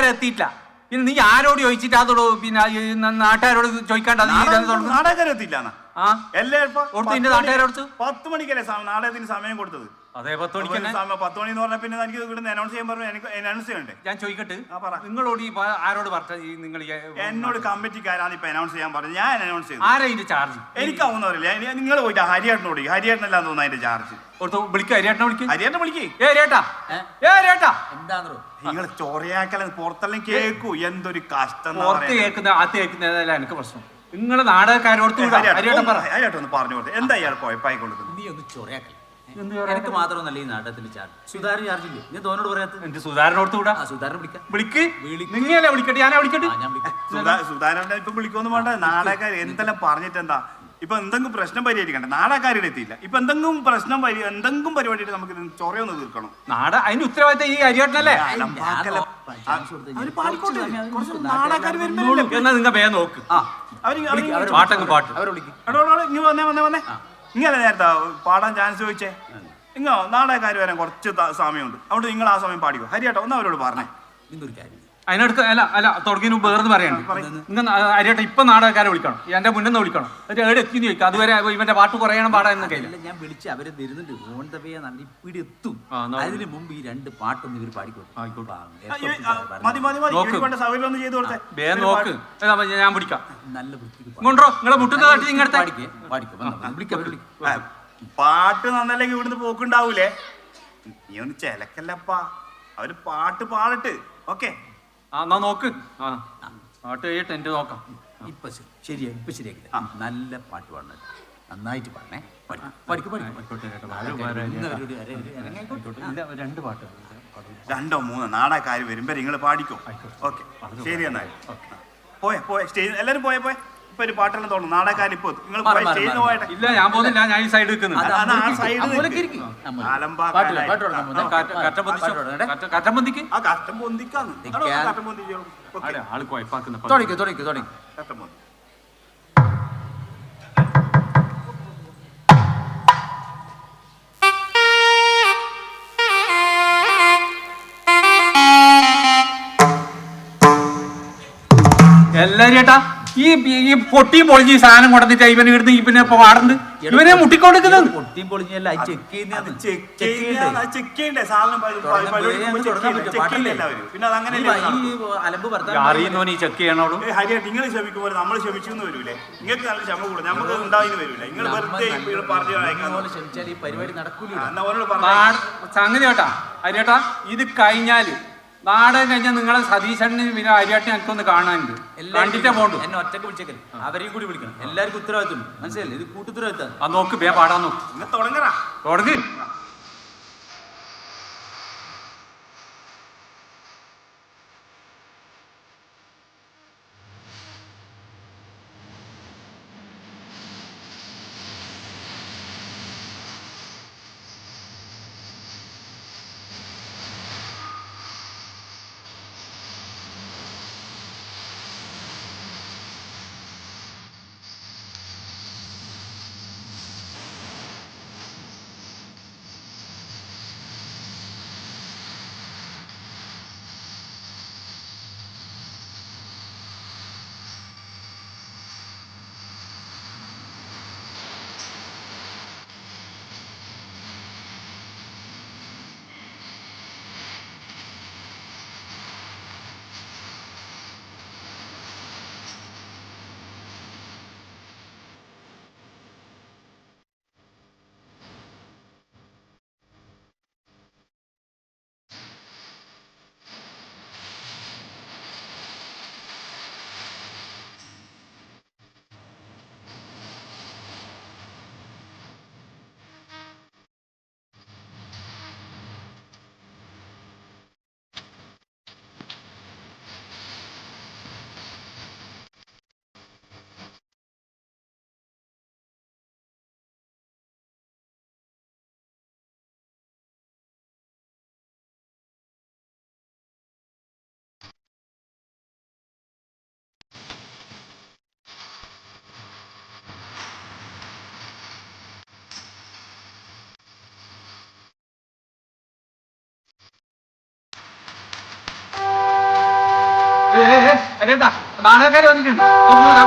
നാടകക്കാരെ എത്തിയിട്ടില്ല. പിന്നെ നീ ആരോട് ചോദിച്ചിട്ട് അതോടോ പിന്നെ നാട്ടുകാരോട് ചോദിക്കാണ്ട നാടകക്കാരെ എത്തിയില്ല. നാട്ടുകാരോട് 10 മണിക്കല്ലേ നാടകത്തിന് സമയം കൊടുത്തത്? അതെ 10 മണിക്ക് 10 മണി എന്ന് പറഞ്ഞാൽ പിന്നെ എനിക്ക് ഇവിടുന്ന് അനൗൺസ് ചെയ്യാൻ പറഞ്ഞു. എനിക്ക് അനൗൺസ് ചെയ്യണ്ടേ? ഞാൻ ചോദിക്കട്ടെ, നിങ്ങളോട് ആരോട് പറഞ്ഞു? നിങ്ങൾ എന്നോട് കമ്മിറ്റിക്കാരാണ് ഇപ്പൊ അനൗൺസ് ചെയ്യാൻ പറഞ്ഞത്. ഞാൻ അനൗൺസ് ചെയ്തു. ആരാ ഇതിന്റെ ചാർജ്? എനിക്കാവുന്നവരില്ല. നിങ്ങൾ പോയിട്ട് ഹരിയേട്ടനോട്, ഹരിയേട്ടനല്ലാന്ന് തോന്നുന്നു അതിന്റെ ചാർജ്. വിളിക്കുക, ഹരിയേട്ടനെ വിളിക്കുക. ഹരിയേട്ടനെ വിളിക്കേ. നിങ്ങൾ ചൊറയാക്കല പുറത്തെല്ലാം കേക്കൂ. എന്തൊരു കഷ്ടം. പുറത്ത് കേൾക്കുന്ന അകത്ത് കേൾക്കുന്നതല്ല എനിക്ക് പ്രശ്നം. നിങ്ങൾ നാടകക്കാരോട് ഹരിയേട്ടൊന്ന് പറഞ്ഞു കൊടുത്തത്. എന്താ ഇയാൾ കുഴപ്പമായിക്കൊണ്ടത്? നീ ഒന്ന് ചൊറയാക്കല. എനിക്ക് മാത്രമൊന്നല്ല ഈ നാടകത്തിൽ ചാർജ്. സുധാരൻ ചാർജ് ഇല്ലേ? ഞാൻ തോന്നോട് പറയാത്ത. എന്റെ സുധാരനോട് കൂടാ. സുധാരൻ വിളിക്കാം. നിങ്ങളെ വിളിക്കട്ടെ, ഞാനാ വിളിക്കട്ടെ. സുധാരനെ ഇപ്പൊ വിളിക്കൊന്നും വേണ്ട. നാടകക്കാർ എന്തെല്ലാം പറഞ്ഞിട്ടെന്താ? ഇപ്പൊ എന്തെങ്കിലും പ്രശ്നം പരിഹരിക്കണ്ട. നാടകക്കാരുടെ എത്തിയില്ല. ഇപ്പൊ എന്തെങ്കിലും പ്രശ്നം എന്തെങ്കിലും പരിപാടിയിട്ട് നമുക്ക് ചൊറയൊന്ന് തീർക്കണം. അതിന് ഉത്തരവാദിത്തം ഈ ഹരിയേട്ടനല്ലേ? നാടകക്കാർ വരുമ്പോ എന്നാ നിങ്ങൾ വേഗം നോക്ക്. പാട്ടങ്ങ് പാട്ട് വന്നേ. ഇങ്ങനെ നേരത്തെ പാടാൻ ചാൻസ് ചോദിച്ചേ. ഇങ്ങോ നാടകക്കാർ വരാൻ കുറച്ച് സമയമുണ്ട്. അവിടെ നിങ്ങൾ ആ സമയം പാടിക്കോ. ഹരിയേട്ടാ ഒന്ന് അവരോട് പറഞ്ഞേ. അതിനടുത്ത് അല്ല തുടങ്ങിയ വേർന്ന് പറയണ്ട. നിങ്ങൾ ഹരിയേട്ട ഇപ്പൊ നാടകക്കാരെ വിളിക്കണം. എന്റെ മുന്നിൽ വിളിക്കണം. എവിടെ എത്തിന്ന് ചോദിക്കാം. അതുവരെ ഇവന്റെ പാട്ട് കുറയണം പാടാൻ കഴിയില്ല. ഞാൻ വിളിച്ച് അവര് വരുന്നുണ്ട്. ഓൺ ദ വേ ഇവിടെ എത്തും. അതിന് മുമ്പ് ഈ 2 പാട്ടൊന്നും ഇവർ പാടിക്കോട്ടെ. നോക്ക്, ഞാൻ പിടിക്കാം. നല്ല വൃത്തിക്ക് കൊണ്ടോ നിങ്ങളെ മുട്ടുന്ന തട്ടി നിങ്ങളുടെ പാട്ട് നന്നല്ലെങ്കിൽ ഇവിടുന്ന് പോക്കുണ്ടാവൂലേ? നീ ഒന്ന് ചെലക്കല്ലപ്പാ. അവര് പാട്ട് പാടട്ട്. ഓക്കെ, എന്നാ നോക്ക്. പാട്ട് കഴിയട്ടെ, എന്റെ നോക്കാം. ഇപ്പൊ ശരിയാക്കി. നല്ല പാട്ട് പാടണം. നന്നായിട്ട് പാടണേ. രണ്ട് പാട്ട്, 2 3 നാടകക്കാർ വരുമ്പോ നിങ്ങൾ പാടിക്കോ. ഓക്കെ, ശരി. എന്നാൽ പോയെ സ്റ്റേജ് എല്ലാരും പോയെ. ഇപ്പൊ ഒരു പാട്ടെല്ലാം തോന്നുന്നു. നാടകക്കാർ ഇപ്പൊ നിങ്ങൾ പോയിട്ട്. ഇല്ല, ഞാൻ പോകുന്നില്ല. ഞാൻ ഈ സൈഡ് നിൽക്കുന്നു. ആള് കുഴപ്പാക്കുന്ന എല്ലാരും ചേട്ടാ ഈ പൊട്ടിയും പൊളിഞ്ഞ് സാധനം കൊണ്ടിട്ട് ഇവന് ഇടുന്ന് പിന്നെ പാടുന്നത് ഇവനെ മുട്ടിക്കൊടുക്കുന്നത്. പൊട്ടിയും പൊളിഞ്ഞല്ല അറിയുന്നവന് ഈ ചെക്ക് ചെയ്യണോളൂ. നിങ്ങൾ ക്ഷമിക്കുമ്പോൾ നമ്മൾ ക്ഷമിച്ചു വരൂലേ? നിങ്ങൾക്ക് നല്ല ക്ഷമ കൂടും. നമുക്ക് ഉണ്ടാവുന്ന വരൂല. നിങ്ങൾ ക്ഷമിച്ചാൽ ഈ പരിപാടി നടക്കൂല. സംഗതി കേട്ടാ ഹരിയേട്ടാ, ഇത് കഴിഞ്ഞാല് നാടകം കഴിഞ്ഞാൽ നിങ്ങളെ സതീശന് പിന്നെ ഹരിയാട്ടി എനിക്കൊന്ന് കാണാനുണ്ട്. കണ്ടിട്ടേ പോണ്ടു. എന്നെ ഒറ്റക്ക് വിളിച്ചേക്കൽ. അവരെയും കൂടി വിളിക്കണം. എല്ലാവർക്കും ഉത്തരവാദിത്വം. മനസ്സിലല്ലേ? ഇത് കൂട്ടുത്തരവാദിത്തം. നോക്ക്, ബേ പാടാൻ നോക്ക്. തുടങ്ങ്. നാടകക്കാർ വന്നിട്ടുണ്ട്.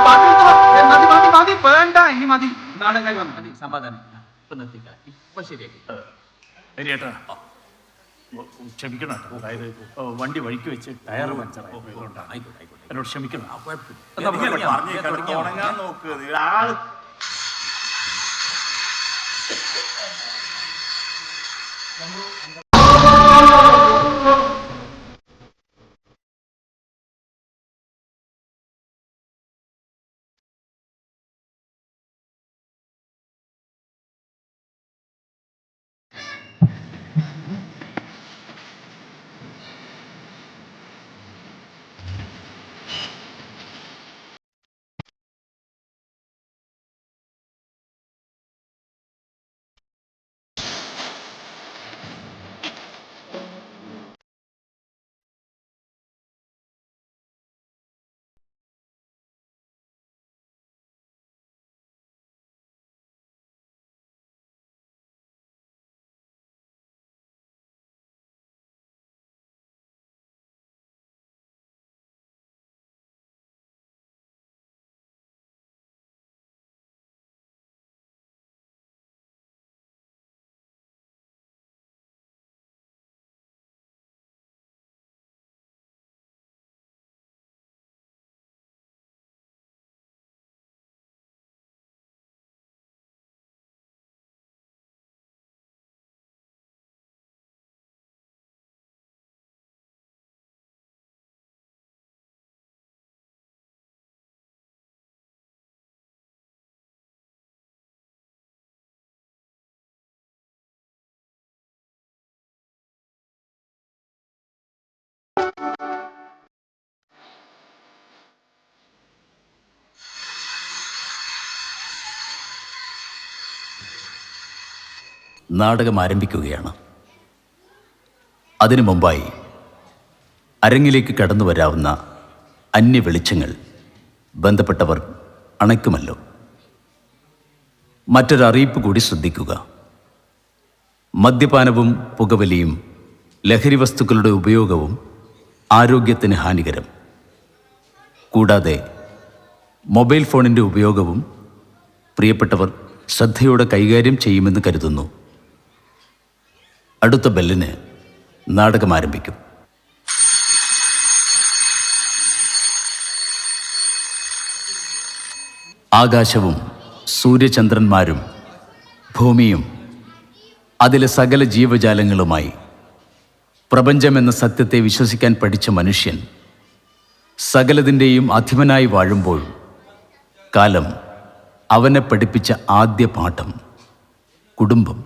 പാട്ട് നിർത്തോ. മതി മതി മതി, വേണ്ട, ഇനി മതി. നാടകക്കാർ വന്നു. സമാധാനം ഇപ്പൊ നിർത്തിക്ക, ഇപ്പൊ ശരിയാക്കി. ഹരിയേട്ടാ ക്ഷമിക്കണം കേട്ടോ. അതായത് വണ്ടി വഴിക്ക് വെച്ച് ടയർ പഞ്ചറായി. ആയിക്കോട്ടെ ആയിക്കോട്ടെ, എന്നോട് ക്ഷമിക്കണം. ആ കുഴപ്പമില്ല. തുടങ്ങാൻ നോക്ക് ആള്. നാടകം ആരംഭിക്കുകയാണ്. അതിനു മുമ്പായി അരങ്ങിലേക്ക് കടന്നു വരാവുന്ന അന്യ വെളിച്ചങ്ങൾ ബന്ധപ്പെട്ടവർ അണയ്ക്കുമല്ലോ. മറ്റൊരറിയിപ്പ് കൂടി ശ്രദ്ധിക്കുക. മദ്യപാനവും പുകവലിയും ലഹരി വസ്തുക്കളുടെ ഉപയോഗവും ആരോഗ്യത്തിന് ഹാനികരം. കൂടാതെ മൊബൈൽ ഫോണിൻ്റെ ഉപയോഗവും പ്രിയപ്പെട്ടവർ ശ്രദ്ധയോടെ കൈകാര്യം ചെയ്യുമെന്ന് കരുതുന്നു. അടുത്ത ബെല്ലിന് നാടകം ആരംഭിക്കും. ആകാശവും സൂര്യചന്ദ്രന്മാരും ഭൂമിയും അതിലെ സകല ജീവജാലങ്ങളുമായി പ്രപഞ്ചമെന്ന സത്യത്തെ വിശ്വസിക്കാൻ പഠിച്ച മനുഷ്യൻ സകലതിൻ്റെയും അധിപനായി വാഴുമ്പോൾ കാലം അവനെ പഠിപ്പിച്ച ആദ്യ പാഠം കുടുംബം.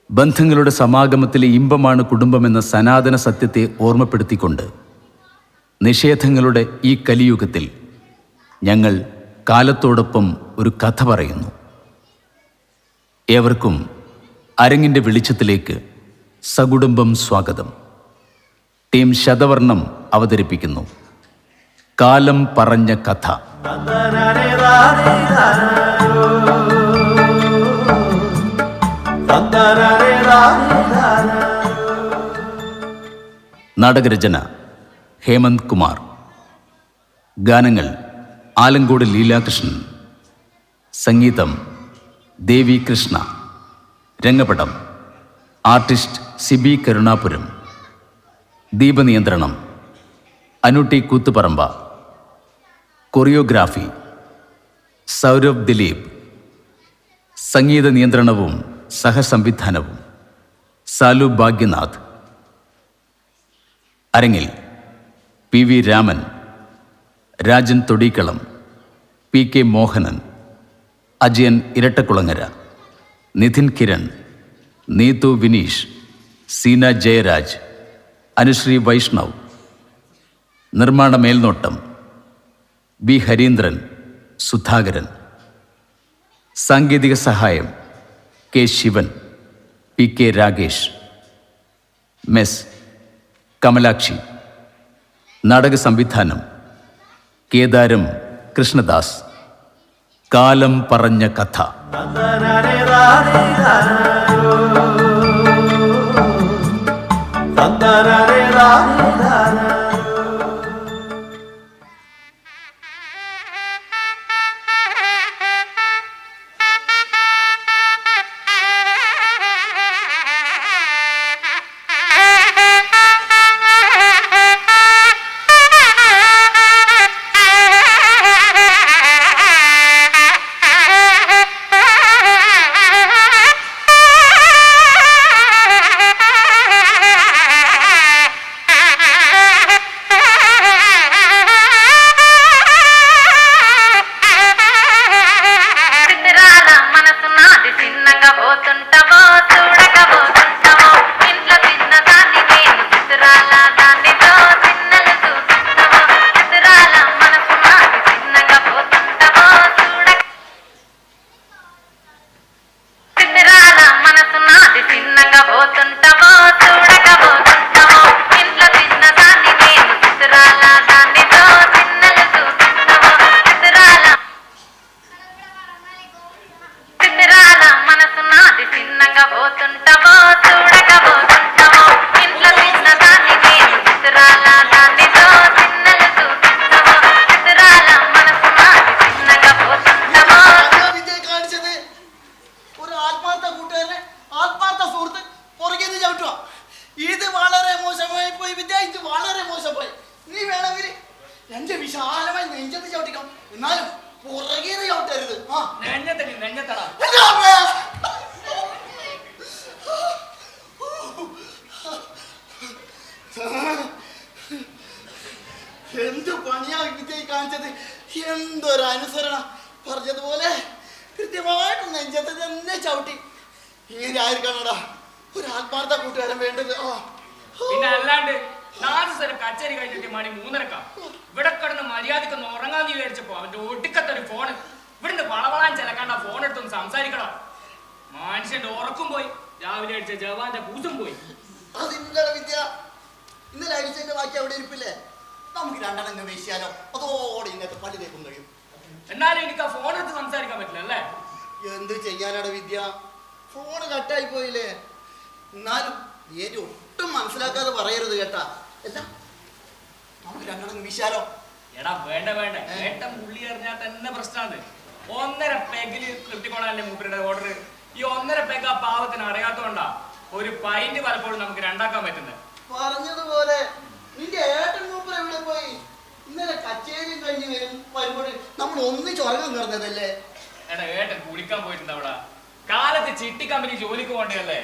ബന്ധങ്ങളുടെ സമാഗമത്തിലെ ഇമ്പമാണ് കുടുംബമെന്ന സനാതന സത്യത്തെ ഓർമ്മപ്പെടുത്തിക്കൊണ്ട് നിഷേധങ്ങളുടെ ഈ കലിയുഗത്തിൽ ഞങ്ങൾ കാലത്തോടൊപ്പം ഒരു കഥ പറയുന്നു. ഏവർക്കും അരങ്ങിൻ്റെ വെളിച്ചത്തിലേക്ക് സകുടുംബം സ്വാഗതം. ടീം ശതവർണം അവതരിപ്പിക്കുന്നു കാലം പറഞ്ഞ കഥ. നാടകരചന ഹേമന്ത് കുമാർ. ഗാനങ്ങൾ ആലങ്കോട് ലീലാകൃഷ്ണൻ. സംഗീതം ദേവി കൃഷ്ണ. രംഗപടം ആർട്ടിസ്റ്റ് സിബി കരുണാപുരം. ദീപനിയന്ത്രണം അനുട്ടി കൂത്തുപറമ്പ. കൊറിയോഗ്രാഫി സൗരഭ് ദിലീപ്. സംഗീത നിയന്ത്രണവും സഹസംവിധാനവും സാലു ഭാഗ്യനാഥ്. അരങ്ങിൽ P V Raman, Rajan Thodeekkalam, P K Mohanan, Ajayan Irattakkulangara, Nidhin Kiran, Neethu Vineesh, Seena Jayaraj, Anusree Vaishnav. നിർമ്മാണ മേൽനോട്ടം ബി ഹരീന്ദ്രൻ, സുധാകരൻ. സാങ്കേതിക സഹായം K Shivan, P K Ragesh. Mess Kamalakshi. നാടക സംവിധാനം കേദാരം കൃഷ്ണദാസ്. കാലം പറഞ്ഞ കഥ. എന്റെ വിശാലമായി നെഞ്ചത്ത് ചവിട്ടിക്കണം, എന്നാലും പുറകേന്ന് ചവിട്ടരുത്. നെഞ്ഞത്തടാ എന്ത് പണിയാ വിജയ് കാണിച്ചത്, എന്തൊരു അനുസരണ. പറഞ്ഞതുപോലെ കൃത്യമായിട്ട് നെഞ്ചത്ത് തന്നെ ചവിട്ടി. ഇങ്ങനെ ആയിരിക്കണടാ ഒരു ആത്മാർത്ഥ കൂട്ടുകാരൻ വേണ്ടത്. പിന്നെ അല്ലാണ്ട് 4 സ്ഥലം കച്ചേരി കഴിഞ്ഞിട്ട് മണി 3:30 ഇവിടെ കിടന്ന് മര്യാദക്കൊന്ന് ഉറങ്ങാന്ന് വിചാരിച്ചപ്പോ അവന്റെ ഒടുക്കത്തൊരു ഫോണ് ഇവിടുന്ന് വളവളാൻ ചിലക്കാണ്ട ഫോൺ എടുത്തൊന്ന് സംസാരിക്കണം. മനുഷ്യന്റെ ഉറക്കും പോയി, രാവിലെ അടിച്ച ജവാന്റെ പൂസും പോയി. അതിന്റെ വിദ്യ ഇന്നലെ അടിച്ചതിന്റെ ബാക്കി അവിടെ ഇരിപ്പില്ലേ, നമുക്ക് രണ്ടെണ്ണം വീശിയാലോ, അതോടെ ഇന്നത്തെ പള്ളി തേക്കും കഴിയും. എന്നാലും എനിക്ക് ആ ഫോൺ എടുത്ത് സംസാരിക്കാൻ പറ്റില്ല അല്ലേ? എന്ത് ചെയ്യാനാണ് വിദ്യ, ഫോണ് കട്ടായി പോയില്ലേ. എന്നാലും നീ ഒട്ടും മനസ്സിലാക്കാതെ പറയരുത് കേട്ടാ. എന്താ നമുക്ക് രണ്ടെണ്ണം വീശാലോ? എടാ വേണ്ട വേണ്ട, ഏട്ടൻ പുള്ളി എറിഞ്ഞാൽ തന്നെ പ്രശ്നമാണ്. 1.5 പെഗില് കിട്ടിക്കോളാല്ലേ മൂപ്പരുടെ ഓർഡർ. ഈ 1.5 പെഗ് ആ പാവത്തിന് അറിയാത്തോണ്ടാ ഒരു പൈന്റ് പലപ്പോഴും നമുക്ക് രണ്ടാക്കാൻ പറ്റുന്നത്. പറഞ്ഞതുപോലെ നിന്റെ ഏട്ടൻ മൂപ്പർ എവിടെ പോയി? ഇന്നലെ കച്ചേരിയും കഴിഞ്ഞ് വരുമ്പോൾ നമ്മൾ ഒന്നിച്ച് ഉറങ്ങാൻ കിടന്നതല്ലേ. എടാ ഏട്ടൻ കുളിക്കാൻ പോയിട്ടുണ്ട് അവിടെ. കാലത്ത് ചിട്ടി കമ്പനി ജോലിക്ക് പോകണ്ടല്ലേ,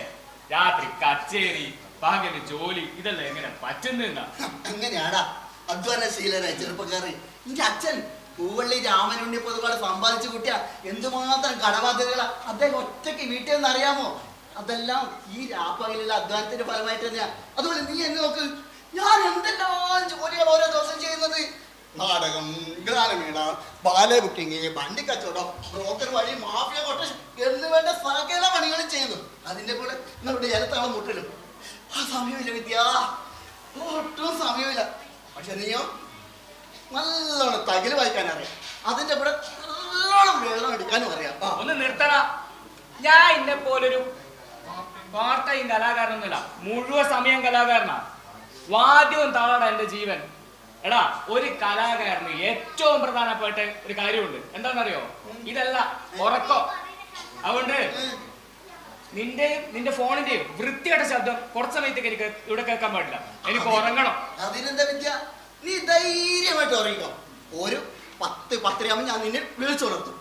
രാത്രി കച്ചേരി പകല് ജോലി, ഇതല്ലേ എങ്ങനെ പറ്റുന്ന? അങ്ങനെയാടാ അധ്വാനശീലനായ ചെറുപ്പക്കാര്. നിന്റെ അച്ഛൻ പൂവള്ളി രാമനുണ്ണി പൊതുപാട് സമ്പാദിച്ചു കൂട്ടിയ എന്തുമാത്രം കടബാധ്യതകളാ അദ്ദേഹം ഒറ്റയ്ക്ക് വീട്ടിൽ നിന്ന് അറിയാമോ? അതെല്ലാം ഈ രാപ്പകലുള്ള അധ്വാനത്തിന്റെ ഫലമായിട്ട് തന്നെയാ. അതുപോലെ നീ എന്നെ നോക്ക്, ഞാൻ എന്തെല്ലാം ജോലികൾ ഓരോ ദിവസം ചെയ്യുന്നത്. നാടകം, ഗാനമേള, ബാലെ ബുക്കിങ്, വണ്ടി കച്ചവടം, ബ്രോക്കർ വഴി, മാഫിയ കൊട്ടേഷൻ എന്ന് വേണ്ട സകല പണികളും ചെയ്യുന്നു. അതിന്റെ കൂടെ നമ്മുടെ ജലത്താളം മുട്ടലും. ആ സമയമില്ല വിദ്യ, ഒട്ടും സമയമില്ല. പക്ഷെ നീയോ നല്ലോണം തകില് വായിക്കാൻ അറിയാം, അതിന്റെ കൂടെ നല്ലോണം വെള്ളം എടുക്കാനും അറിയാം. ഒന്ന് നിർത്തണ. ഞാൻ ഇന്നെ പോലൊരു പാർട്ട് ടൈം കലാകാരനൊന്നുമില്ല, മുഴുവൻ സമയം കലാകാരനാ. വാദ്യവും താളാടാ എന്റെ ജീവൻ. എടാ ഒരു കലാകാരന് ഏറ്റവും പ്രധാനപ്പെട്ട ഒരു കാര്യമുണ്ട്, എന്താണെന്നറിയോ? ഇതല്ല ഉറക്കം. അതുകൊണ്ട് നിന്റെ ഫോണിന്റെ വൃത്തിയുടെ ശബ്ദം കുറച്ച് സമയത്തേക്ക് എനിക്ക് ഇവിടെ കേൾക്കാൻ പാടില്ല, എനിക്ക് ഉറങ്ങണം. അതിനെന്താ വിദ്യ, നീ ധൈര്യമായിട്ട് ഉറങ്ങിക്കോ. ഒരു 10-10:30 ഞാൻ നിന്നെ വിളിച്ചുണർത്തും.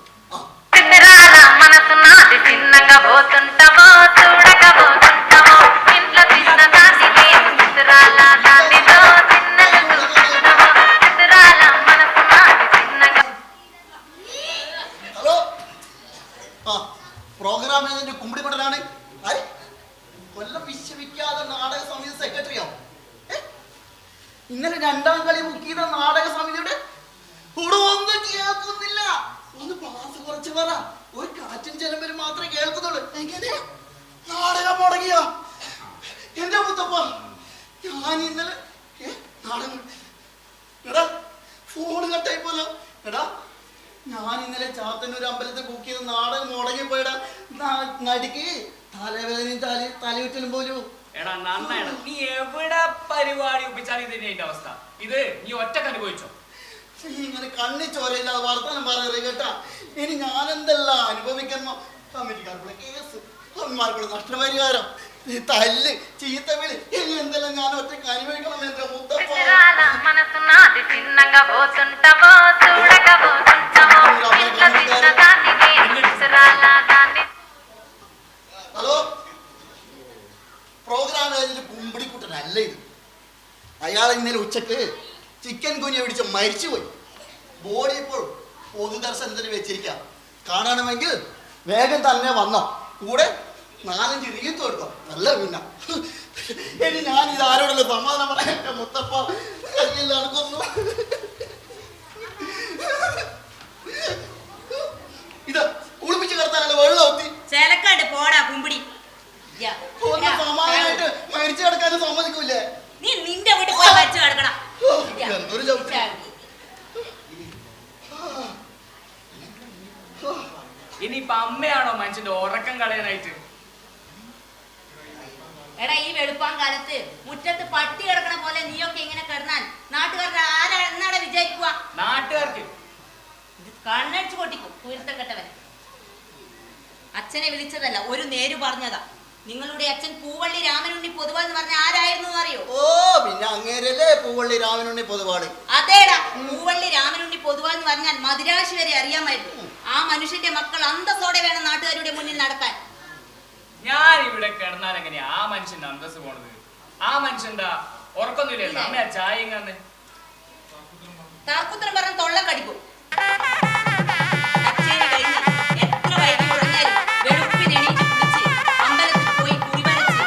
ഹലോ, പ്രോഗ്രാം ഏജന്റ് കുമ്പിടിപ്പടനാണ്. കൊല്ലം വിശ്വവിഖ്യാത നാടക സമിതി സെക്രട്ടറിയോ? ഇന്നലെ 2ാം കളി ബുക്ക് ചെയ്ത നാടക സമിതിയുടെ കൂടെ ഒന്നും കേൾക്കുന്നില്ല. ഒന്ന് ക്ലാസ് കുറച്ച് പറ, ഒരു കാറ്റും ചെലമ്പരും മാത്രമേ കേൾക്കുന്നുള്ളൂ. എങ്ങനെ നാടകം മുടങ്ങിയോ എന്റെ മുത്തപ്പ? ഞാൻ ഇന്നലെ നാടകം എടാ ഫോൺ കട്ടായി പോലോ. എടാ ഞാൻ ഇന്നലെ ചാത്തന്നൂർ അമ്പലത്തിൽ ബുക്ക് ചെയ്ത നാടകം മുടങ്ങിപ്പോയടാ. നടിക്ക് തലവേദനയും തലയുറ്റലും പോലും. എടാ നന്നായിടാ, നീ എവിടെ പരിപാടി ഒപ്പിച്ചാലും ഇത് തന്നെയായിട്ട് അവസ്ഥ. ഇത് നീ ഒറ്റക്ക് അനുഭവിച്ചോ? ഇങ്ങനെ കണ്ണി ചോരയില്ലാതെ വർത്തമാനം പറയരുത് കേട്ടാ. ഇനി ഞാൻ എന്തെല്ലാം അനുഭവിക്കണോ? കമ്മിറ്റിക്കാർക്കുള്ള കേസ്, അമ്മമാർക്കുള്ള നഷ്ടപരിഹാരം, തല്ല്, ചീത്തവിളി, ഇനി എന്തെല്ലാം ഞാൻ ഒറ്റയ്ക്ക് അനുഭവിക്കണം എന്റെ മുത്തപ്പ. ഹലോ, പ്രോഗ്രാം ഏജന്റ് കുമ്പിടിക്കുട്ടനല്ല ഇത്. അയാൾ ഇന്നലെ ഉച്ചക്ക് ചിക്കൻ കുഞ്ഞ പിടിച്ച് മരിച്ചുപോയി. ബോഡി ഇപ്പോൾ പൊതുദർശനത്തിന് വെച്ചിരിക്കാം. കാണണമെങ്കിൽ വേഗം തന്നെ വന്നോ. കൂടെ 4-5 റീത്ത് കൊടുത്തോ. നല്ല പിന്നെ ഇനി ഞാൻ ഇത് ആരോടുള്ള സമാധാനം പറയാം എന്റെ മുത്തപ്പ. കയ്യിൽ നടക്കുന്നു. ഇത് കുളിപ്പിച്ച് കിടത്താനുള്ള വെള്ളം ഒത്തി ചേലക്കാട് പോടാ കുമ്പിടി. ഒന്ന് സമാധാനമായിട്ട് മരിച്ചു കിടക്കാനും സമ്മതിക്കൂലേ? നീ നിന്റെ വീട്ടിൽ പോയി മരിച്ചു കിടക്കണം. എന്തൊരു ചവിട്ടി. ഇനിയിപ്പൊ അമ്മയാണോ മനുഷ്യന്റെ ഉറക്കം കളയാനായിട്ട്? എടാ ഈ വെളുപ്പാൻ കാലത്ത് മുറ്റത്ത് പട്ടി കിടക്കണ പോലെ നീയൊക്കെ ഇങ്ങനെ കിടന്നാൽ നാട്ടുകാരുടെ ആരാ എന്നാടെ വിചാരിക്കുക? നാട്ടുകാർക്ക് കണ്ണടിച്ചു പൊട്ടിക്കും കുരുത്തം കെട്ടവൻ. അച്ഛനെ വിളിച്ചതല്ല, ഒരു നേര് പറഞ്ഞതാ. നിങ്ങളുടെ അച്ഛൻ പൂവള്ളി രാമനുണ്ണി പൊതുവാൾ എന്ന് പറഞ്ഞ ആരായിരുന്നു അറിയോ? ഓ പിന്നെ അങ്ങേരല്ലേ പൂവള്ളി രാമനുണ്ണി പൊതുവാള്. അതേടാ, പൂവള്ളി രാമനുണ്ണി പൊതുവാൾ എന്ന് പറഞ്ഞാൽ മദിരാശി വരെ അറിയാമായിരുന്നു. ആ മനുഷ്യന്റെ മക്കൾ അന്തസ്സോടെ വേണം നാട്ടുകാരുടെ മുന്നിൽ നടക്കാൻ. ഞാൻ ഇവിടെ കിടന്നാൽ എങ്ങനെയാ ആ മനുഷ്യന്റെ അന്തസ് പോണത്? ആ മനുഷ്യന്റെ ഉറക്കൊന്നുമില്ല. അമ്മ ചായ ഇങ്ങനെ താർക്കുത്രം പറഞ്ഞ തൊള്ളക്കടിക്കും. കച്ചേരി കഴിഞ്ഞ് എത്ര വൈകി കുറഞ്ഞാലും വെളുപ്പിന് എണീറ്റ് കുളിച്ച് അമ്പലത്തിൽ പോയി കുടിവരച്ച്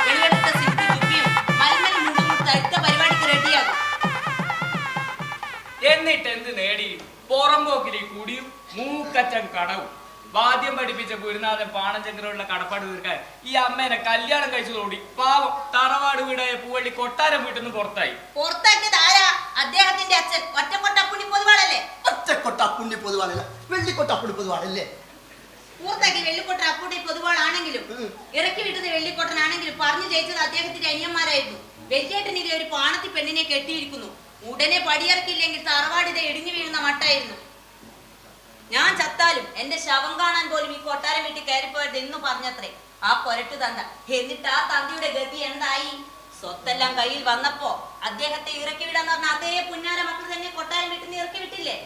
വെളുവെടുത്ത സിൽക്ക് ചുപ്പിയും മൽമൽ മുണ്ടും തടുത്ത പരിപാടിക്ക് റെഡിയാകും. എന്നിട്ട് എന്ത് നേടി? പുറമ്പോക്കിലെ കുടിയും മൂക്കറ്റൻ കടവും. വാദ്യം പഠിപ്പിച്ച ഗുരുനാഥൻ പാണചങ്കരോടുള്ള കടപ്പാട് തീർക്കാൻ ഈ അമ്മേനെ കല്യാണം കഴിച്ചതോടി പാവം തറവാട് വീടായ പൂവള്ളി കൊട്ടാരം വീട്ടിൽ നിന്ന് പുറത്തായി. പുറത്താക്കിയത് ആരാ? അദ്ദേഹത്തിന്റെ അച്ഛൻ ഒറ്റക്കൊട്ടപ്പുണ്ണി പൊതുവാളല്ലേ? ഒറ്റക്കൊട്ടപ്പുണ്ണി പൊതുവാളല്ല, വെള്ളിക്കൊട്ടപ്പുണ്ണി പൊതുവാളല്ലേ? പൂർത്താക്കി വെള്ളിക്കൊട്ട അപ്പുണ്ണി പൊതുവാളാണെങ്കിലും ഇറക്കി വിട്ടത് വെള്ളിക്കൊട്ടനാണെങ്കിലും പറഞ്ഞു ജയിച്ചത് അദ്ദേഹത്തിന്റെ അനിയന്മാരായിരുന്നു. വെല്ലേട്ടൻ ഇതേ ഒരു പാണത്തി പെണ്ണിനെ കെട്ടിയിരിക്കുന്നു. ഉടനെ പടിയിറക്കില്ലെങ്കിൽ തറവാടിതെ ഇടിഞ്ഞു വീഴുന്ന മട്ടായിരുന്നു. ഞാൻ ചത്താലും എന്റെ ശവം കാണാൻ പോലും ഈ കൊട്ടാരം വീട്ടിൽ കയറിപ്പോയത് എന്ന് പറഞ്ഞത്രേ ആ കൊരട്ടു തന്ത. എന്നിട്ട് ആ തന്തയുടെ ഗതി എന്തായി? സ്വത്തെല്ലാം കയ്യിൽ വന്നപ്പോ അദ്ദേഹത്തെ ഇറക്കി വിടാന്ന് പറഞ്ഞ അതേ പുന്നാര മക്കൾ തന്നെ കൊട്ടാരം വീട്ടിൽ നിന്ന് ഇറക്കി വിട്ടില്ലേ?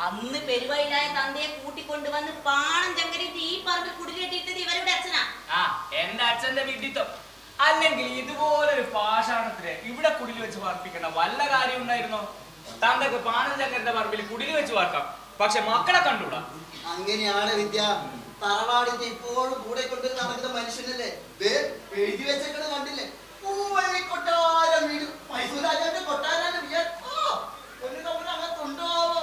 അന്ന് പെരുവയിലായ തന്തയെ കൂട്ടിക്കൊണ്ടുവന്ന് പാണം ചങ്കരിട്ട് ഈ പറമ്പിൽ കുടിലേറ്റിട്ടത് ഇവരുടെ അച്ഛനാ. ആ എന്റെ അച്ഛന്റെ വിഡിത്തം. അല്ലെങ്കിൽ ഇതുപോലൊരു പാഷാണത്തിന് ഇവിടെ കുടിൽ വെച്ച് വാർപ്പിക്കേണ്ട വല്ല കാര്യം ഉണ്ടായിരുന്നോ? തന്തൊക്കെ പാണം ചങ്കരന്റെ പറമ്പിൽ കുടിൽ വെച്ച് വാർക്കാം, പക്ഷെ മക്കളെ കണ്ടുകൂടാ. അങ്ങനെയാണ് വിദ്യ. തറവാടിന്റെ ഇപ്പോഴും കൂടെ കൊണ്ട് നടക്കുന്ന മനുഷ്യനല്ലേ എഴുതി വെച്ചേക്കണ കണ്ടില്ലേ? പൂവള്ളി കൊട്ടാരം വീട് മൈസൂർ രാജാവിന്റെ കൊട്ടാരാണ് അങ്ങനത്തുണ്ടാവോ?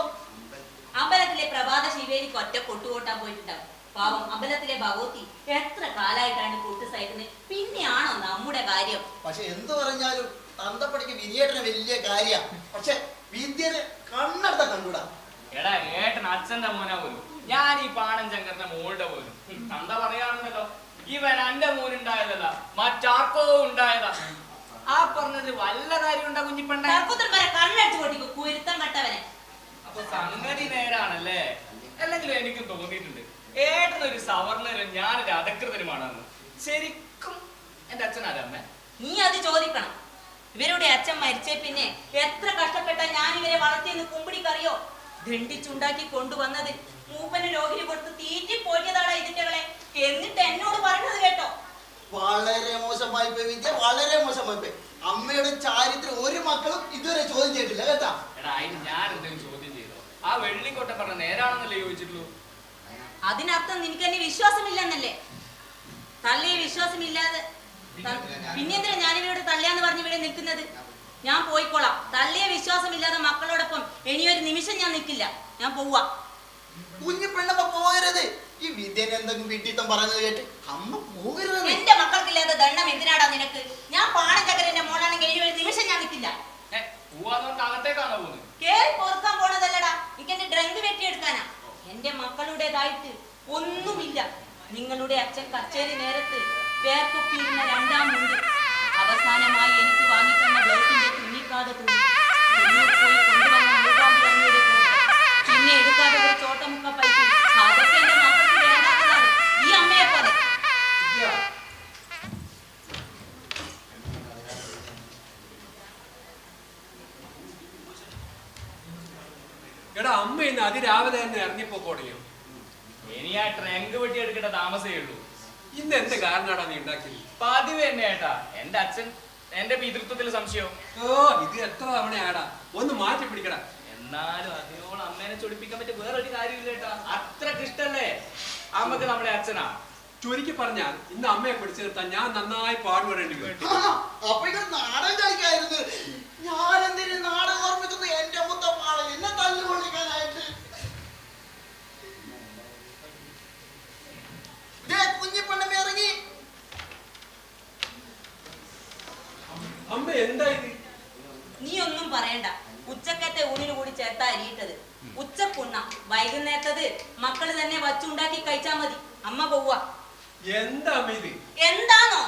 അമ്പലത്തിലെ പ്രഭാത ശിവേലിക്ക് ഒറ്റ കൊട്ടുകൊട്ടാൻ പോയിട്ടുണ്ടാവും. പാവം അമ്പലത്തിലെ ഭഗവതി എത്ര കാലായിട്ടാണ് കൊട്ട് സഹിക്കുന്നത്. പിന്നെയാണോ നമ്മുടെ കാര്യം? പക്ഷെ എന്ത് പറഞ്ഞാലും തന്തപ്പടിക്ക് വിനിയേട്ടന് വലിയ കാര്യ. പക്ഷെ വിദ്യനെ കണ്ണെടുത്ത കണ്ടുകൂടാ. എടാ ഏട്ടൻ അച്ഛന്റെ മോനാ പോലും, ഞാൻ ഈ പാണം ചങ്കരന്റെ മോളുടെ പോലും. തന്ത പറയാറുണ്ടല്ലോ, ഇവൻ എന്റെ മോനുണ്ടായതല്ല മറ്റാർക്കോ ഉണ്ടായതാ. ആ പറഞ്ഞത് വല്ല കാര്യം ഉണ്ടാ കുഞ്ഞിപ്പണ്ട? കണ്ണടിച്ചു പൊട്ടിക്കും കുരുത്തം കട്ടവനെ. അപ്പൊ സംഗതി നേരാണല്ലേ? അല്ലെങ്കിലും എനിക്ക് തോന്നിയിട്ടുണ്ട് ഏട്ടനൊരു സവർണരും ഞാനൊരു അധകൃതനുമാണെന്ന്. ശരിക്കും എന്റെ അച്ഛനാരമ്മ? നീ അത് ചോദിക്കണം. ഇവരുടെ അച്ഛൻ മരിച്ചേ പിന്നെ എത്ര കഷ്ടപ്പെട്ട ഞാൻ ഇവരെ വളർത്തിയെന്ന് കുമ്പിടിക്കറിയോ? ദണ്ഡിച്ചുണ്ടാക്കി കൊണ്ടുവന്നത് മൂപ്പന് രോഗിന് കൊടുത്ത് തീറ്റി പോറ്റിയതാടാ ഇതിന്റെകളെ. എന്നിട്ട് എന്നോട് പറഞ്ഞത് കേട്ടോ? വളരെ മോശമായി പോയി വിദ്യ, വളരെ മോശമായി പോയി. അമ്മയുടെ ചാരിത്രം ഒരു മക്കളും ഇതുവരെ ചോദ്യം ചെയ്തിട്ടില്ല കേട്ടാ. എടാ അതിന് ഞാൻ എന്തെങ്കിലും ചോദ്യം ചെയ്തോ? ആ വെള്ളിക്കോട്ട പറഞ്ഞ നേരാണെന്നല്ലേ ചോദിച്ചിട്ടുള്ളൂ. അതിനർത്ഥം നിനക്ക് എന്നെ വിശ്വാസമില്ലെന്നല്ലേ? തള്ളിയെ വിശ്വാസമില്ലാതെ പിന്നെന്തിനാ ഞാനിവരോട് തള്ളിയാന്ന് പറഞ്ഞ് ഇവിടെ നിൽക്കുന്നത്? ഞാൻ പോയിക്കോളാം. തള്ളിയെ വിശ്വാസമില്ലാതെ മക്കളോടൊപ്പം ഇനിയൊരു നിമിഷം ഞാൻ നിൽക്കില്ല. ഞാൻ പോവാ. കുഞ്ഞു പെണ്ണമ്മ പോകരുത്. ഈ വിദ്യനെ എന്തെങ്കിലും വിട്ടിത്തം പറഞ്ഞത് കേട്ട് അമ്മ പോകരുത്. എന്റെ മക്കൾക്കില്ലാതെ ദണ്ണം എന്തിനാടാ നിനക്ക്? ഞാൻ പാണം ചക്കരന്റെ മോളാണെങ്കിൽ ഇനി ഒരു നിമിഷം ഞാൻ നിൽക്കില്ല. പോവാന്നോട്ട് അകത്തേക്കാണോ പോകുന്നത്? കേറി പൊറുക്കാൻ പോണതല്ലടാ, എനിക്ക് എന്റെ ഡ്രങ്ക് വെട്ടിയെടുക്കാനാ. എന്റെ മക്കളുടേതായിട്ട് ഒന്നുമില്ല. നിങ്ങളുടെ അച്ഛൻ കച്ചേരി നേരത്ത് പേർക്കൊപ്പിയിരുന്ന രണ്ടാം മുണ്ട് അവസാനമായി എനിക്ക് വാങ്ങിത്തന്ന ബ്ലൗസിന്റെ തുന്നിക്കാതെ തുണി പോയി കൊണ്ടുവന്ന മൂകാംബി അമ്മയുടെ പിന്നെ എടുക്കാതെ ഒരു ചോട്ടമുക്ക പൈസ. അതൊക്കെ എന്റെ മക്കൾക്ക് വേണ്ടാത്തതാണ്. ഈ അമ്മയെ പോലെ. എടാ അമ്മ ഇന്ന് അതിരാവിലെ തന്നെ ഇറങ്ങിപ്പോക്കോടിയോ? ഇനി ആ ട്രങ്ക് വെട്ടി എടുക്കേണ്ട താമസമേ ഉള്ളൂ. ഇന്ന് എന്ത് കാരണാടാ നീ ഉണ്ടാക്കിയത്? പതിവ് തന്നെ ഏട്ടാ. എന്റെ അച്ഛൻ എന്റെ പിതൃത്വത്തിൽ സംശയം. ഓ ഇത് എത്ര തവണയാടാ, ഒന്ന് മാറ്റി പിടിക്കടാ. എന്നാലും അതിനോട് അമ്മേനെ ചൊടിപ്പിക്കാൻ പറ്റിയ വേറൊരു കാര്യമില്ല ഏട്ടാ. അത്രക്ക് ഇഷ്ടല്ലേ അമ്മക്ക് നമ്മുടെ അച്ഛനാ. ചുരുക്കി പറഞ്ഞാൽ ഇന്ന് അമ്മയെ പിടിച്ചു നിർത്താൻ ഞാൻ നന്നായി പാടുപെടേണ്ടി വരും. അപ്പൊ ഇത് നാടൻ കളിക്കായിരുന്നു. ഞാൻ എന്തിനു നാടൻ ഓർമ്മിക്കുന്നു? എന്റെ മുത്തപ്പാളെ എന്നെ തല്ലുകൊള്ളിക്കാനായിട്ട്. കുഞ്ഞിപ്പണ്ണമ്മ ഇറങ്ങി. അമ്മ എന്താ ഇത്? നീ ഒന്നും പറയണ്ട. ഉച്ചക്കത്തെ ഊണിന് കൂടി ചേർത്താ അരിയിട്ടത്. ഉച്ചക്കുണ്ണ വൈകുന്നേരത്തത് മക്കള് തന്നെ വച്ചുണ്ടാക്കി കഴിച്ചാ മതി. അമ്മ പോവാ. എന്താ അമ്മ ഇത്? എന്താണോ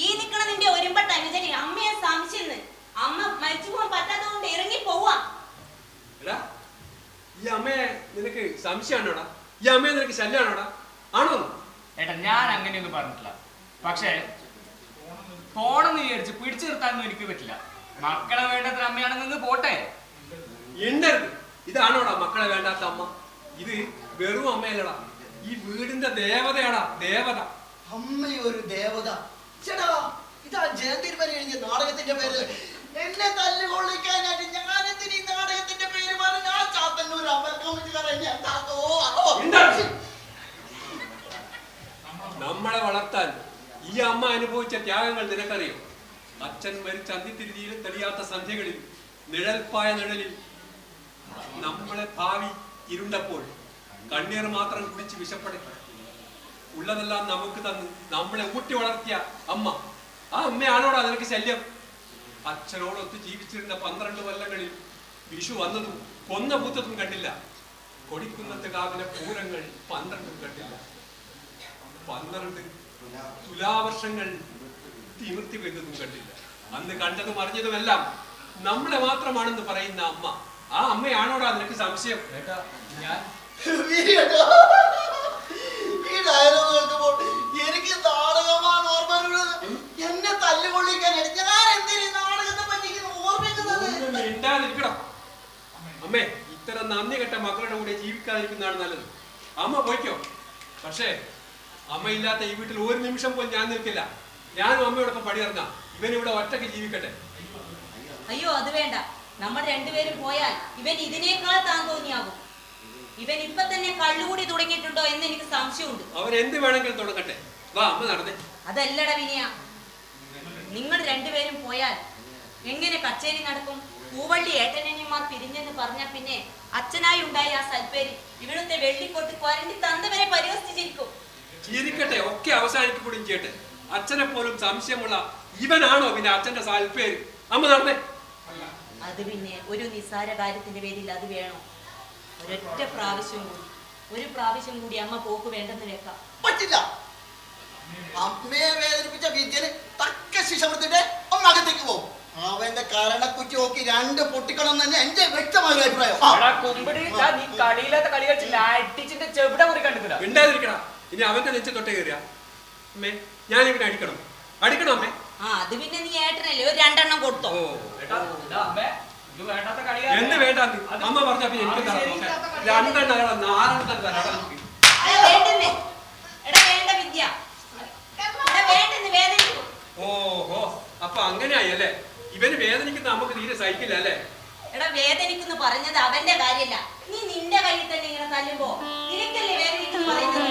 ഈ നിക്കണ നിന്റെ ഒരുമ്പട്ട അനുജനി അമ്മയെ സംശയിന്ന്. അമ്മ മരിച്ചു പോകാൻ പറ്റാത്തതുകൊണ്ട് ഇറങ്ങി പോവാ. എടാ ഈ അമ്മയെ നിനക്ക് സംശയമാണോടാ? ഈ അമ്മയെ നിനക്ക് ശല്യമാണോടാ? ആണോ? ഏട്ടാ ഞാൻ അങ്ങനെയൊന്നും പറഞ്ഞിട്ടില്ല. പക്ഷെ പോണെന്ന് വിചാരിച്ച് പിടിച്ചു നിർത്താനൊന്നും എനിക്ക് പറ്റില്ല. മക്കളെ വേണ്ടത്ര അമ്മയാണെങ്കിൽ പോട്ടെ. എണ്ടരുത്. ഇതാണോടാ മക്കളെ വേണ്ടാത്ത അമ്മ? ഇത് വെറും അമ്മയല്ലടാ, ഈ വീടിന്റെ ദേവതയാടാ, ദേവത. അമ്മയൊരു ദേവത. ചേട്ടാ, ഇതാ ജയന്തിരുമല എഴുതിയ നാടകത്തിന്റെ പേര്. എന്നെ തല്ലുകൊള്ളിക്കാനായിട്ട് ഞാനെന്തിന് ഈ നാടകത്തിന്റെ പേര് പറഞ്ഞ ആ ചാത്തന്നൂർ നമ്മളെ വളർത്താൻ ഈ അമ്മ അനുഭവിച്ച ത്യാഗങ്ങൾ നിനക്കറിയോ? അച്ഛൻ മരിച്ച അന്ത്യത്തിരിയിൽ തെളിയാത്ത സന്ധ്യകളിൽ, നിഴൽപ്പായ നിഴലിൽ നമ്മളെ ഭാവി ഇരുണ്ടപ്പോൾ കണ്ണീർ മാത്രം കുടിച്ച് വിശപ്പടെ ഉള്ളതെല്ലാം നമുക്ക് തന്ന് നമ്മളെ ഊട്ടി വളർത്തിയ അമ്മ. ആ അമ്മയാണോടാ നിനക്ക് ശല്യം? അച്ഛനോടൊത്ത് ജീവിച്ചിരുന്ന 12 കൊല്ലങ്ങളിൽ വിഷു വന്നതും കൊന്ന പൂത്തതും കണ്ടില്ല. കൊടിക്കുന്നത്ത് കാവിലെ പൂരങ്ങൾ 12 കണ്ടില്ല. 12 തുലാവർഷങ്ങൾ തിമിർത്തി വരുന്നതും കണ്ടില്ല. അന്ന് കണ്ടതും അറിഞ്ഞതുമെല്ലാം നമ്മളെ മാത്രമാണെന്ന് പറയുന്ന അമ്മ. ആ അമ്മയാണോടാ നിനക്ക് സംശയം? ഈ ഡയലോഗ് കേൾക്കുമ്പോൾ എനിക്ക് നാടകമാണ് ഓർമ്മ. എന്നെ തല്ലുകൊള്ളിക്കാനായിട്ട് ഞാൻ എന്തിനു നാടകത്തെ പറ്റി ഓർമ്മിക്കുന്നത്? അമ്മേ, ഇത്തരം നന്ദി കെട്ട മക്കളുടെ കൂടെ ജീവിക്കാതിരിക്കുന്നതാണ് നല്ലത്. അമ്മ പോയിക്കോ. പക്ഷേ അമ്മയില്ലാത്ത ഈ വീട്ടിൽ ഒരു നിമിഷം പോലും ഞാൻ നിൽക്കില്ല. ഞാനും അമ്മയോടൊപ്പം പടിയിറങ്ങാം. ഇവനിവിടെ ഒറ്റയ്ക്ക് ജീവിക്കട്ടെ. അയ്യോ, അത് വേണ്ട. നമ്മൾ രണ്ടുപേരും പോയാൽ ഇവൻ ഇതിനേക്കാൾ താന്തോന്നിയാകും. ഇവൻ ഇപ്പൊ തന്നെ കള്ളുകൂടി തുടങ്ങിയിട്ടുണ്ടോ എന്ന് എനിക്ക് സംശയമുണ്ട്. അവൻ എന്ത് വേണമെങ്കിലും തുടങ്ങട്ടെ. വാ അമ്മ നടന്നേ. അതല്ലട വിനയ, നിങ്ങൾ രണ്ടുപേരും പോയാൽ എങ്ങനെ കച്ചേരി നടക്കും? പൂവള്ളി ഏട്ടനനിയന്മാർ പിരിഞ്ഞെന്ന് പറഞ്ഞ പിന്നെ അച്ഛനായി ഉണ്ടായ ആ സൽപ്പേരി ഇവിടുത്തെ വെള്ളിക്കൊട്ട് കൊരണ്ടി തന്നവരെ പരിഹസിച്ചിരിക്കും. ചിരിക്കട്ടെ, ഒക്കെ അവസാനിക്കൂടും ചെയ്യട്ടെ. അച്ഛനെ പോലും സംശയമുള്ള ഇവനാണോ പിന്നെ അച്ഛന്റെ സൽപ്പേര്? അമ്മ നടന്നേ. അത് പിന്നെ ഒരു നിസ്സാര കാര്യത്തിന്റെ പേരിൽ അത് വേണോ? ഒരൊറ്റ പ്രാവശ്യം കൂടി അമ്മ പോക്ക് വേണ്ടെന്ന് വെക്കാം. പറ്റില്ല. അമ്മയെ വേദനിപ്പിച്ച വിദ്യന് തക്ക ശിക്ഷ കൊടുത്തിട്ട് ഒന്നകത്തേക്ക് പോകും. അവന്റെ കരണക്കുറ്റി നോക്കി 2 പൊട്ടിക്കണം തന്നെ എന്റെ വ്യക്തമായ അഭിപ്രായം. കളിയില്ലാത്ത കളി കളിച്ചില്ല, അടിച്ചിട്ട് ചെവിട മുറി കണ്ടിട്ടില്ല. മിണ്ടാതിരിക്കണം. ഇനി അവന്റെ നെഞ്ച തൊട്ടേ കയറിയ അമ്മേ, ഞാൻ ഇവനെ അടിക്കണം അമ്മേ. അത് പിന്നെ നീ ഏട്ടനല്ലേ ഒരു 2 എണ്ണം കൊടുത്തോ? എന്ത് വേണ്ടാന്ന് അമ്മ പറഞ്ഞ എനിക്ക് 2 എണ്ണം 4 എണ്ണം തരാം. ഓഹോ, അപ്പൊ അങ്ങനെയായി അല്ലേ? ഇവന് വേദനിക്കുന്ന നമുക്ക് തീരെ സഹിക്കില്ല അല്ലേ? എടാ, വേദനിക്കുന്ന പറഞ്ഞത് അവന്റെ കാര്യല്ല. നീ നിന്റെ കയ്യിൽ തന്നെ ഇങ്ങനെ തല്ലുമ്പോ നിനക്കല്ലേ വേദനിക്കുന്നു പറയുന്നത്?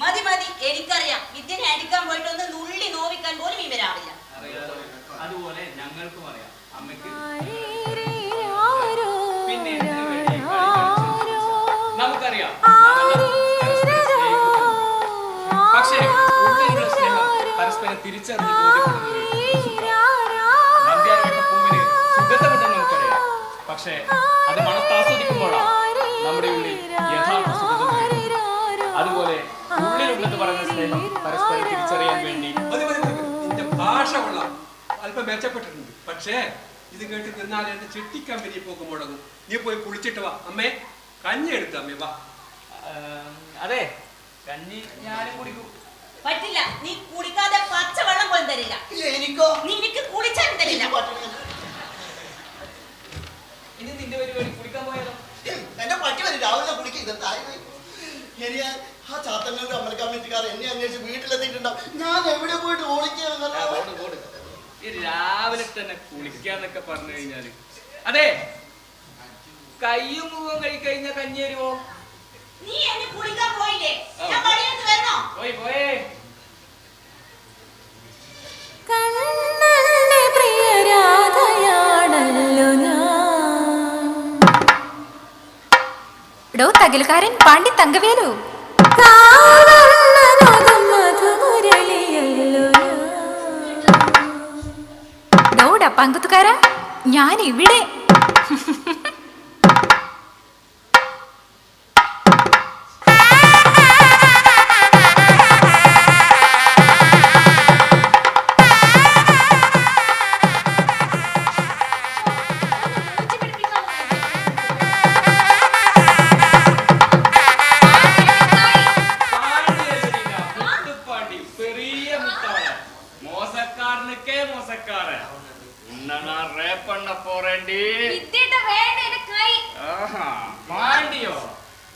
മതി മതി, എനിക്കറിയാം. വിദ്യനെ അടിക്കാൻ പോയിട്ട് ഒന്ന് നുള്ളി നോവിക്കാൻ പോലും ഇവരാവില്ല. അതുപോലെ ഞങ്ങൾക്കും അറിയാം അമ്മയ്ക്ക്. പിന്നെ നമുക്കറിയാം പക്ഷേ ഉള്ളിലുള്ള സ്നേഹം പരസ്പരം തിരിച്ചറിഞ്ഞ് പൂവിന് സുഗന്ധമുണ്ടെന്ന് നമുക്കറിയാം. പക്ഷേ അത് മണത്താസ്വദിക്കുമ്പോഴാണ് നമ്മുടെ ഉള്ളിൽ യഥാർത്ഥ സുഗന്ധം. അതുപോലെ ഉള്ളിലുള്ളത് പറയുന്ന സ്നേഹം പരസ്പരം തിരിച്ചറിയാൻ വേണ്ടി നിന്റെ ഭാഷ കൊള്ളാം, അല്പം മെച്ചപ്പെട്ടിട്ടുണ്ട്. പക്ഷേ ഇത് കേട്ട് നിന്നാൽ എന്റെ ചെട്ടിക്കമ്പനി പോക്ക് മുടങ്ങും. നീ പോയി കുളിച്ചിട്ട് വാ. അമ്മേ, കഞ്ഞി എടുത്ത അമ്മേ, വാ. അതെ, കഞ്ഞി ഞാനും കുടിക്കും. പറ്റില്ല, നീ കുടിക്കാതെ പച്ചവെള്ളം പോലും തരില്ല. എനിക്കോ? നിനക്ക് കുടിച്ചാലും തരില്ല. ഇനി നിന്റെ പരിപാടി കുടിക്കാൻ പോയാലോ? എന്റെ പറ്റി വരും. രാവിലെ കുടിക്കുക. ആ ചാത്തന്നൂർ അമ്പല കമ്മിറ്റിക്കാർ എന്നെ അന്വേഷിച്ച് വീട്ടിലെത്തിയിട്ടുണ്ടാവും. ഞാൻ എവിടെ പോയിട്ട് ഓടിക്കുക? രാവിലെ തന്നെ കുളിക്കാന്നൊക്കെ പറഞ്ഞു കഴിഞ്ഞാല്, അതെ, കയ്യും മുഖവും കഴിക്കഴിഞ്ഞാൽ കഞ്ഞി തരുമോ? നീ എന്നെ കുളിക്കാൻ പോയില്ലേ? ഞാൻ പണിയെടുത്ത് വരണോ? പോയേ. കണ്ണന്റെ പ്രിയരാധയാണല്ലോ ഞാൻ. ഡോ തകലുകാരൻ പാണ്ടി തങ്കവേലു, ഡോടാ പങ്കുത്തുകാരാ, ഞാൻ ഇവിടെ.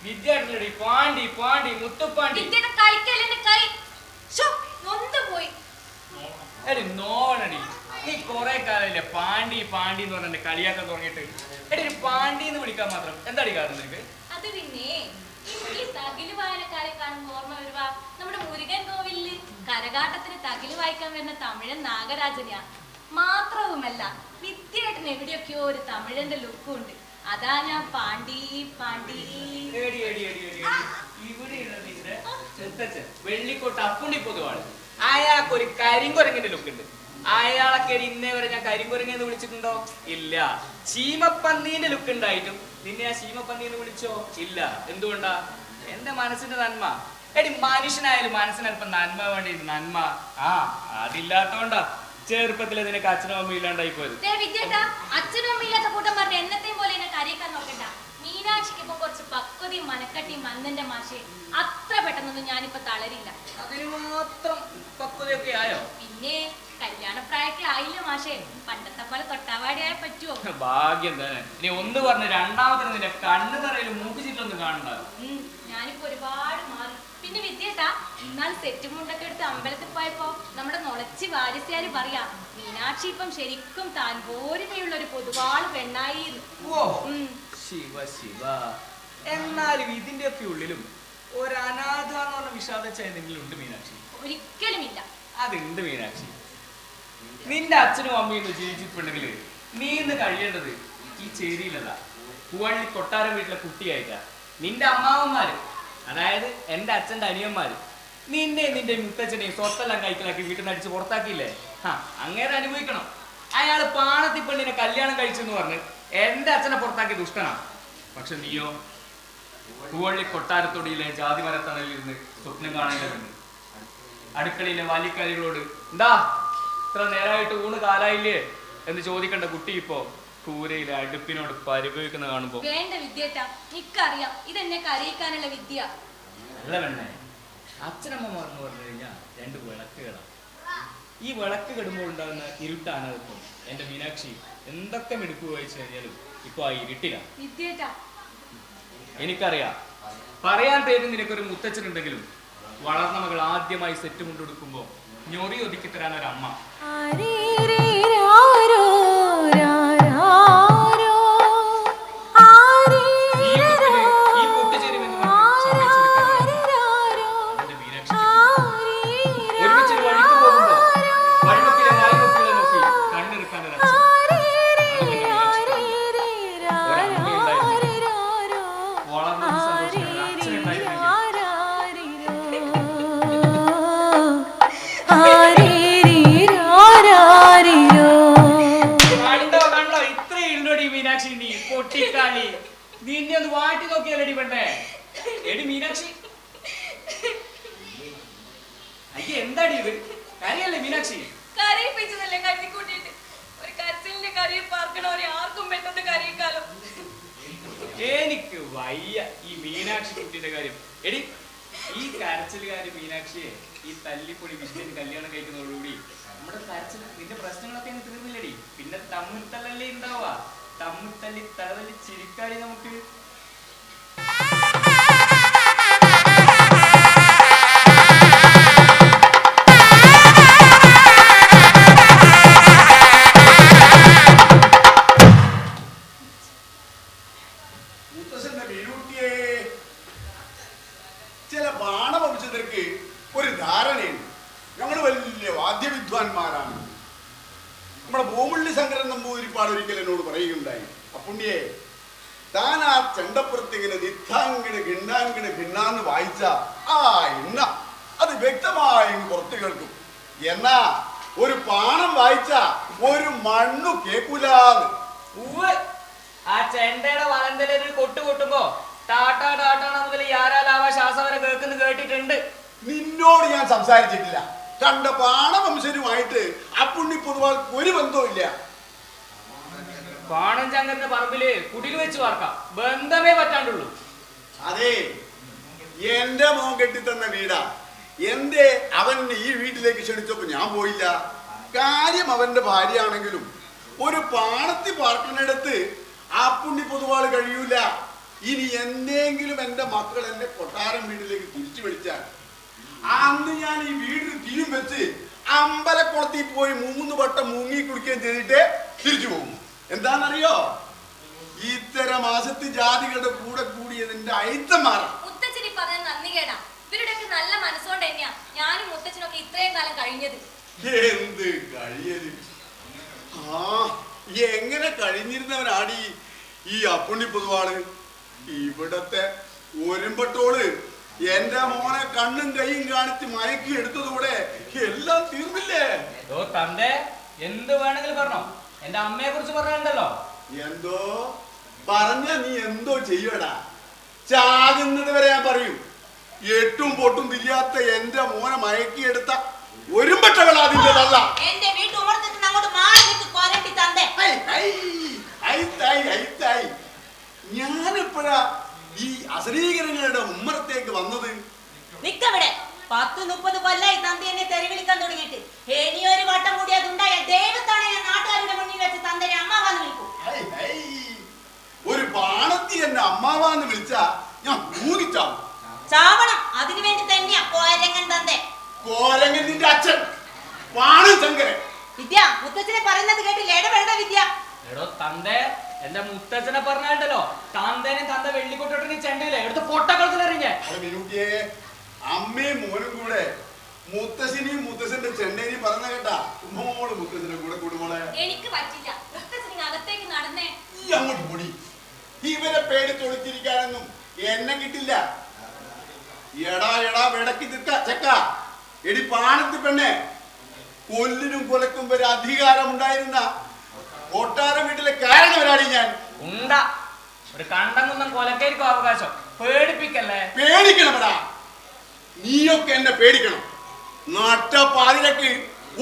വിദ്യാർത്ഥി പാണ്ടി പാണ്ടി മുത്തുപ്പാണ്ടി എടി നോണടി നീ കൊറേ കാലല്ലേ പാണ്ടി പാണ്ടി എന്ന് പറഞ്ഞ കളിയാക്കാൻ തുടങ്ങിയിട്ട് എടി ഒരു പാണ്ടി എന്ന് വിളിക്കാൻ മാത്രം എന്താടി കാരണം നിനക്ക്? അത് പിന്നെ ഈ തകില് വായനക്കാരെ കാണുമ്പോ ഓർമ്മ വരുവാ നമ്മുടെ മുരുകൻ കോവിലില് കരകാട്ടത്തിന് തകില് വായിക്കാൻ വരുന്ന തമിഴൻ നാഗരാജനെയാ. മാത്രവുമല്ല വിദ്യാട്ടന് എവിടെയൊക്കെയോ ഒരു തമിഴന്റെ ലുക്കും ഉണ്ട്. അതാ ഞാൻ പാണ്ടി പാണ്ടി. വെള്ളിക്കോട്ട് അപ്പുണ്ണി പൊതുവാണ്. അയാൾക്ക് ഒരു കരിങ്കുരങ്ങിന്റെ ലുക്ക് ഉണ്ട്. അയാളൊക്കെ ഇന്നേ വരെ ഞാൻ കരിങ്കുരങ്ങെന്ന് വിളിച്ചിട്ടുണ്ടോ? ഇല്ല. ചീമപ്പന്നീന്റെ ലുക്ക് ഉണ്ടായിട്ടും നിന്നെ ആ ചീമപ്പന്നീന്ന് വിളിച്ചോ? ഇല്ല. എന്തുകൊണ്ടാ? എന്റെ മനസ്സിന്റെ നന്മ. എടി മനുഷ്യനായാലും മനസ്സിന് അല്പം നന്മ വേണ്ടി. നന്മ അതില്ലാത്തോണ്ടാ ചെറുപ്പത്തിലെ നിനക്ക് അച്ഛനും അമ്മയും ഇല്ലാണ്ടായി പോയത്. അച്ഛനും അമ്മ ഇല്ലാത്ത കൂട്ടം പറഞ്ഞ എന്നത്തെയും പോലെ എന്നെ കരയിക്കാൻ നോക്കണ്ട. മീനാക്ഷിക്ക് ഇപ്പൊ കുറച്ച് പക്വതയും മനക്കട്ടിയും മന്നന്റെ മാഷേ. അത്ര പെട്ടെന്നൊന്നും ഞാനിപ്പോ തളരില്ല. അതിന് മാത്രം പക്വതയൊക്കെ ആയോ? പിന്നെ കല്യാണപ്രായത്തിലായില്ല മാഷേ. പണ്ടത്തെ പോലെ തൊട്ടാവാടിയായ പറ്റുമോ? ഭാഗ്യം തന്നെ. നീ ഒന്ന് പറഞ്ഞ രണ്ടാമത്തെ നിന്റെ കണ്ണു നിറയിലും മൂക്കിച്ചിട്ടൊന്നും കാണണ്ട. ഞാനിപ്പോ ഒരുപാട് മാറി. പിന്നെ വിദ്യേട്ടാ, എന്നാൽ സെറ്റ് മുണ്ടൊക്കെ എടുത്ത് അമ്പലത്തിൽ പോയപ്പോ നമ്മുടെ നൊളച്ചി വാരിസ്യാര് പറയാ മീനാക്ഷി ഇപ്പം ശരിക്കും താൻ പോരുമയുള്ള ഒരു പൊതുവാള് പെണ്ണായി. ശിവ ശിവ. എന്നാലും ഇതിന്റെ ഒക്കെ ഉള്ളിലും ഒരു അനാഥ എന്ന് പറഞ്ഞ വിഷാദച്ച എന്തെങ്കിലും ഉണ്ട് മീനാക്ഷി? ഒരിക്കലുമില്ല. അതുണ്ട് മീനാക്ഷി. നിന്റെ അച്ഛനും അമ്മയും ജീവിച്ചിട്ടുണ്ടെങ്കിൽ നീ ഇന്ന് കഴിയേണ്ടത് ഈ ചേരിയിലല്ല, പൂവള്ളി കൊട്ടാരം വീട്ടിലെ കുട്ടിയായിട്ടാ. നിന്റെ അമ്മാവന്മാര്, അതായത് എന്റെ അച്ഛന്റെ അനിയന്മാര്, നിന്റെ മുത്തച്ഛനെയും സ്വത്തെല്ലാം കൈക്കലാക്കി വീട്ടിൽ നിന്ന് അടിച്ച് പുറത്താക്കിയില്ലേ? അങ്ങനെ അനുഭവിക്കണം. അയാള് പാണത്തി പെണ്ണിനെ കല്യാണം കഴിച്ചെന്ന് പറഞ്ഞ് എന്റെ അച്ഛനെ പുറത്താക്കിയ ദുഷ്ടനാണ്. പക്ഷെ നീയോ പൂവള്ളി കൊട്ടാരത്തൊടിയിലെ ജാതി മരത്തണലിരുന്ന് സ്വപ്നം കാണേണ്ടതുണ്ട്. അടുക്കളയിലെ വാലിക്കാരികളോട് എന്താ ഇത്ര നേരമായിട്ട് ഊണ് കാലായില്ലേ എന്ന് ചോദിക്കേണ്ട കുട്ടി ഇപ്പോ കൂരയിലെ അടുപ്പിനോട് പരിഭവിക്കുന്ന കാണുമ്പോ വേണ്ട വിദ്യേട്ടാ, എനിക്കറിയാം ഇതെന്നെ കരയിക്കാനുള്ള വിദ്യ. അല്ല വേണ്ടേ, അച്ഛനമ്മമാർ എന്ന് പറഞ്ഞു കഴിഞ്ഞാൽ രണ്ട് വിളക്കുകളാണ്. ഈ വിളക്ക് കെടുമ്പോൾ ഉണ്ടാകുന്ന ഇരുട്ടാണ് ഇപ്പം. എന്റെ മീനാക്ഷി എന്തൊക്കെ മിടുക്ക് വായിച്ചു കഴിഞ്ഞാലും ഇപ്പൊ ആ ഇരുട്ടിലാണ്. എനിക്കറിയാം, പറയാൻ പേര് നിനക്കൊരു മുത്തച്ഛനുണ്ടെങ്കിലും വളർന്ന മകൾ ആദ്യമായി സെറ്റ് കൊണ്ടെടുക്കുമ്പോ ഞൊറി ഒതുക്കി തരാൻ ഒരമ്മ. നിന്നെ ഒന്ന് വാട്ടി നോക്കിയാലടി പെണ്ണേ. എടി മീനാക്ഷി, അയ്യ എന്താടി ഇത്? കരയല്ലേ മീനാക്ഷി? കരയിപ്പിച്ചതല്ലേ കരുതിക്കൂട്ടിട്ട്. ഒരു കരച്ചിലിന്റെ കരയിൽ പാർക്കണവരെ ആർക്കും പെട്ടെന്ന് കരയിക്കാലോ. എനിക്ക് വയ്യ ഈ മീനാക്ഷി കുട്ടിയുടെ കാര്യം. എടി ഈ കരച്ചിലുകാരി മീനാക്ഷിയെ ഈ തല്ലിപ്പൊടി വിദ്യന് കല്യാണം കഴിക്കുന്നതോടുകൂടി നമ്മുടെ കരച്ചിൽ നിന്റെ പ്രശ്നങ്ങളൊക്കെ അങ്ങ് തീർന്നില്ലടി. പിന്നെ തമ്മിൽ തല്ലല്ലേ ഉണ്ടാവുക. തമ്മിൽ തല്ലി തലതല്ലി ചിരിക്കാടി നമുക്ക്. ചില ബാണവംശത്തിற்கு ഒരു ധാരണയുണ്ട്. ഞങ്ങൾ വലിയ വാദ്യവിദ്വാൻമാരാണ്. നമ്മുടെ ഭൂമുള്ളി ശങ്കരൻ നമ്പൂതിരിപ്പാട് ഒരിക്കൽ എന്നോട് പറയുകയുണ്ടായി, അപ്പുണ്ണിയെ താൻ ആ ചെണ്ടപ്പുറത്ത് ഇങ്ങനെ നിത്താങ്കിണ് ഗിണ്ണാങ്കിണ് ഗിണ്ണാന്ന് വായിച്ച ആ എണ്ണ അത് വ്യക്തമായി പുറത്തു കേൾക്കും. എന്നാ ഒരു പാണം വായിച്ച ഒരു മണ്ണു കേൾക്കൂലാന്ന്. ആ ചെണ്ടയുടെ വലന്തലൊരു കൊട്ട് കൊട്ടുമ്പോ ടാട്ടാ ടാട്ടാണ മുതൽ യാരാലാവ ശ്വാസവരെ കേൾക്കുന്നു കേട്ടിട്ടുണ്ട്. നിന്നോട് ഞാൻ സംസാരിച്ചിട്ടില്ല. കണ്ട പാണവംശരുമായിട്ട് അപ്പുണ്ണി പൊതുവാൾ ഒരു ബന്ധവും ഇല്ല. പാണം ചങ്കന്റെ പറമ്പില് കുടിൽ വെച്ച് വാർക്കാം, ബന്ധമേ പറ്റാണ്ടുള്ളൂ. അതെ, എന്റെ മോൻ കെട്ടിത്തന്ന വീടാ. എന്റെ അവൻ ഈ വീട്ടിലേക്ക് ക്ഷണിച്ചപ്പോ ഞാൻ പോയില്ല. കാര്യം അവന്റെ ഭാര്യയാണെങ്കിലും ഒരു പാണത്തി പാർക്കുന്നിടത്ത് അപ്പുണ്ണി പൊതുവാൾ കഴിയൂല. ഇനി എന്തെങ്കിലും എന്റെ മക്കൾ എന്റെ കൊട്ടാരം വീട്ടിലേക്ക് തിരിച്ചു വിളിച്ചാൽ അന്ന് ഞാൻ ഈ വീടിന് തിരും വെച്ച് അമ്പലക്കുളത്തിൽ പോയി 3 വട്ടം മുങ്ങി കുടിക്കുകയും ചെയ്തിട്ട് തിരിച്ചു പോകും. എന്താണെന്നറിയോ? ഇത്തരം മാസത്തിൽ ജാതികളുടെ കൂടെ കൂടിയതിന്റെ അയിത്തം മാറാം. മുത്തച്ഛൻ പറഞ്ഞ നന്ദി കേടാ. ഇവരുടെയൊക്കെ നല്ല മനസ്സുകൊണ്ട് തന്നെയാ ഞാനും മുത്തച്ഛനൊക്കെ ഇത്രയും കാലം കഴിഞ്ഞത്. എന്ത് കഴിയല്? ആ എങ്ങനെ കഴിഞ്ഞിരുന്നവനാടി ഈ അപ്പുണ്ണി പൊതുവാള്. ഇവിടത്തെ ഒരുമ്പട്ടോള് എന്റെ മോനെ കണ്ണും കൈയും കാണിച്ച് മയക്കി എടുത്തതോടെ എല്ലാം തീർന്നില്ലേ? തന്റെ എന്ത് വേണമെങ്കിലും പറഞ്ഞോ. എന്റെ അമ്മയെ കുറിച്ച് പറഞ്ഞല്ലോ. എന്തോ പറഞ്ഞ നീ എന്തോ ചെയ്യടാ. ചാകുന്നത് വരെ ഞാൻ പറയും. എട്ടും പൊട്ടും തിരിയാത്ത എന്റെ മോനെ മയക്കിയെടുത്ത ഒരുമ്പട്ടകളാതിൻ്റെതല്ല. ഞാനെപ്പോഴാ ഈ അശ്രീകരങ്ങളുടെ ഉമ്മറത്തേക്ക് വന്നത്? നിക്കവിടെ 10-30 കൊല്ലായി തന്തി എന്നെ തെറി വിളിക്കാൻ തുടങ്ങിയിട്ട്. ഇനി ഒരു വട്ടം കൂടി അതുണ്ടായ ദൈവത്താണ് ഞാൻ നാട്ടുകാരുടെ മുന്നിൽ വെച്ച് തന്തനെ അമ്മാവാന്ന് വിളിക്കും. ഒരു പാണത്തി എന്നെ അമ്മാവാന്ന് വിളിച്ചാ ഞാൻ ഊഹിച്ചാവും. ചാവണം. അതിനു വേണ്ടി തന്നെയാ കോരങ്ങൻ തന്തേ. കോരങ്ങൻ നിന്റെ അച്ഛൻ പാണൻ ശങ്കരൻ. വിദ്യ മുത്തച്ഛനെ പറയുന്നത് കേട്ടില്ല. ഇടപെട വിദ്യ. എടോ തന്തേ, എന്റെ മുത്തച്ഛനെ പറഞ്ഞാണ്ടല്ലോ തന്തേനെ തന്ത വെള്ളിക്കൊട്ടിട്ട് ചെണ്ടയില്ലേ എടുത്ത് പൊട്ടക്കളത്തിലെറിഞ്ഞേ. അമ്മയും മോനും കൂടെ മുത്തശ്ശിനെയും മുത്തശ്ശന്റെ ചെണ്ടേനെയും പറഞ്ഞ കേട്ടാ മോള് മുത്തശ്ശന്റെ കൂടെ കൂടുമോളെ. എനിക്ക് പറ്റില്ല. മുത്തച്ഛൻ അകത്തേക്ക് നടന്നേ. ഈ അങ്ങോട്ട് പൊടി. ഇവരെ പേടി തൊളിച്ചിരിക്കാനൊന്നും എന്നെ കിട്ടില്ല. എടാ എടാ വിടക്കി നിൽക്ക ചെക്ക. എടി പാണത്തി പെണ്ണെ, കൊല്ലിനും കൊലക്കും വരെ അധികാരം ഉണ്ടായിരുന്ന കൊട്ടാരം വീട്ടിലെ കാരണവരാടി ഞാൻ. ഉണ്ടാ ഒരു കണ്ടം കൊലക്കായിരിക്കും അവകാശം. പേടിപ്പിക്കല്ലേ. പേടിക്കണമടാ. നീയൊക്കെ എന്നെ പേടിക്കണം. നട്ടപ്പാതിരക്ക്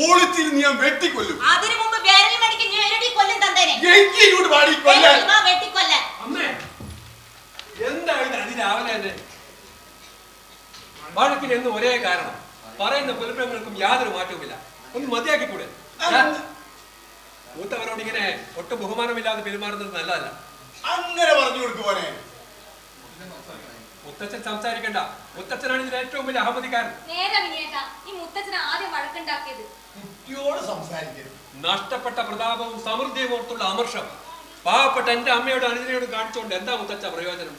ഒളിച്ചിരുന്ന് ഞാൻ വെട്ടിക്കൊല്ലും. അതിനു മുമ്പ് വേരൽ മടിക്ക് ഞെരടി കൊല്ലും തന്തേനെ. എങ്കിലൂടെ പാടി കൊല്ലാൻ. വെട്ടിക്കൊല്ലാൻ. അമ്മേ എന്താ ഇത് അതിരാവിലെ തന്നെ വഴക്കിന് എന്ന് ഒരേ കാരണം. പറയുന്ന പുലപ്പങ്ങൾക്കും യാതൊരു മാറ്റവുമില്ല. ഒന്ന് മതിയാക്കിക്കൂടെ? മൂത്തവരോട് ഇങ്ങനെ ഒട്ടും ബഹുമാനമില്ലാതെ പെരുമാറുന്നത് നല്ലതല്ല. അങ്ങനെ പറഞ്ഞു കൊടുക്കുവാനെ. മുത്തച്ഛൻ സംസാരിക്കണ്ട. മുത്തച്ഛനാണ് ഇതിൽ ഏറ്റവും വലിയ അഹമ്മതിക്കാരൻ. നേരെ വിനിയേട്ടാ, ഈ മുത്തച്ഛൻ ആദ്യം വഴക്കുണ്ടാക്കിയത്. കുട്ടിയോട് സംസാരിക്കരുത്. നഷ്ടപ്പെട്ട പ്രതാപവും സമൃദ്ധിയും ഓർത്തുള്ള അമർഷം പാവപ്പെട്ട എന്റെ അമ്മയോട് അനുജനയോട് കാണിച്ചുകൊണ്ട് എന്താ മുത്തച്ഛ പ്രയോജനം?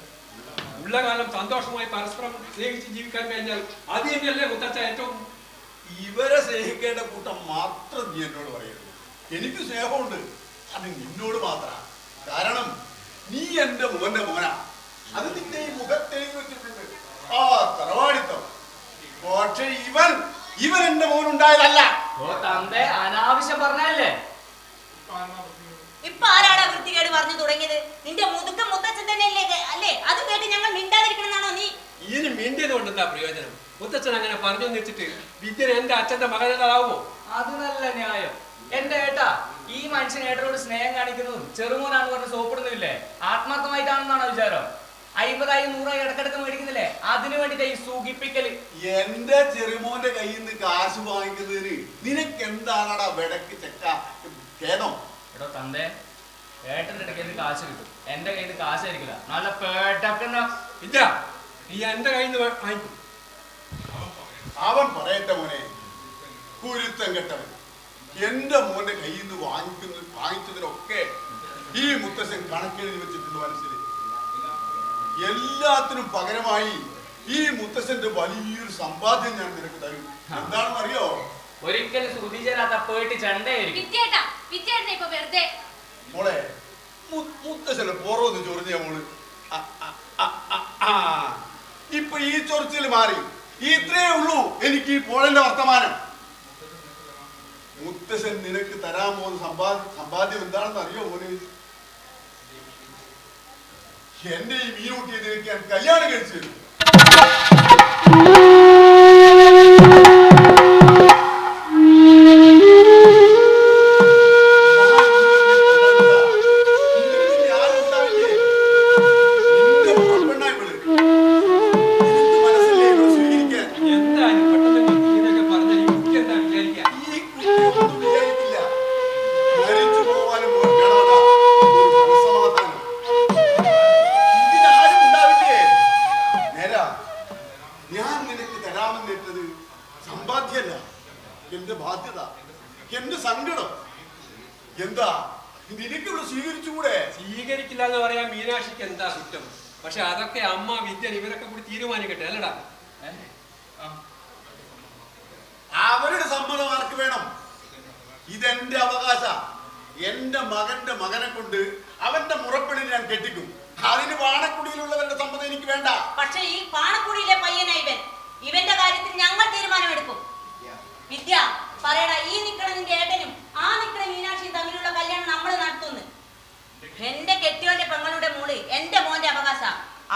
ഉള്ള കാലം സന്തോഷമായി പരസ്പരം സ്നേഹിച്ച് ജീവിക്കാൻ കഴിഞ്ഞാൽ അത് തന്നെയല്ലേ മുത്തച്ഛ ഏറ്റവും. ഇവരെ സ്നേഹിക്കേണ്ട കൂട്ടം മാത്രം നീ എന്നോട് പറയരുത്. എനിക്ക് സ്നേഹമുണ്ട്, അത് നിന്നോട് മാത്രമാണ്. കാരണം നീ എന്റെ മോന്റെ മോനാ. അത് നിന്റെ ഈ മുഖത്തേക്ക് വെച്ചിട്ടുണ്ട് ആ തറവാടിത്തം. പക്ഷെ ഇവൻ എന്റെ മോനുണ്ടായതല്ല. തന്തേ അനാവശ്യം പറഞ്ഞല്ലേ. ഇപ്പൊ ആരാടാ വൃത്തികേട് പറഞ്ഞു തുടങ്ങിയത്? നിന്റെ മുതുക്ക മുത്തച്ഛൻ തന്നെയല്ലേ അല്ലേ? അത് കേട്ട് ഞങ്ങൾ മിണ്ടാതിരിക്കണമെന്നാണോ നീ? ഇനി മിണ്ടിയത് കൊണ്ട് എന്താ പ്രയോജനം? മുത്തച്ഛൻ അങ്ങനെ പറഞ്ഞു വെച്ചിട്ട് വിദ്യൻ എന്റെ അച്ഛന്റെ മകനാവുമോ? അത് നല്ല ന്യായം. എന്റെ ഏട്ടാ, ഈ മനുഷ്യൻ ഏട്ടനോട് സ്നേഹം കാണിക്കുന്നതും ചെറുമോനാന്ന് പറഞ്ഞ് സോപ്പിടുന്നില്ലേ ആത്മാർത്ഥമായിട്ടാണെന്നാണോ വിചാരം? 50,000 100,000 ഇടക്കിടക്ക് മേടിക്കുന്നില്ലേ? അതിനു വേണ്ടിട്ട് ഈ സൂചിപ്പിക്കല്. എന്റെ ചെറുമോന്റെ കയ്യിൽ നിന്ന് കാശ് വാങ്ങിക്കുന്നതിന് നിനക്ക് എന്താണടാ വിടക്ക് ചെക്ക ഖേദം? എടോ തന്തേ, ഏട്ടന്റെ കയ്യിൽ നിന്ന് കാശ് കിട്ടും, എന്റെ കയ്യിൽ നിന്ന് കാശ് ആയിരിക്കില്ല. നല്ല പേട്ടക്കുന്ന ഇല്ല, നീ എന്റെ കയ്യിൽ നിന്ന് വാങ്ങിക്കും. അവൻ പറയട്ടെ മോനെ, കുരുത്തം കെട്ടവൻ. എന്റെ മോന്റെ കയ്യിൽ നിന്ന് വാങ്ങിച്ചതിനൊക്കെ ഈ മുത്തശ്ശൻ കണക്കെഴുതി വെച്ചിട്ടുണ്ട് മനസ്സിൽ. എല്ലാത്തിനും പകരമായി ഈ മുത്തശ്ശന്റെ വലിയൊരു സമ്പാദ്യം ഞാൻ നിനക്ക് തരും. എന്താണെന്ന് അറിയോ? ഒരിക്കലും ശ്രുതി ചേരാത്ത പോയിട്ട് ചെണ്ടയായിരിക്കും. മോളെ, മുത്തശ്ശന്റെ പുറമൊന്ന് ചൊറിഞ്ഞ മോള്. ഇപ്പൊ ഈ ചൊറിച്ചിൽ മാറി. ഇത്രേ ഉള്ളൂ എനിക്ക് ഈ പോഴന്റെ വർത്തമാനം. മുത്തശ്ശൻ നിനക്ക് തരാൻ പോകുന്ന സമ്പാദ്യം എന്താണെന്ന് അറിയോ മോനെ? എന്റെ ഈ മീനൂട്ടിയെ നിനക്ക് ഞാൻ കല്യാണം കഴിച്ചു തരും. മരിച്ചു പോവാനും വേണമതാ ഒരു മനസ്സമാധാനം. ഇതിനാരും എന്റെ സങ്കടം. എന്താ നിനക്ക് ഇവിടെ സ്വീകരിച്ചുകൂടെ? സ്വീകരിക്കില്ല എന്ന് പറയാൻ മീനാക്ഷിക്ക് എന്താ കുറ്റം? പക്ഷെ അതൊക്കെ അമ്മ വിദ്യൻ ഇവരൊക്കെ കൂടി തീരുമാനിക്കട്ടെ അല്ലടാ. അവരുടെ സമ്മതം ആർക്ക് വേണം? ഇതെന്റെ അവകാശ. എന്റെ മകന്റെ മകനെ കൊണ്ട് അവന്റെ മുറപ്പെണ്ണിനെ ഞാൻ കെട്ടിക്കും. അതിന് പാണക്കുടിയിലുള്ളവരുടെ സമ്മതം എനിക്ക് വേണ്ട. പക്ഷെ ഈ പാണക്കുടിയിലെ പയ്യനാ ഇവന്റെ കാര്യത്തിൽ ഞങ്ങൾ തീരുമാനമെടുക്കും. വിദ്യ പറയടാ, ഈ നിക്കണ നിന്റെ ഏട്ടനും ആ നിക്കണ മീനാക്ഷിയും തമ്മിലുള്ള കല്യാണം നമ്മൾ നടത്തുന്നു. എന്റെ കെട്ടിയോന്റെ പെങ്ങളുടെ മോള് എന്റെ മോന്റെ അവകാശ.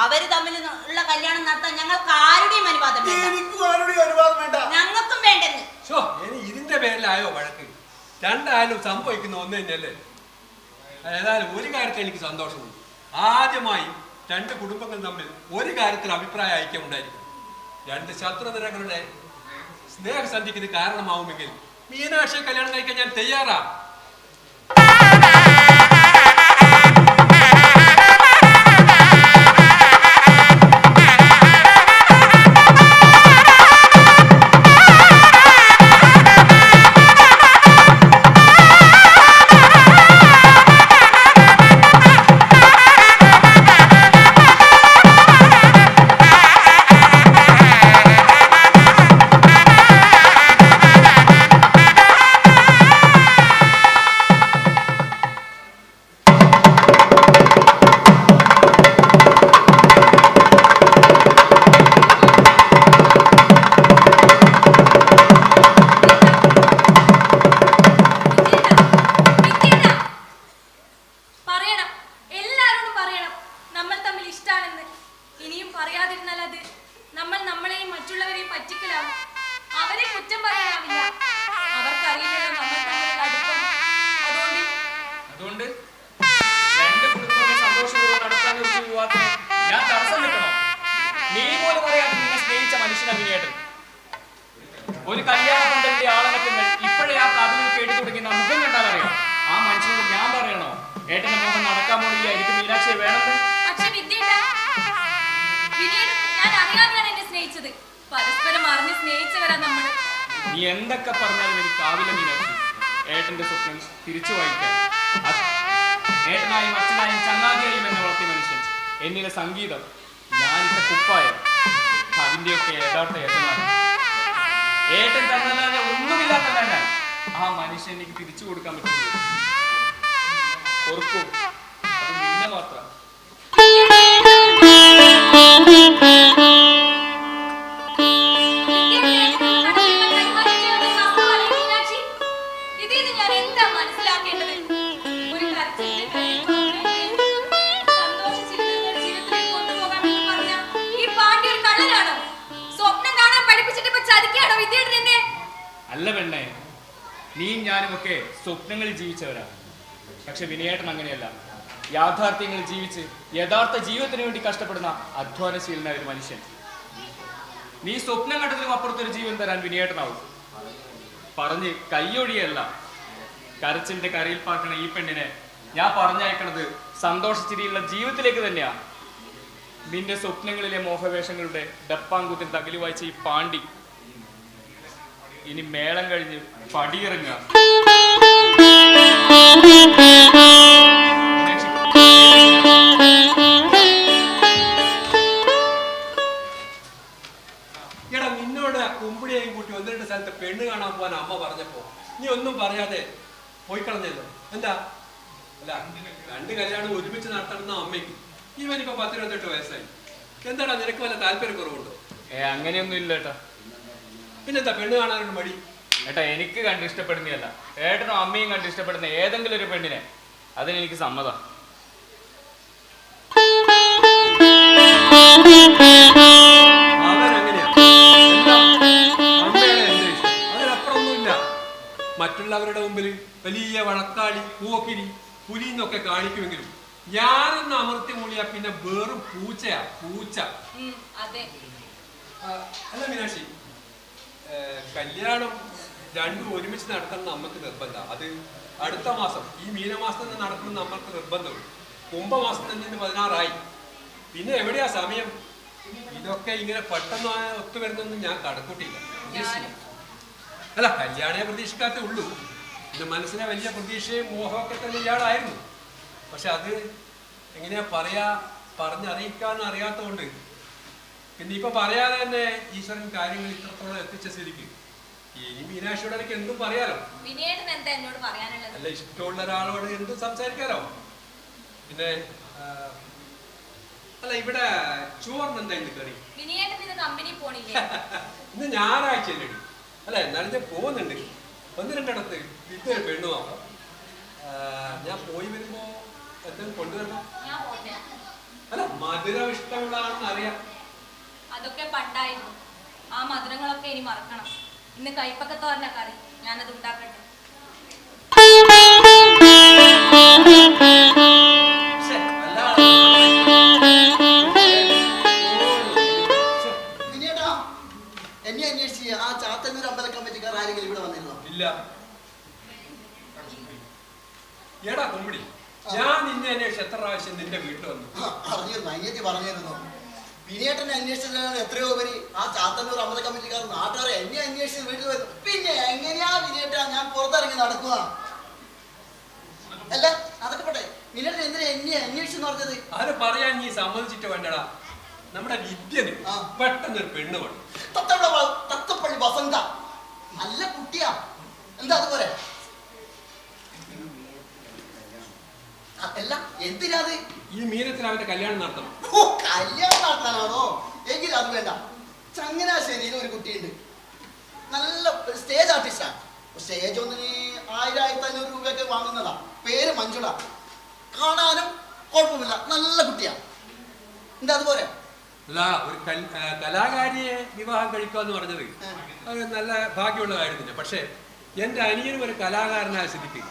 അവര് തമ്മിൽ ഉള്ള കല്യാണം നടത്താൻ ഞങ്ങൾക്ക് ആരുടെയും അനുവാദം വേണ്ട. ഞങ്ങൾക്കും വേണ്ടെന്ന്. ഇതിന്റെ പേരിലായോ വഴക്ക്? രണ്ടായാലും സംഭവിക്കുന്ന ഒന്ന് തന്നെയല്ലേ. ഏതായാലും ഒരു കാര്യത്തിൽ എനിക്ക് സന്തോഷമുണ്ട്. ആദ്യമായി രണ്ട് കുടുംബങ്ങൾ തമ്മിൽ ഒരു കാര്യത്തിൽ അഭിപ്രായ ഐക്യം ഉണ്ടായിരിക്കും. രണ്ട് ശത്രുനിരകളുടെ സ്നേഹസന്ധിക്ക് ഇത് കാരണമാവുമെങ്കിൽ മീനാക്ഷിയെ കല്യാണം കഴിക്കാൻ ഞാൻ തയ്യാറാ. ഒരു കല്യാണ പന്തലിന്റെ ആളനക്കങ്ങൾ ഇപ്പോഴേ ആ കാതുകൾ കേട്ടു തുടങ്ങുന്ന മുഖം കണ്ടാൽ അറിയാം. ആ മനുഷ്യനോട് ഞാൻ പറയണോ ഏട്ടന്റെ മോഹം നടക്കാൻ പോണില്ല, എനിക്ക് മീനാക്ഷിയെ വേണമെന്ന്? പക്ഷെ ഞാൻ അറിയാതെയാണ് എന്നെ സ്നേഹിച്ചത്. പരസ്പരം അറിഞ്ഞ് സ്നേഹിച്ചവരാ നമ്മള്. നീ എന്തൊക്കെ പറഞ്ഞാലും എനിക്കാവില്ല മീനാക്ഷി ഏട്ടന്റെ സ്വപ്നം തിരിച്ചു വായിക്കാൻ. ഏട്ടനായും അച്ഛനായും ചങ്ങാതിയായും എന്നെ വളർത്തിയ മനുഷ്യൻ, എന്നിലെ സംഗീതം, ഞാനിട്ട കുപ്പായം, അതിന്റെയൊക്കെ യഥാർത്ഥ ഏട്ടനാണ്. ഏട്ടൻ തന്നല്ലാതെ ഒന്നുമില്ലാത്തതല്ല ആ മനുഷ്യൻ എനിക്ക് തിരിച്ചു കൊടുക്കാൻ പറ്റുന്നത്. ഓർക്കൂ, അത് നിന്നെ മാത്രം. ഇതിന് ഞാൻ എന്താ മനസ്സിലാക്കേണ്ടത്? ഒരു സന്തോഷിച്ചിരുന്ന ജീവിതത്തിലേക്ക് കൊണ്ടുപോകാമെന്ന് പറഞ്ഞ ഈ പാണ്ഡ്യ ഒരു കള്ളനാണോ? സ്വപ്നം കാണാൻ പഠിപ്പിച്ചിട്ട് ഇപ്പൊ ചതിക്കാണോ വിദ്യാർത്ഥി എന്നെ? അല്ല പെണ്ണേ, നീയും ഞാനും ഒക്കെ സ്വപ്നങ്ങളിൽ ജീവിച്ചവരാ. പക്ഷെ വിനയേട്ടൻ അങ്ങനെയല്ല. യാഥാർത്ഥ്യങ്ങൾ ജീവിച്ച് യഥാർത്ഥ ജീവിതത്തിന് വേണ്ടി കഷ്ടപ്പെടുന്ന അധ്വാനശീലനായ ഒരു മനുഷ്യൻ. നീ സ്വപ്നം കണ്ടതിലും അപ്പുറത്തൊരു ജീവൻ തരാൻ വിനയേട്ടനാവും. പറഞ്ഞ് കയ്യൊഴിയല്ല, കരച്ചിന്റെ കരയിൽ പാർക്കണ ഈ പെണ്ണിനെ ഞാൻ പറഞ്ഞയക്കണത് സന്തോഷച്ചിരിയുള്ള ജീവിതത്തിലേക്ക് തന്നെയാ. നിന്റെ സ്വപ്നങ്ങളിലെ മോഹവേഷങ്ങളുടെ ഡപ്പാങ്കൂത്തിൽ തകലി വായിച്ച ഈ പാണ്ടി ഇനി മേളം കഴിഞ്ഞ് പടിയിറങ്ങുക. എടാ, നിന്നോട് കുമ്പിടിയെയും കൂട്ടി ഒന്ന് രണ്ട് സ്ഥലത്ത് പെണ്ണ് കാണാൻ പോകാൻ അമ്മ പറഞ്ഞപ്പോ നീ ഒന്നും പറയാതെ പോയി കളഞ്ഞല്ലോ. എന്താ? അല്ല, രണ്ട് കല്യാണം ഒരുമിച്ച് നടത്തണമെന്ന അമ്മയ്ക്ക്. ഇവനിപ്പോ 18 വയസ്സായി. എന്താടാ, നിനക്ക് വല്ല താല്പര്യക്കുറവുണ്ടോ? അങ്ങനെയൊന്നും ഇല്ല ഏട്ടാ. പിന്നെന്താ പെണ്ണ് കാണാനൊരു മടി? ഏട്ടാ, എനിക്ക് കണ്ട് ഇഷ്ടപ്പെടുന്നതല്ല, ഏട്ടനും അമ്മയും കണ്ട് ഇഷ്ടപ്പെടുന്ന ഏതെങ്കിലും ഒരു പെണ്ണിനെ അതിനെനിക്ക് സമ്മതം. അവരങ്ങനെയാ. അമ്മയുടെ എന്ത് ഇഷ്ടം, അതിനപ്പുറമൊന്നുമില്ല. മറ്റുള്ളവരുടെ മുമ്പിൽ വലിയ വഴക്കാളി, പൂവക്കിരി, പുലിന്നൊക്കെ കാണിക്കുമെങ്കിലും ഞാനൊന്ന് അമർത്തി മൂളിയാ പിന്നെ വെറും പൂച്ചയാ, പൂച്ച. അല്ല മീനാക്ഷി, കല്യാണം രണ്ടും ഒരുമിച്ച് നടത്തണം നമുക്ക് നിർബന്ധം. അത് അടുത്ത മാസം, ഈ മീനമാസം തന്നെ നടക്കണം നമ്മൾക്ക് നിർബന്ധമുള്ളൂ. കുംഭമാസം തന്നെ 16 പിന്നെ എവിടെയാ സമയം? ഇതൊക്കെ ഇങ്ങനെ പെട്ടെന്ന് ഒത്തുവരുന്നൊന്നും ഞാൻ കടക്കൂട്ടില്ല. അല്ല, കല്യാണയെ പ്രതീക്ഷിക്കാത്തേ ഉള്ളൂ. എൻ്റെ മനസ്സിലെ വലിയ പ്രതീക്ഷയും മോഹമൊക്കെ തന്നെ ഇയാളായിരുന്നു. പക്ഷെ അത് എങ്ങനെയാ പറഞ്ഞറിയിക്കാന്ന് അറിയാത്തതുകൊണ്ട് പിന്നെ ഇപ്പൊ പറയാതെ തന്നെ ഈശ്വരൻ കാര്യങ്ങൾ ഇത്രത്തോളം എത്തിച്ച സ്ഥിതിക്ക് ഇനി മീനാക്ഷിയോട് എനിക്ക് എന്തും പറയാലോ. അല്ല, ഇഷ്ടമുള്ള ഒരാളോട് എന്തും സംസാരിക്കാലോ. പിന്നെ അല്ല, ഇവിടെ ചോറിന് എന്താ ഇന്ന് കറി? ഇന്ന് ഞായറാഴ്ച അല്ലേ? അല്ല, എന്നാലും ഞാൻ പോകുന്നുണ്ട്. 1-2 ഇടത്ത് ഇതൊരു പെണ്ണു നോക്കാം. ഞാൻ പോയി വരുമ്പോ എന്തെങ്കിലും കൊണ്ടുവരണം. അല്ല, മധുരം ഇഷ്ടമുള്ളതാണെന്ന് അറിയാം. അതൊക്കെ പണ്ടായിരുന്നു. ആ മധുരങ്ങളൊക്കെ ഇനി മറക്കണം. ഇന്ന് കൈപ്പക്കത്തോരന കറി, ഞാനത് ഉണ്ടാക്കട്ടെ. എന്നെ അന്വേഷിച്ച് ആ ചാത്തന്നൂർ അമ്പല കമ്മിറ്റിക്കാർ ആരെങ്കിലും ഇവിടെ വന്നിരുന്നോ? ഇല്ല. എടാ കുമ്പിടി, ഞാൻ നിന്നെ അന്വേഷിച്ച് എത്ര പ്രാവശ്യം നിന്റെ വീട്ടിൽ വന്നു? അറിഞ്ഞിരുന്നു, അനിയത്തി പറഞ്ഞിരുന്നു. വിനയേട്ടനെ അന്വേഷിച്ചതാണ് എത്രയോ പേര് ആ ചാത്തന്നൂർ അമ്പല കമ്മിറ്റിക്കാർ നാട്ടുകാരെ എന്നെ അന്വേഷിച്ച് വീട്ടിൽ വരുന്നു. പിന്നെ എങ്ങനെയാ വിനയേട്ടാ ഞാൻ പുറത്തിറങ്ങി നടക്കുക? അല്ല, അതൊക്കെ പോട്ടെ, വിനയേട്ടൻ എന്തിനാ എന്നെ അന്വേഷിച്ചെന്ന് പറഞ്ഞത്? അത് പറയാൻ നീ സമ്മതിച്ചിട്ട് വേണ്ടടാ. നമ്മുടെ വിദ്യന് പെട്ടെന്നൊരു പെണ്ണ് വേണം. തത്തപ്പള്ളി വസന്ത നല്ല കുട്ടിയാ, എന്താ അതുപോലെ? അല്ല, എന്തിനാത്? ഈ മീനത്തിൽ അവന്റെ കല്യാണം നടത്തണം. ഓ, കല്യാണം നടത്താനാണോ? എങ്കിൽ അത് വേണ്ട. ചങ്ങനാശ്ശേരിയിൽ ഒരു കുട്ടിയുണ്ട്, നല്ല സ്റ്റേജ് ആർട്ടിസ്റ്റാ. സ്റ്റേജ് ഒന്നിന് 1000-1500 രൂപയൊക്കെ വാങ്ങുന്നതാ. പേര് മഞ്ജുള. കാണാനും കുഴപ്പമില്ല, നല്ല കുട്ടിയാ. എന്താ അതുപോലെ? അല്ല, ഒരു കലാകാരിയെ വിവാഹം കഴിക്കുക എന്ന് പറഞ്ഞത് അത് നല്ല ഭാഗ്യമുള്ള കാര്യം തന്നെ. പക്ഷേ എൻ്റെ അനിയനും ഒരു കലാകാരനായ സ്ഥിതിക്ക്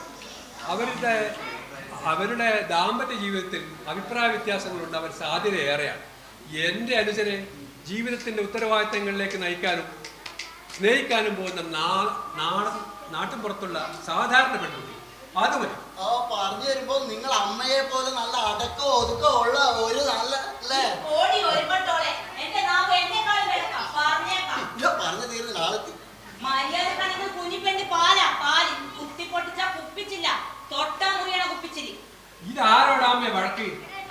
അവരുടെ ദാമ്പത്യ ജീവിതത്തിൽ അഭിപ്രായ വ്യത്യാസങ്ങളുണ്ട്. അവർ സാധ്യത ഏറെയാണ്. എൻ്റെ അനുജനെ ജീവിതത്തിൻ്റെ ഉത്തരവാദിത്തങ്ങളിലേക്ക് നയിക്കാനും സ്നേഹിക്കാനും പോകുന്ന നാട്ടിൻ പുറത്തുള്ള സാധാരണ പെൺകുട്ടി അത് മതി. പറഞ്ഞു വരുമ്പോ നിങ്ങൾ അമ്മയെ പോലെ നല്ല അടക്കോ ഒതുക്കോ ഉള്ള ഒരു നല്ല പറഞ്ഞു തീർന്ന ആളെത്തി. ഇതാരോടാമ്മ വഴക്ക്?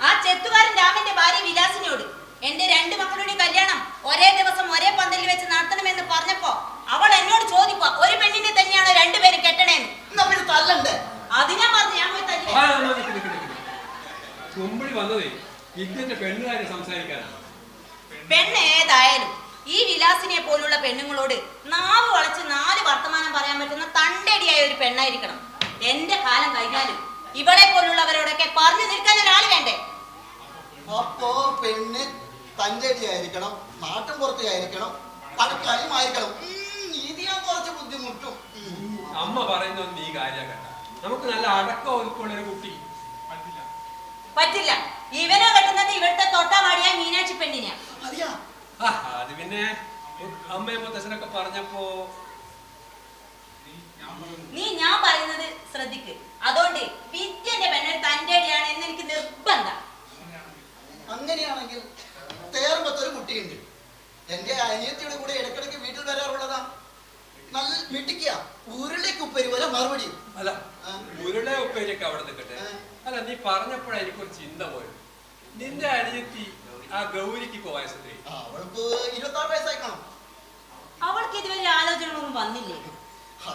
ആ ചെത്തുകാരൻ രാമന്റെ ഭാര്യ വിലാസിനോട്. എന്റെ 2 മക്കളുടെ കല്യാണം ഒരേ ദിവസം ഒരേ പന്തലിൽ വെച്ച് നടത്തണമെന്ന് പറഞ്ഞപ്പോ അവൾ എന്നോട് ചോദിക്കുക, ഒരു പെണ്ണിനെ തന്നെയാണോ 2 പേര് കെട്ടണേന്ന്? തല്ലണ്ടേ? അത് ഞാൻ പറഞ്ഞു, ഞാൻ പോയി തല്ലി. കുമ്പിളി വന്നതേ വിദ്യന്റെ പെണ്ണുകാരെ സംസാരിക്കാനാണ്. പെണ്ണ് ഏതായാലും ഈ വിലാസിനെ പോലുള്ള പെണ്ണുങ്ങളോട് നാവ് വളച്ച് 4 വർത്തമാനം പറയാൻ പറ്റുന്ന തണ്ടടിയായ ഒരു പെണ്ണായിരിക്കണം. എന്റെ കാലം കഴിഞ്ഞാലും ഇവളെ പോലുള്ളവരോടൊക്കെ പറഞ്ഞു നിൽക്കാൻ ഒരാൾ വേണ്ടേ? അപ്പോ പെണ്ണ് തഞ്ചടിയായിരിക്കണം, നാട്ടും പുറത്തായിരിക്കണം, പഴക്കായുമായിരിക്കണം. ഇത് ഞാൻ കുറച്ച് ബുദ്ധിമുട്ടും. അമ്മ പറയുന്നത് നീ കാര്യം കേട്ട. നമുക്ക് നല്ല അടക്കം ഒതുക്കുള്ള ഒരു കുട്ടി പറ്റില്ല. ഇവനോ കെട്ടുന്നത് ഇവിടുത്തെ തൊട്ടാവാടിയ മീനാക്ഷി പെണ്ണിനെയാ. അത് പിന്നെ അമ്മയും മുത്തച്ഛനൊക്കെ പറഞ്ഞപ്പോ നീ ഞാൻ പറയുന്നത് ശ്രദ്ധിക്ക്. അതുകൊണ്ട് വിദ്യന്റെ പെണ്ണൻ തന്റെടിയാണ് എന്ന് എനിക്ക് നിർബന്ധം. അങ്ങനെയാണെങ്കിൽ തേർമ്പത്തൊരു കുട്ടിയുണ്ട്, എന്റെ അനിയത്തിയുടെ കൂടെ ഇടക്കിടക്ക് വീട്ടിൽ വരാറുള്ളതാ. നല്ല മിട്ടിക്കുക, ഉരുളയ്ക്ക് ഉപ്പേരി പോലെ മറുപടി. അല്ല, ഉരുള ഉപ്പേരിയൊക്കെ അവിടെ നിൽക്കട്ടെ. അല്ല, നീ പറഞ്ഞപ്പോഴാ എനിക്കൊരു ചിന്ത പോയത്. നിന്റെ അനിയത്തി ആ ഗൗരിക്ക് വയസ്സത്രേ? അവൾക്ക് 26 വയസ്സായി കാണും. അവൾക്ക് ഇതുവരെ ആലോചനകളൊന്നും വന്നില്ലേ?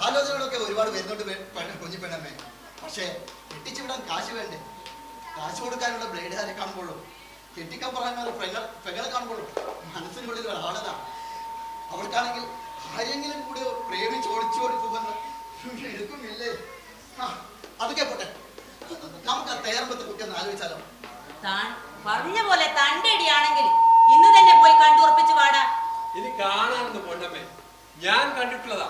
ആലോചനകളൊക്കെ ഒരുപാട് വരുന്നുണ്ട് കുഞ്ഞു പെണ്ണമ്മേ. പക്ഷേ കെട്ടിച്ചുവിടാൻ കാശ് വേണ്ടേ? കാശ് കൊടുക്കാനുള്ള ബ്ലേഡുകാരെ കാണുമ്പോഴും കെട്ടിക്കാൻ പറയാനുള്ള പെങ്ങളെ കാണുമ്പോഴും മനസ്സിനുള്ളിൽ ഒരാളതാ. അവൾക്കാണെങ്കിൽ ആരെങ്കിലും കൂടെ പ്രേമിച്ച് ഒളിച്ചോടി പോകുന്ന എടുക്കുമില്ലേ? അതൊക്കെ പോട്ടെ, നമുക്ക് ആ തേർമ്പത്തെ കുട്ടി ഒന്ന് ആലോചിച്ചാലോ? താൻ പറഞ്ഞ പോലെ തണ്ടടിയാണെങ്കിൽ ഇന്ന് തന്നെ പോയി കണ്ടുറപ്പിച്ച് വാടാ. ഇനി കാണാനൊന്നും പൊന്നമ്മേ, ഞാൻ കണ്ടിട്ടുള്ളതാ.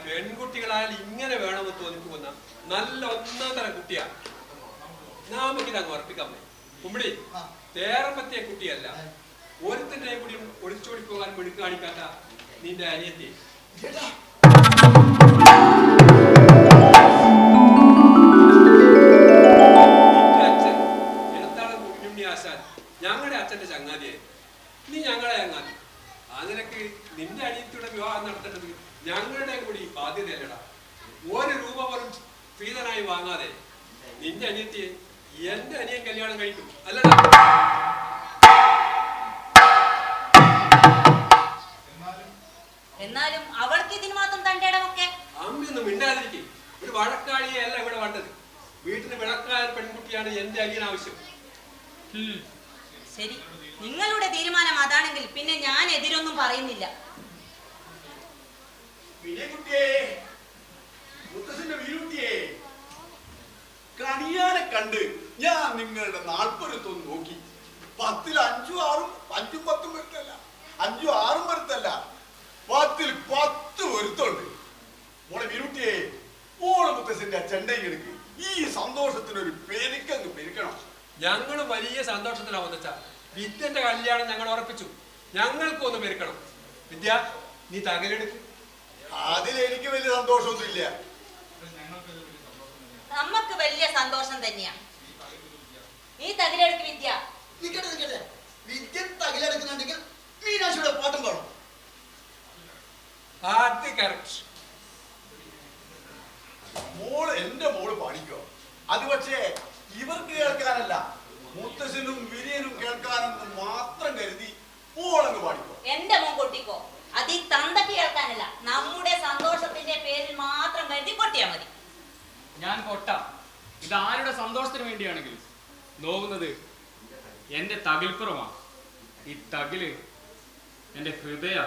പെൺകുട്ടികളായാലും ഇങ്ങനെ വേണമെന്ന് തോന്നിപ്പോകുന്ന നല്ല 1-ാം തരം കുട്ടിയാണ്. നമുക്കിതങ്ങ് ഉറപ്പിക്കാമേ. കുമ്പിടി തേർമ്പത്തിയ കുട്ടിയല്ല, ഒരുത്തന്റെ കൂടി ഒളിച്ചോടി പോകാൻ മിടുക്ക് കാണിക്കാത്ത നിന്റെ അനിയത്തി. നിന്റെ അച്ഛൻ ഇടത്താളം കുഞ്ഞുണ്ണി ആശാൻ ഞങ്ങളുടെ അച്ഛന്റെ ചങ്ങാതിയായി. നീ ഞങ്ങളെ ചങ്ങാതി. ആ നിനക്ക് നിന്റെ അനിയത്തിയുടെ വിവാഹം നടത്തേണ്ടത് ഞങ്ങളുടെ കൂടി ബാധ്യതയല്ലടാ. ഒരു രൂപ പോലും പ്രീതനായി വാങ്ങാതെ നിന്റെ അനിയത്തിയെ എന്റെ അനിയൻ കല്യാണം കഴിക്കും അല്ലടാ. എന്നാലും അവൾക്ക് ഇതിന് മാത്രം തണ്ടേടമൊക്കെ. അമ്മയൊന്നും മിണ്ടാതിരിക്കും. ഒരു വഴക്കാളിയെ അല്ല ഇവിടെ വേണ്ടത്. വീട്ടിന് വിളക്കായ പെൺകുട്ടിയാണ് എന്റെ അനിയൻ ആവശ്യം. ശരി, നിങ്ങളുടെ തീരുമാനം അതാണെങ്കിൽ പിന്നെ ഞാൻ എതിരൊന്നും പറയുന്നില്ല. കണിയാനെ കണ്ട് ഞാൻ നിങ്ങളുടെ 40 നോക്കി. 10 5 6 5 10 വരുത്തല്ല, 5 6 വരുത്തല്ല, 10 10 വരുത്തുണ്ട്. മോളെ വിരുട്ടിയെ, മോളെ മുത്തശ്ശന്റെ ചെണ്ടയും എടുക്ക്. ഈ സന്തോഷത്തിനൊരു പെരുക്കങ്ങ് പെരുക്കണം. ഞങ്ങൾ വലിയ സന്തോഷത്തിലാവുന്ന വെച്ചാ വിദ്യന്റെ കല്യാണം ഞങ്ങൾ ഉറപ്പിച്ചു. ഞങ്ങൾക്കൊന്ന് പെരുക്കണം. വിദ്യ, നീ തകലെടുക്ക്. അതിലെനിക്ക് വലിയ സന്തോഷമൊന്നുമില്ല. നമുക്ക് വലിയ സന്തോഷം തന്നെയാ. നീ തകിലെടുക്ക് വിദ്യ. നിക്കട്ടെ, വിദ്യ തകിലെടുക്കുന്നുണ്ടെങ്കിൽ മീനാക്ഷിയുടെ പാട്ടും പാടും. മോള് എന്റെ മോള് പാടിക്കോ. അത് പക്ഷേ ഇവർക്ക് കേൾക്കാനല്ല, മുത്തശ്ശനും വിരിയനും കേൾക്കാനെന്ന് മാത്രം കരുതി മോളങ്ങ് പാടിക്കോ. എന്റെ മോൻ കൊട്ടിക്കോ. അത് ഈ തന്തക്ക് കേൾക്കാനല്ല, നമ്മുടെ സന്തോഷത്തിന്റെ പേരിൽ മാത്രം കരുതി കൊട്ടിയാ മതി. ഞാൻ കൊട്ടാം. ഇത് ആരുടെ സന്തോഷത്തിന് വേണ്ടിയാണെങ്കിലും നോക്കുന്നത് എന്റെ തകിൽപ്പുറമാണ്. ഈ തകില് എന്റെ ഹൃദയ.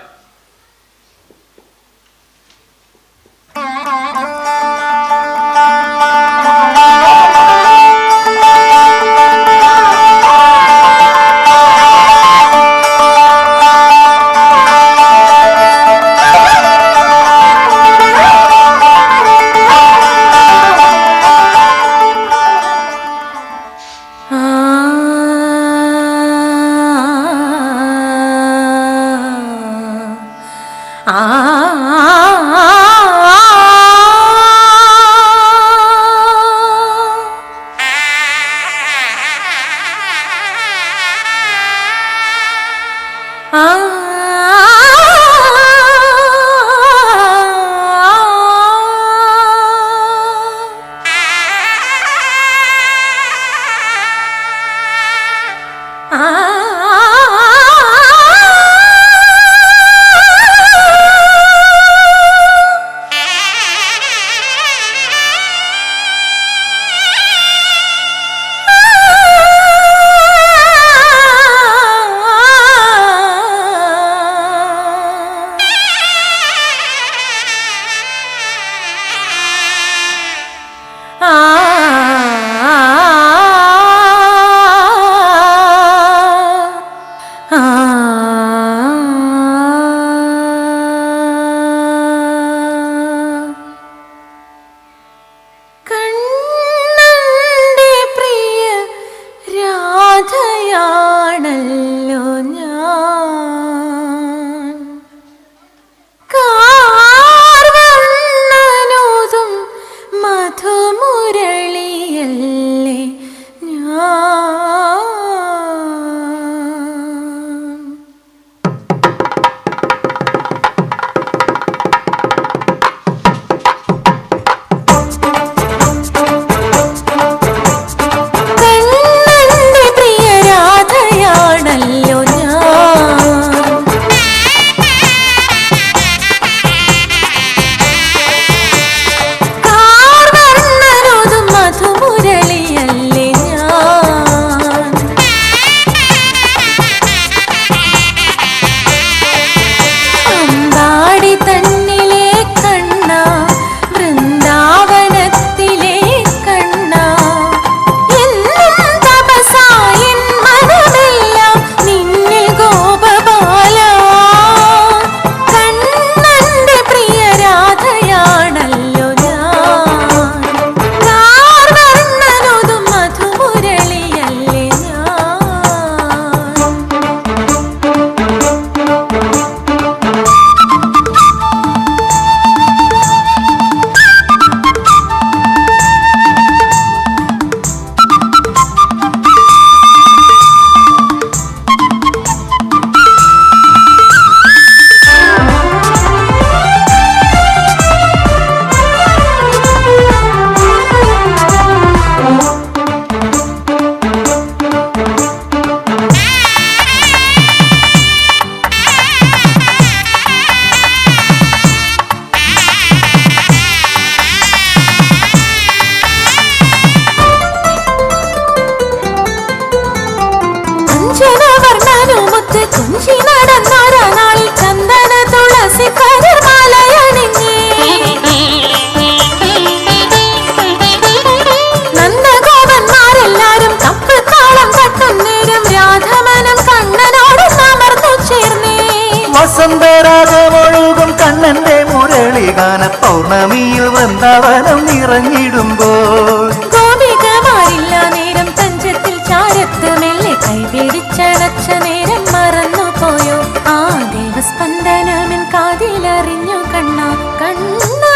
വസന്തരാഗമൊഴുകും കണ്ണന്റെ മുരളിഗാന പൗർണമിയിൽ വൃന്ദാവനം നിറഞ്ഞിടുമ്പോൾ ഗോപികമാരില്ല നേരം തഞ്ചത്തിൽ ചാരത്ത് മെല്ലെ കൈപിടിച്ചടച്ച നേരം മറന്നു പോയോ ആ ദേവസ്പന്ദനമെൻ കാതിലറിഞ്ഞു കണ്ണാ കണ്ണാ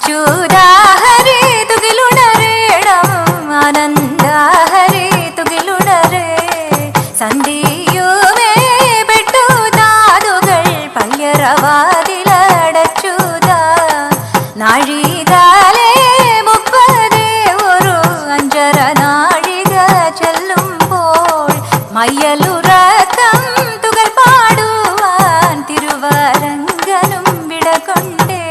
അച്യുതാഹരേ തുകിലുണരേണം ആനന്ദഹരേ തുകിലുണരേ സന്ധിയുമേ പെട്ടു ദാതുകൾ പല്യറവാതിലടച്ചുതാ നാഴികാലേ 30 ഒരു 5 നാഴിക ചെല്ലുമ്പോൾ മയ്യലുറക്കം തുകൾ പാടുവാൻ തിരുവരങ്കനും വിടകൊണ്ടേ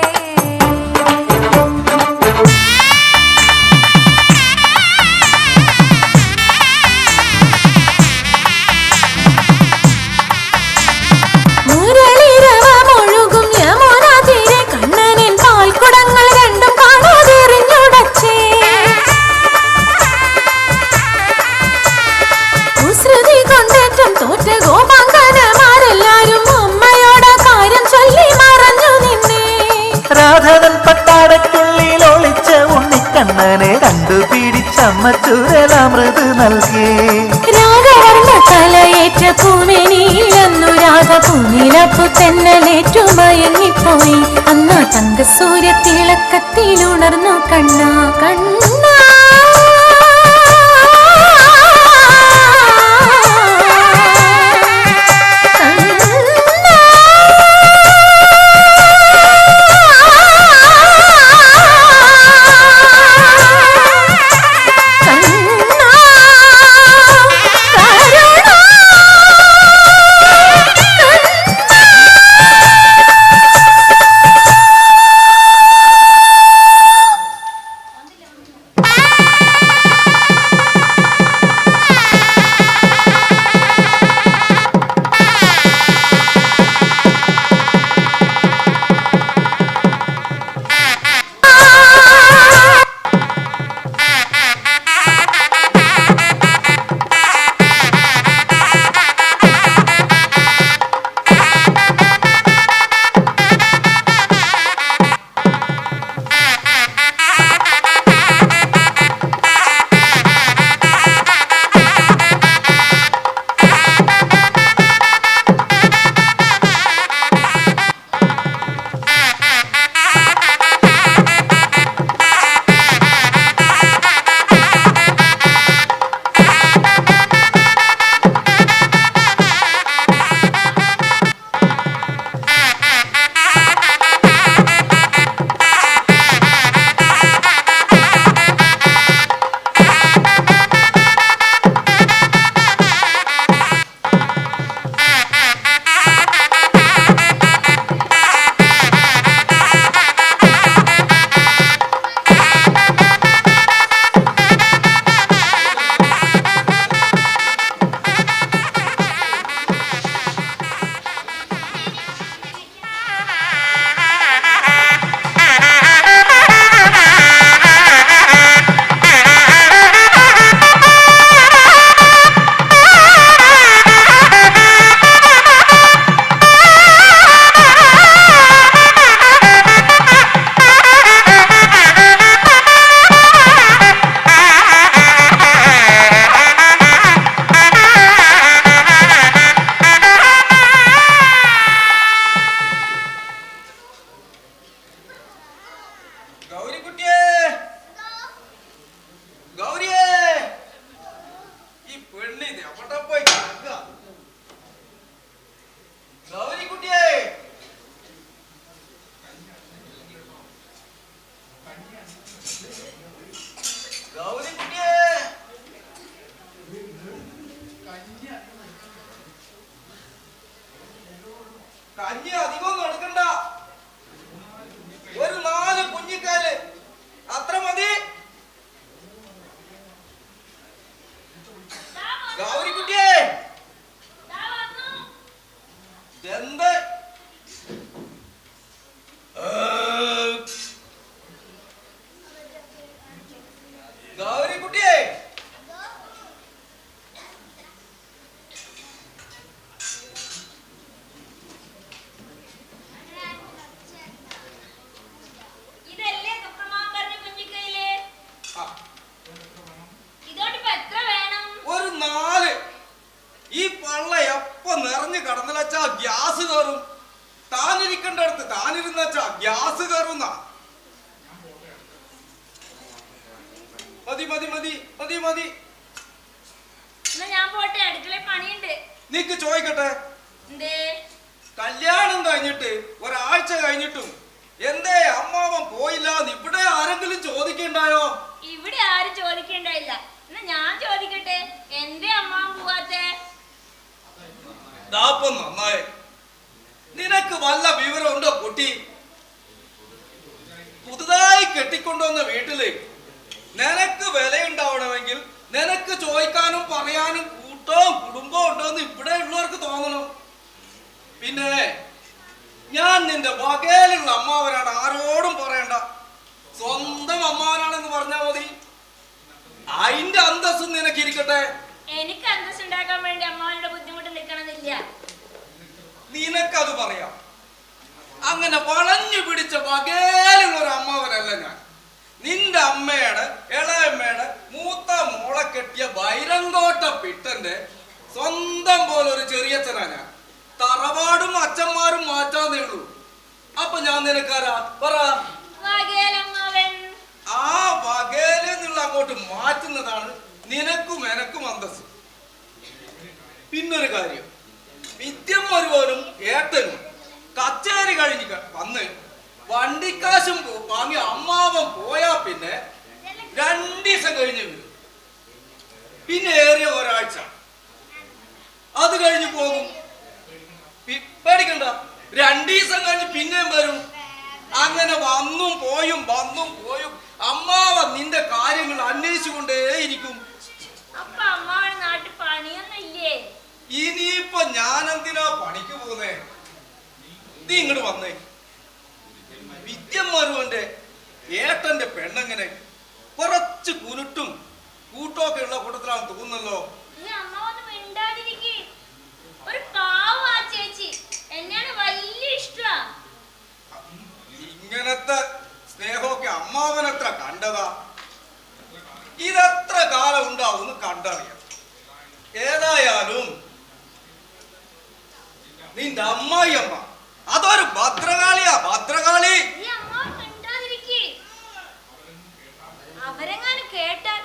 മുരളിരവമൊഴുകും യമുന തീരെ കണ്ണനിൻ പാൽക്കുടങ്ങൾ രണ്ടും കാണാതെറിഞ്ഞുടച്ചേ കുസൃതി കൊണ്ടേറ്റം തോറ്റ ഗോപാങ്കനമാരെല്ലാരും അമ്മയോട് കാര്യം ചൊല്ലി മറഞ്ഞു നിന്നേ രാധവൻ പട്ടാടക്കുള്ളിൽ ഒളിച്ച ഉണ്ണിക്കണ്ണനെ കണ്ടുപിടിച്ചമ്മ ചുരലാമൃത് നൽകി രാഗവർണ്ണ തലയേറ്റ പൂമെനിയിലെന്നു രാധ പൂനിലപ്പു തെന്നലേറ്റു മയങ്ങിപ്പോയി അന്നാ തങ്കസൂര്യ തിളക്കത്തിലുണർന്നു കണ്ണാ കണ്ണാ കഞ്ഞി അധികം നടക്കണ്ട. ഉണ്ട്. ഗൗരിക്കുട്ടിയെ, ഇതല്ലേ സുപ്രമാൻ പറഞ്ഞ കുഞ്ഞിക്കയില്? ഇതോട്ടിപ്പോ എത്ര വേണം? ഒരു 4. ഈ പള്ള എപ്പ നിറഞ്ഞു കടന്നലച്ചാ ഗ്യാസ് കയറും. താനിരിക്കേണ്ട അടുത്ത് താനിരുന്നച്ചാ ഗ്യാസ് കയറുന്ന. മതി മതി മതി മതി മതി. എന്നാ ഞാൻ പോട്ടെ, അടുക്കളയിൽ പണിയുണ്ട്. നീക്ക് ചോദിക്കട്ടെ, എന്തേ? കല്യാണം കഴിഞ്ഞിട്ട് ഒരാഴ്ച കഴിഞ്ഞിട്ടും എന്തേ അമ്മാവൻ പോയില്ലാന്ന് ഇവിടെ ആരെങ്കിലും ചോദിക്കണ്ടായോ? ഇവിടെ ആരും ചോദിക്കണ്ടായില്ല. എന്നാ ഞാൻ ചോദിക്കട്ടെ, എന്റെ അമ്മാവൻ പോവാത്തെ? ദാപ്പം നന്നായി. നിനക്ക് വല്ല വിവരം ഉണ്ടോ കുട്ടി? പുതുതായി കെട്ടിക്കൊണ്ടുവന്ന വീട്ടില് നിനക്ക് വിലയുണ്ടാവണമെങ്കിൽ നിനക്ക് ചോദിക്കാനും പറയാനും കൂട്ടവും കുടുംബവും ഉണ്ടോന്ന് ഇവിടെ ഉള്ളവർക്ക് തോന്നണം. പിന്നെ ഞാൻ നിന്റെ വകയിലുള്ള അമ്മാവനാണ്, ആരോടും പറയണ്ട. സ്വന്തം അമ്മാവനാണെന്ന് പറഞ്ഞാൽ മതി. അതിന്റെ അന്തസ്സും നിനക്കിരിക്കട്ടെ. എനിക്ക് അന്തസ് ഉണ്ടാക്കാൻ വേണ്ടി അമ്മാവന്റെ ബുദ്ധിമുട്ട് നിൽക്കണമെന്നില്ല. നിനക്കത് പറയാം. അങ്ങനെ വളഞ്ഞു പിടിച്ച വകയിലുള്ള ഒരു അമ്മാവനല്ല ഞാൻ. നിന്റെ അമ്മയുടെ ഇളയമ്മയുടെ മൂത്ത മോളെ കെട്ടിയ ബൈരങ്കോട്ട പിട്ടന്റെ സ്വന്തം പോലെ ഒരു ചെറിയച്ഛനാ ഞാൻ. തറവാടും അച്ഛന്മാരും മാറ്റാന്നേ ഉള്ളൂ. അപ്പൊ ഞാൻ നിനക്കാരാ പറ? ആ വകയില് നിന്നുള്ള അങ്ങോട്ട് മാറ്റുന്നതാണ് നിനക്കും എനക്കും അന്തസ്. പിന്നൊരു കാര്യം, വിദ്യം ഒരുവനും ഏട്ടനും കച്ചേരി കഴിഞ്ഞ് വന്ന് വണ്ടിക്കാശും വാങ്ങി അമ്മാവൻ പോയാ പിന്നെ 2 ദിവസം കഴിഞ്ഞ് വരും. പിന്നെ ഏറിയ ഒരാഴ്ച, അത് കഴിഞ്ഞ് പോകും. പേടിക്കണ്ട, 2 ദിവസം കഴിഞ്ഞ് പിന്നെയും വരും. അങ്ങനെ വന്നും പോയും അമ്മാവൻ നിന്റെ കാര്യങ്ങൾ അന്വേഷിച്ചുകൊണ്ടേയിരിക്കും. അപ്പൊ അമ്മാവൻ നാട്ടിൽ പണിയൊന്നുമില്ലേ? ഇനിയിപ്പൊ ഞാൻ എന്തിനാ പണിക്ക് പോകുന്നേ? നീ ഇങ്ങോട്ട് വന്നേ. വിദ്യന്മാരുവന്റെ ഏട്ടന്റെ പെണ്ണെങ്ങനെ കുറച്ച് കുരുട്ടും കൂട്ടമൊക്കെ ഉള്ള കൂട്ടത്തിലാണെന്ന് തോന്നുന്നല്ലോ. ഒരു പാവം ആ ചേച്ചി, എന്നെയാണ് വലിയ ഇഷ്ടാ. ഇങ്ങനത്തെ സ്നേഹമൊക്കെ അമ്മാവനത്ര കണ്ടതാ. ഇതെത്ര കാലം ഉണ്ടാവും കണ്ടറിയാം. ഏതായാലും നിന്റെ അമ്മായി അമ്മ അതൊരു ഭദ്രകാളിയാ, ഭദ്രകാളി. അവരെങ്ങാനും കേട്ടാൽ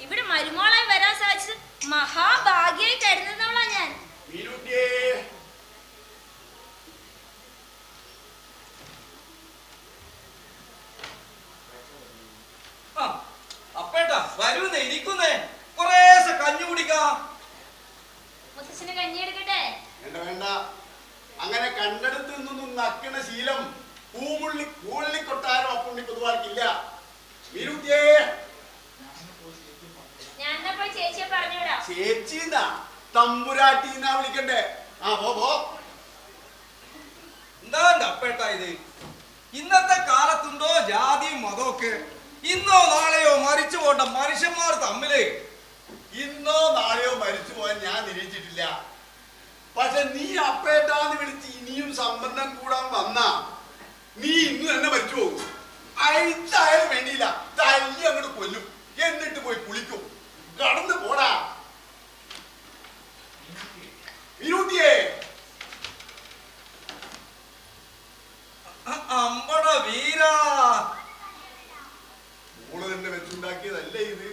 ഇവിടെ മരുമോളായി വരാൻ സാധിച്ചത് മഹാഭാഗ്യായി കരുതുന്നവളാ ഞാൻ. അപ്പേട്ടാ വരൂന്നേ, ഇരിക്കുന്നേ, കുറേശ്ശെ കഞ്ഞി കുടിക്കാം. മുത്തച്ഛന് കഞ്ഞി എടുക്കട്ടെ? വേണ്ട, അങ്ങനെ കണ്ടെടുത്ത് നിന്നൊന്നും നക്കണ ശീലം പൂമുള്ളി കൊട്ടാരം അപ്പുണ്ണി പൊതുവാക്കില്ല. ചേച്ചീന്നാ തമ്പുരാട്ടിന്നാ വിളിക്കണ്ടേ? ആ പോ. എന്താ അപ്പേട്ടാ ഇത്? ഇന്നത്തെ കാലത്തുണ്ടോ ജാതിയും മതമൊക്കെ? ഇന്നോ നാളെയോ മരിച്ചു പോണ്ട മനുഷ്യന്മാർ തമ്മില്. ഇന്നോ നാളെയോ മരിച്ചു പോകാൻ ഞാൻ നിരീക്ഷിച്ചിട്ടില്ല. പക്ഷെ നീ അപ്പേട്ടാന്ന് വിളിച്ച് ഇനിയും സംബന്ധം കൂടാൻ വന്നാ നീ ഇന്ന് തന്നെ മരിച്ചു പോകും. അയച്ചായാലും വേണ്ടിയില്ല, തല്ലി അങ്ങോട്ട് കൊല്ലും, എന്നിട്ട് പോയി കുളിക്കും. കടന്നു പോടാ വിനൂതിയേ. അമ്പട വീരാ, മോള് തന്നെ വെച്ചുണ്ടാക്കിയതല്ലേ ഇത്?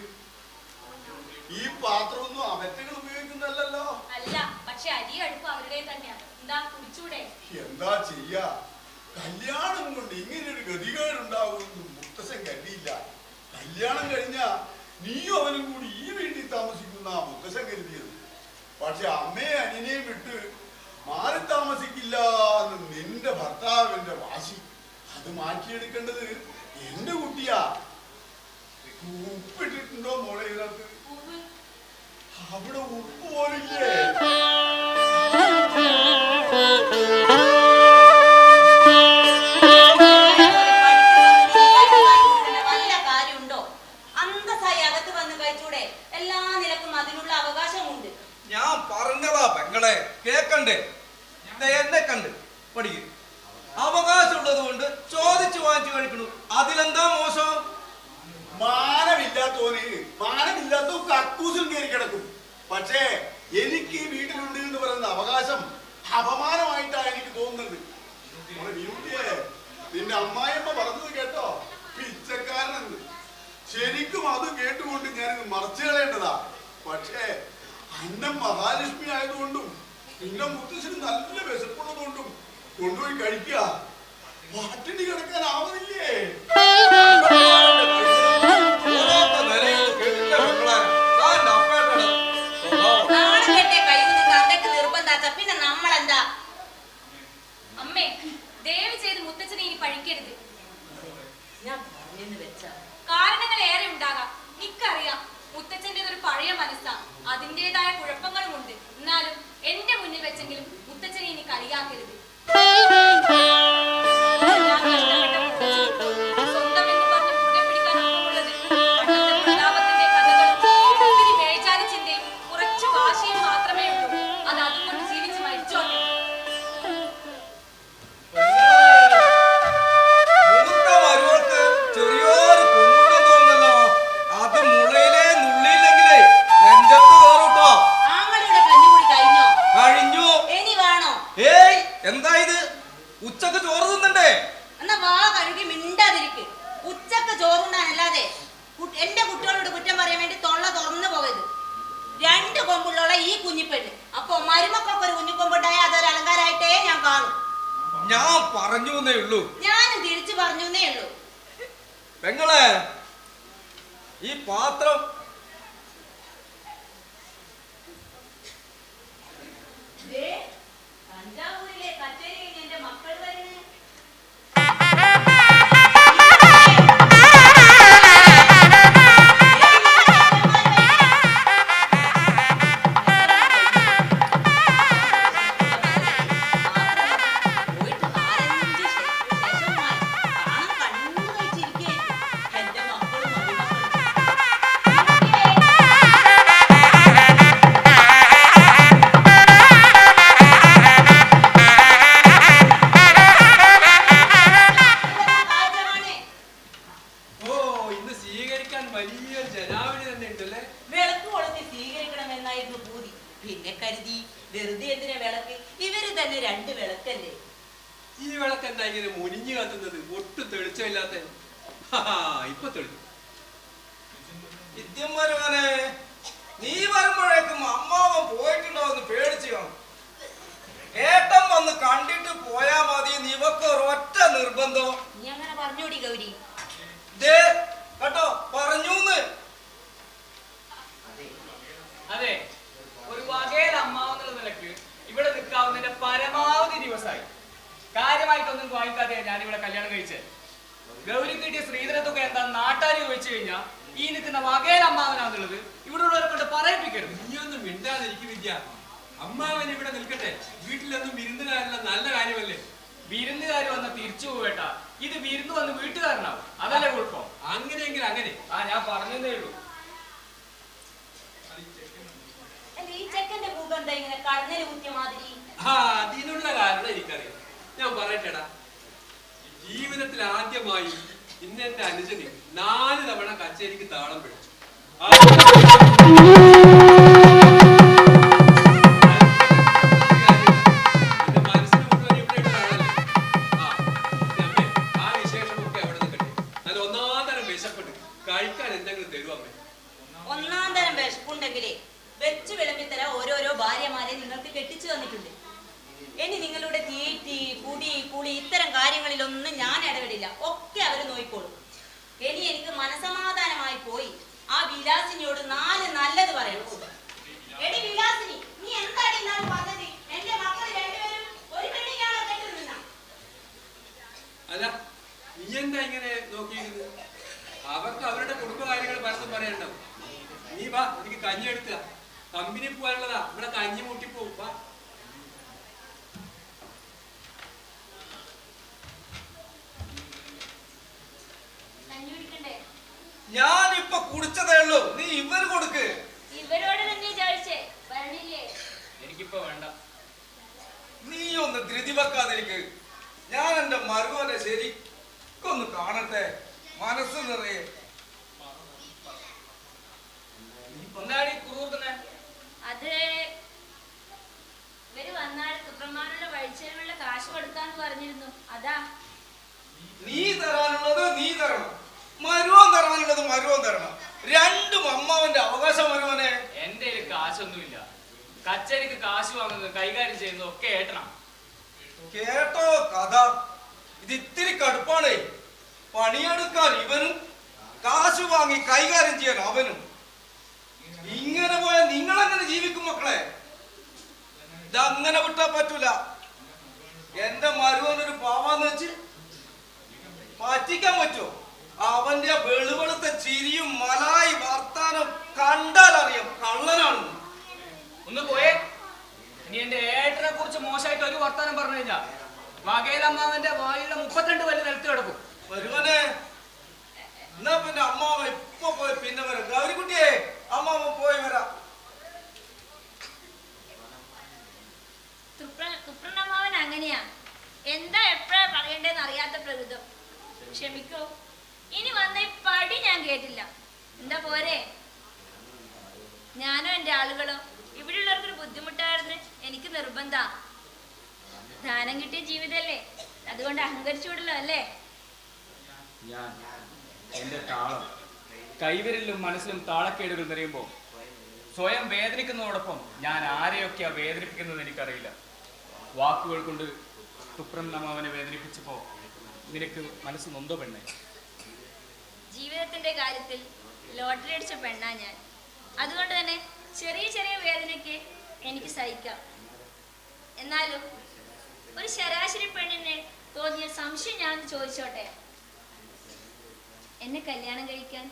ഈ പാത്രമൊന്നും അവറ്റകൾ ഉപയോഗിക്കുന്നല്ലോ. അല്ല, പക്ഷെ അരി അടുപ്പ് അവരുടെ തന്നെയാണ്. എന്താ കുടിച്ചൂടെ? എന്താ ചെയ്യാ, കല്യാണം കൊണ്ട് ഇങ്ങനെ ഒരു ഗതികേടുണ്ടാവുമെന്ന് മുത്തശ്ശൻ കരുതിയില്ല. കല്യാണം കഴിഞ്ഞാ നീയും അവനും കൂടി ഈ വീട്ടിൽ താമസിക്കുന്ന മുത്തശ്ശൻ കരുതിയത്. പക്ഷെ അമ്മയെ അനിനെയും വിട്ട് മാറി താമസിക്കില്ല എന്ന് നിന്റെ ഭർത്താവിന്റെ വാശി. അത് മാറ്റിയെടുക്കേണ്ടത് എന്റെ കുട്ടിയാ. ഉപ്പിട്ടിട്ടുണ്ടോ മോളെ ഇതിനകത്ത്? അവിടെ ഉപ്പ് പോലില്ലേ? നിന്റെ അമ്മായിയമ്മ പറഞ്ഞത് കേട്ടോ, പിച്ചക്കാരനെന്ന്. ശരിക്കും അത് കേട്ടുകൊണ്ട് ഞാനിത് മറച്ചു കളയേണ്ടതാ. പക്ഷേ അന്നം മഹാലക്ഷ്മി ആയതുകൊണ്ടും പിന്നെ മുത്തശ്ശന് നല്ല വിശപ്പുള്ളതുകൊണ്ടും കൊണ്ടുപോയി കഴിക്കുക. പട്ടിണി കിടക്കാനാവുന്നില്ലേ? പിന്നെ നമ്മളെന്താ? അമ്മേ, ദയവ് ചെയ്ത് മുത്തച്ഛനെ ഇനി പഴിക്കരുത്. ഞാൻ പറഞ്ഞെന്ന് വെച്ചാ കാരണങ്ങൾ ഏറെ ഉണ്ടാകാം. എനിക്കറിയാം മുത്തച്ഛൻ്റെ ഒരു പഴയ മനസ്സാ, അതിൻ്റെതായ കുഴപ്പങ്ങളുമുണ്ട്. എന്നാലും എന്റെ മുന്നിൽ വെച്ചെങ്കിലും മുത്തച്ഛനെ ഇനി കളിയാക്കരുത്. സ്വന്തം എന്ന് പറഞ്ഞ് മുറുകെ പിടിക്കാൻ ഒപ്പമുള്ളത് പണ്ടത്തെ പ്രതാപത്തിന്റെ കഥകളും ഒത്തിരി മേൽചാരി ചിന്തയും കുറച്ചു വാശിയും മാത്രമേ ഉള്ളൂ. അത് അതുകൊണ്ട് ജീവിച്ച് മരിച്ചോട്ടെ. ചെറിയൊരു കൊമ്പുണ്ടെന്ന് തോന്നുന്നല്ലോ. അത് മുളയിലേ നുള്ളിയില്ലെങ്കിലേ നെഞ്ചത്ത് കയറൂട്ടോ. ആങ്ങളുടെ കഞ്ഞുകൂടി കഴിഞ്ഞോ? കഴിഞ്ഞു. ഇനി വേണോ? ഏയ്, എന്താ ഇത്? ഉച്ചക്ക് ചോറ് തിന്നണ്ടേ? എന്നാ വാ കഴുകി മിണ്ടാതിരിക്ക്. ഉച്ചക്ക് ചോറുണ്ടാനല്ലാതെ എന്റെ കുട്ടികളോട് കുറ്റം പറയാൻ വേണ്ടി തൊള്ള തുറന്നു പോകരുത്. 2 കൊമ്പുള്ള ഈ കുഞ്ഞിപ്പെണ്ണ്. അപ്പൊ മരുമക്കൊക്കെ ഒരു കുഞ്ഞിക്കൊമ്പുണ്ടായ അതൊരു അലങ്കാരായിട്ടേ ഞാൻ കാണും. ഞാൻ പറഞ്ഞു എന്നേ ഉള്ളൂ. ഞാനും തിരിച്ചു പറഞ്ഞു എന്നേ ഉള്ളൂ. പെങ്ങളെ, ഈ പാത്രം തഞ്ചാവൂരിലെ കച്ചേരി എന്റെ മക്കൾ വരുന്നു. വിളക്ക് കൊളുത്തി സ്വീകരിക്കണമെന്നായിരുന്നു പൂതി. പിന്നെ കരുതി വെറുതെ എന്തിനാ വിളക്ക്, ഇവര് തന്നെ 2 വിളക്കല്ലേ. ഈ വിളക്ക് എന്താ ഇങ്ങനെ മുനിഞ്ഞു കത്തുന്നത്? ഒട്ടും തെളിച്ചമില്ലാത്ത. ഇപ്പൊ തെളിച്ചു. വിദ്യന്മാരെ, നീ വരുമ്പോഴേക്കും അമ്മാവൻ പോയിട്ടുണ്ടോന്ന് പേടിച്ചു കാണും. ഏട്ടൻ വന്ന് കണ്ടിട്ട് പോയാ മതി. നിവക്ക് ഒരൊറ്റ നിർബന്ധം. നീ അങ്ങനെ പറഞ്ഞോടി ഗൗരി. കേട്ടോ, പറഞ്ഞൂന്ന്. അതെ, ഒരു വകയിൽ അമ്മാവെന്നുള്ള നിലക്ക് ഇവിടെ നിൽക്കാവുന്നതിന്റെ പരമാവധി ദിവസമായി. കാര്യമായിട്ടൊന്നും വാങ്ങിക്കാതെ ഞാൻ ഇവിടെ കല്യാണം കഴിച്ചത്. ഗൗരി കിട്ടിയ ശ്രീധരത്തൊക്കെ എന്താ നാട്ടാരി ചോദിച്ചു കഴിഞ്ഞാൽ ഈ നിൽക്കുന്ന വകയിൽ അമ്മാവനാന്നുള്ളത് ഇവിടെ ഉള്ളവരെ കൊണ്ട് പറയിപ്പിക്കരുത്. നീയൊന്നും മിണ്ടാതിരിക്കും വിദ്യ. അമ്മാവൻ ഇവിടെ നിൽക്കട്ടെ. വീട്ടിലൊന്നും വിരുന്നുകാരല്ല, നല്ല കാര്യമല്ലേ? വിരുന്നുകാർ വന്ന തിരിച്ചു പോവേട്ടാ. ഇത് വിരുന്ന് വന്ന് വീട്ടുകാരനാവും, അതല്ലേ കുഴപ്പം. അങ്ങനെയെങ്കിൽ അങ്ങനെ. ഞാൻ പറഞ്ഞതേ ഉള്ളൂ. ഈ ചെക്കന്റെ മുഖം എന്താ ഇങ്ങനെ കടന്നല് കുത്തിയ മാതിരി? അതിനുള്ള കാരണം എനിക്കറിയാം. ഞാൻ പറയട്ടെടാ, ജീവിതത്തിൽ ആദ്യമായി ഇന്നെന്റെ അനുജന് 4 തവണ കച്ചേരിക്ക് താളം പിടിച്ചു. എന്റെ മനസ്സിന് മുഴുവൻ ഇവിടെ ഇട്ടാണല്ലേ. ആ വിശേഷമൊക്കെ അവിടെ നിൽക്കട്ടെ. നല്ല 1-ാം തരം വിശപ്പെട്ട് കഴിക്കാൻ എന്തെങ്കിലും തരും അമ്മേ. 1-ാം തരം വിശപ്പുണ്ടെങ്കിലേ വെച്ച് വിളമ്പിത്തരാൻ ഓരോരോ ഭാര്യമാരെ നിങ്ങൾക്ക് കെട്ടിച്ചു തന്നിട്ടുണ്ട്. ഇനി നിങ്ങളുടെ തീറ്റി കുടി കുളി ഇത്തരം കാര്യങ്ങളിലൊന്നും ഞാൻ ഇടപെടില്ല. ഒക്കെ അവര് നോയിക്കോളും. ഇനി എനിക്ക് മനസമാധാനമായി പോയി ആ വിലാസിനിയോട് 4 നല്ലത് പറയണം. എടി വിലാസിനി, നീ എന്താണ് ഇന്നാൾ പറഞ്ഞത്? എന്റെ മക്കൾ 2 പേരും ഒരു പെണ്ണിനാണോ കെട്ടുനിന്ന? അല്ല, നീ എന്താ ഇങ്ങനെ നോക്കിയിരുന്നത്? അവർക്ക് അവരുടെ കുടുംബ കാര്യങ്ങൾ പലതും പറയണ്ടാവും. നീ വാ, എനിക്ക് കഞ്ഞി എടുക്കുക. കമ്പനി പോകാനുള്ളതാ. ഇവിടെ കഞ്ഞി മുട്ടിപ്പോവും. വാ. ഞാനിപ്പൊ കുടിച്ചതേ ഉള്ളൂ. നീ ഇവര് കൊടുക്ക്. ഇവരോട് തന്നെ ചോദിച്ചേ പറഞ്ഞില്ലേ? എനിക്കിപ്പോ വേണ്ട. നീ ഒന്ന് ധൃതി വെക്കാതിരിക്ക്. ഞാൻ എന്റെ മരുമോനെ ശരിക്കൊന്ന് കാണട്ടെ. മനസ്സ് നിറയെ. ഒന്നാടി കുറുകൂർത്തന്നെ. അത് ഇവര് വന്നാൽ സുബ്രഹ്മണ്യനുള്ള വഴിച്ചെലവുള്ള കാശ് കൊടുക്കാൻ തരാന്ന് പറഞ്ഞിരുന്നു. അതാ. നീ തരാനുള്ളത് നീ തരണം, മരുവൻ തരാനുള്ളത് മരുവൻ തരണം. രണ്ടും അമ്മാവന്റെ അവകാശം. മരുവനെ, എന്റെ കയ്യിൽ കാശൊന്നുമില്ല. കച്ചേരിക്ക് കാശ് വാങ്ങുന്നത് കൈകാര്യം ചെയ്യുന്നത് ഒക്കെ ഏട്ടണം. കേട്ടോ കഥ? ഇത് ഇത്തിരി കടുപ്പാണേ. പണിയെടുക്കാൻ ഇവനും, കാശ് വാങ്ങി കൈകാര്യം ചെയ്യാൻ അവനും. ഇങ്ങനെ പോയാൽ നിങ്ങളെങ്ങനെ ജീവിക്കും മക്കളെ? ഇതങ്ങനെ വിട്ടാ പറ്റൂല. എന്റെ മരുവനൊരു പാവാന്ന് വെച്ച് പറ്റിക്കാൻ പറ്റുമോ? അവന്റെ വെളുവെളുത്ത ചിരിയും മലായി വർത്താനം കണ്ടാൽ അറിയാം കള്ളനാണെന്ന്. ഒന്ന് പോയേ. ഇനി എന്റെ ഏട്ടനെ കുറിച്ച് മോശമായിട്ട് ഒരു വർത്താനം പറഞ്ഞു കഴിഞ്ഞാ വകയിലമ്മാവന്റെ വായിലെ 32 വല്ല് നിലത്ത് കിടക്കും. വരുവനെ, എന്നാ പിന്നെ അമ്മാവൻ ഇപ്പൊ പോയി പിന്നെ വരാം. ഗൗരിക്കുട്ടിയെ, അമ്മാവൻ പോയി വരാം. തുപ്രണ്ണമാവൻ അങ്ങനെയാ. എന്താ എപ്പോഴാ പറയണ്ടേന്ന് അറിയാത്ത പ്രകൃതം. ക്ഷമിക്കോ, ഇനി വന്ന ഈ പടി ഞാൻ കേട്ടില്ല. എന്താ പോരെ? ഞാനോ എന്റെ ആളുകളോ ഇവിടെയുള്ളവർക്കൊരു ബുദ്ധിമുട്ടായിരുന്നു എനിക്ക് നിർബന്ധ. ദാനം കിട്ടിയ ജീവിതല്ലേ, അതുകൊണ്ട് അഹങ്കരിച്ചുവിടല്ലോ അല്ലേ? ഞാൻ എന്റെ താളം കൈവിരലിലും മനസ്സിലും താളക്കേടുകൾ നിറയുമ്പോ സ്വയം വേദനിക്കുന്നതോടൊപ്പം ഞാൻ ആരെയൊക്കെയാ വേദനിപ്പിക്കുന്നത് എനിക്കറിയില്ല. വാക്കുകൾ കൊണ്ട് തുപ്രണ്ണമാവനെ വേദനിപ്പിച്ചപ്പോ നിനക്ക് മനസ്സ് നൊന്തോ പെണ്ണേ? ജീവിതത്തിന്റെ കാര്യത്തിൽ ലോട്ടറി അടിച്ച പെണ്ണാ ഞാൻ. അതുകൊണ്ട് തന്നെ ചെറിയ ചെറിയ വേദനയ്ക്ക് എനിക്ക് സഹിക്കാം. എന്നാലും ഒരു ശരാശരി പെണ്ണിനെ തോന്നിയ സംശയം ഞാനൊന്ന് ചോദിച്ചോട്ടെ. എന്നെ കല്യാണം കഴിക്കാൻ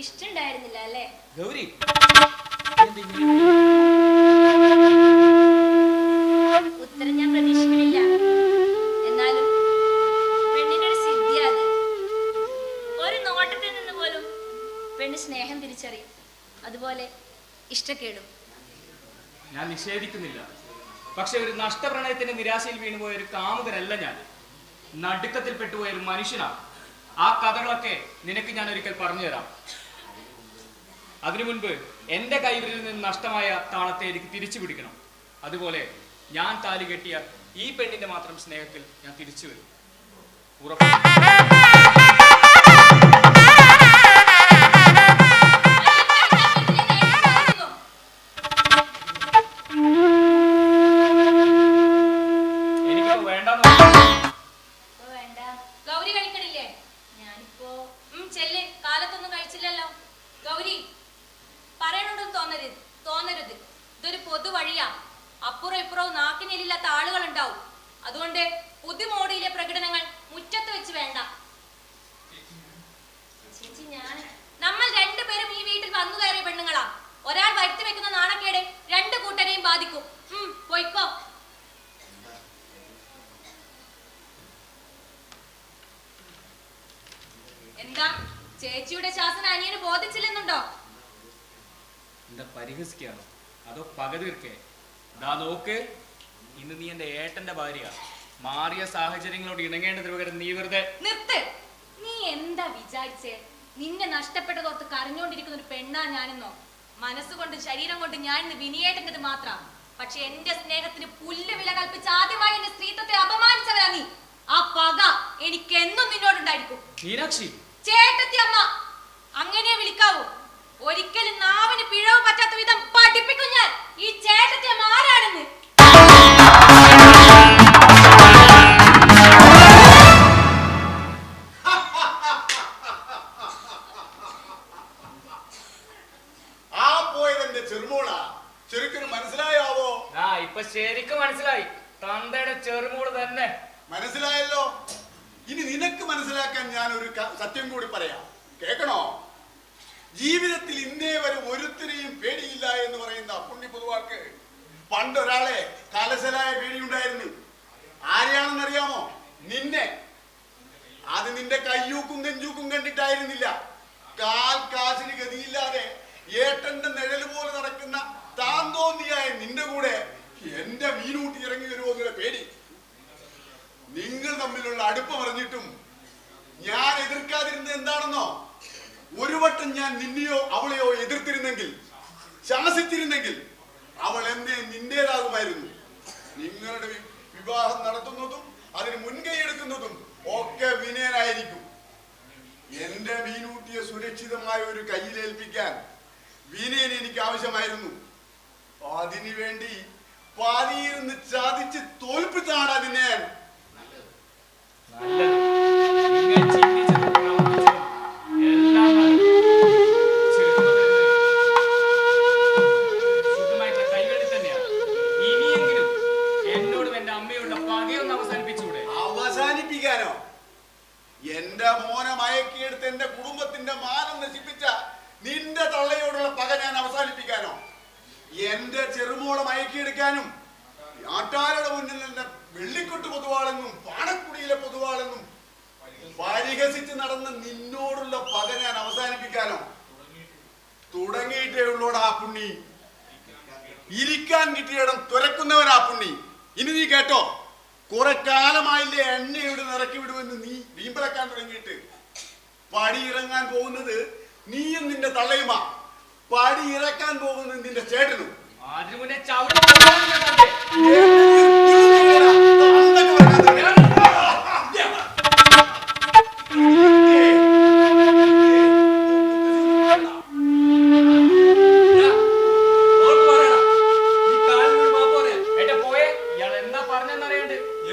ഇഷ്ടമുണ്ടായിരുന്നില്ല അല്ലേ ഗൗരി? ഉത്തരം ഞാൻ പ്രതീക്ഷിക്കുന്നില്ല. എന്നാലും പെണ്ണിന്റെ ഒരു സിദ്ധിയാ അത്. ഒരു നോട്ടത്തിൽ നിന്ന് പോലും പെണ്ണ് സ്നേഹം തിരിച്ചറിയും, അതുപോലെ ഇഷ്ടക്കേടും. ഞാൻ നിഷേധിക്കുന്നില്ല. പക്ഷെ ഒരു നഷ്ടപ്രണയത്തിന്റെ നിരാശയിൽ വീണുപോയ ഒരു കാമുകനല്ല ഞാൻ. നടുക്കത്തിൽ പെട്ടുപോയ ഒരു മനുഷ്യനാണ്. ആ കഥകളൊക്കെ നിനക്ക് ഞാൻ ഒരിക്കൽ പറഞ്ഞു തരാം. അതിനു മുൻപ് എന്റെ കൈവിരലിൽ നിന്ന് നഷ്ടമായ താളത്തെ എനിക്ക് തിരിച്ചു പിടിക്കണം. അതുപോലെ ഞാൻ താലി കെട്ടിയ ഈ പെണ്ണിന്റെ മാത്രം സ്നേഹത്തിൽ ഞാൻ തിരിച്ചു വരും. ഉറപ്പ്. ഗൗരി കഴിക്കണില്ലേ? ഞാനിപ്പോ ചെല്ല്. കാലത്തൊന്നും കഴിച്ചില്ലല്ലോ. ഗൗരി, പറയണുണ്ടെന്ന് തോന്നരുത്. ഇതൊരു പൊതു വഴിയാ. അപ്പുറം ഇപ്പുറവും നാക്കിനില്ലാത്ത ആളുകൾ ഉണ്ടാവും. അതുകൊണ്ട് പുതുമോടിയിലെ പ്രകടനങ്ങൾ മുറ്റത്ത് വെച്ച് വേണ്ട. ചേച്ചി, നമ്മൾ രണ്ടുപേരും ഈ വീട്ടിൽ വന്നു കയറിയ പെണ്ണുങ്ങളാ. ഒരാൾ വരുത്തി വെക്കുന്ന നാണക്കേട് രണ്ടു കൂട്ടരെയും ബാധിക്കും. പോയിക്കോ. എന്താ ചേച്ചിയുടെ ശാസന അനിയന് ബോധിച്ചില്ലെന്നുണ്ടോ? എന്താ പരിഹസിക്കാണോ അതോ പക തീർക്കേ? ദാ നോക്ക്, ഇന്ന് നീ എന്റെ ഏട്ടന്റെ ഭാര്യ. മാറിയ സാഹചര്യങ്ങളോട് ഇണങ്ങേണ്ടതിന് പകരം നീ വെറുതെ നിർത്ത്. നീ എന്താ വിചാരിച്ചേ? നിന്നെ നഷ്ടപ്പെട്ടതോർത്ത് കരഞ്ഞോണ്ടിരിക്കുന്ന ഒരു പെണ്ണാ ഞാനെന്നോ? മനസ്സുകൊണ്ടും ശരീരം കൊണ്ടും ഞാൻ ഇന്ന് വിനിയേട്ടേണ്ടത് മാത്രം. പക്ഷെ എന്റെ സ്നേഹത്തിന് പുല്ല് വില കൽപ്പിച്ച് ആദ്യമായി എന്റെ സ്ത്രീത്വത്തെ അപമാനിച്ചവരാ നീ. ആ പക എനിക്ക് എന്നും നിന്നോടുണ്ടായിരിക്കും. മീനാക്ഷി, ചേട്ടത്തി അമ്മ അങ്ങനെ വിളിക്കാവൂ. ഒരിക്കലും നാവിന് പിഴവ് പറ്റാത്ത വിധം പഠിപ്പിക്കും ഞാൻ ഈ ചേട്ടത്തി അമ്മ ആരാണെന്ന്. ആ പോയതെന്റെ ചെറുമോളാ. ചെറുക്കിന് മനസ്സിലായാവോ? ഇപ്പൊ ശരിക്കും മനസ്സിലായി. തന്തയുടെ ചെറുമൂള് തന്നെ മനസ്സിലായല്ലോ. ഇനി നിനക്ക് മനസ്സിലാക്കാൻ ഞാൻ ഒരു സത്യം കൂടി പറയാം, കേൾക്കണോ? ജീവിതത്തിൽ ഇന്നേ വരെ ഒരുത്തിനെയും പേടിയില്ല എന്ന് പറയുന്ന പുണ്യ പൊതുവാൾക്ക് പണ്ടൊരാളെ കലശലായ പേടിയുണ്ടായിരുന്നു. ആരെയാണെന്നറിയാമോ? നിന്നെ. അത് നിന്റെ കയ്യൂക്കും നെഞ്ചൂക്കും കണ്ടിട്ടായിരുന്നില്ല. കാൽ കാശിന് ഗതിയില്ലാതെ ഏട്ടന്റെ നിഴല് പോലെ നടക്കുന്ന താന്തോന്നിയായ നിന്റെ കൂടെ എന്റെ മീനൂട്ടി ഇറങ്ങി വരുമോ എന്നുള്ള പേടി. നിങ്ങൾ തമ്മിലുള്ള അടുപ്പം അറിഞ്ഞിട്ടും ഞാൻ എതിർക്കാതിരുന്നത് എന്താണെന്നോ? ഒരു വട്ടം ഞാൻ നിന്നെയോ അവളെയോ എതിർത്തിരുന്നെങ്കിൽ, ശാസിച്ചിരുന്നെങ്കിൽ അവൾ എന്നെ നിന്റേതാകുമായിരുന്നു. നിങ്ങളുടെ വിവാഹം നടത്തുന്നതും അത് സംസാരിക്കുന്നതും ഒക്കെ വിനയനായിരിക്കും. എന്റെ മീനൂട്ടിയെ സുരക്ഷിതമായ ഒരു കയ്യിലേൽപ്പിക്കാൻ വിനയൻ എനിക്ക് ആവശ്യമായിരുന്നു. അതിനു വേണ്ടി പാതിയിരുന്ന് ചാദിച്ച് തോൽപ്പിച്ചാണ് അതിനെ. അവസാനിപ്പിക്കാനോ? എന്റെ മോനെ മയക്കിയെടുത്ത് എന്റെ കുടുംബത്തിന്റെ മാനം നശിപ്പിച്ച നിന്റെ തള്ളയോടുള്ള പക ഞാൻ അവസാനിപ്പിക്കാനോ? എന്റെ ചെറുമോളെ മയക്കിയെടുക്കാനും നാട്ടാരുടെ മുന്നിൽ എന്റെ വെള്ളിക്കൊട്ട് പൊതുവാളെന്നും പാണക്കുടിയിലെ പൊതുവാളെന്നും പരിഹസിച്ച് നടന്ന നിന്നോടുള്ള പക ഞാൻ അവസാനിപ്പിക്കാനോ? തുടങ്ങിയിട്ടേ ഉള്ളോടാ പുണ്ണി. ഇരിക്കാൻ കിട്ടിയിടം തുറക്കുന്നവനാ പുണ്ണി. ഇനി നീ കേട്ടോ, കുറെ കാലമായില്ലേ എന്നെ ഇവിടെ നിറക്കി വിടുമെന്ന് നീ വീമ്പളക്കാൻ തുടങ്ങിയിട്ട്. പടി ഇറങ്ങാൻ പോകുന്നത് നീയും നിന്റെ തള്ളയുമാ. പടി ഇറക്കാൻ പോകുന്നത് നിന്റെ ചേട്ടനും.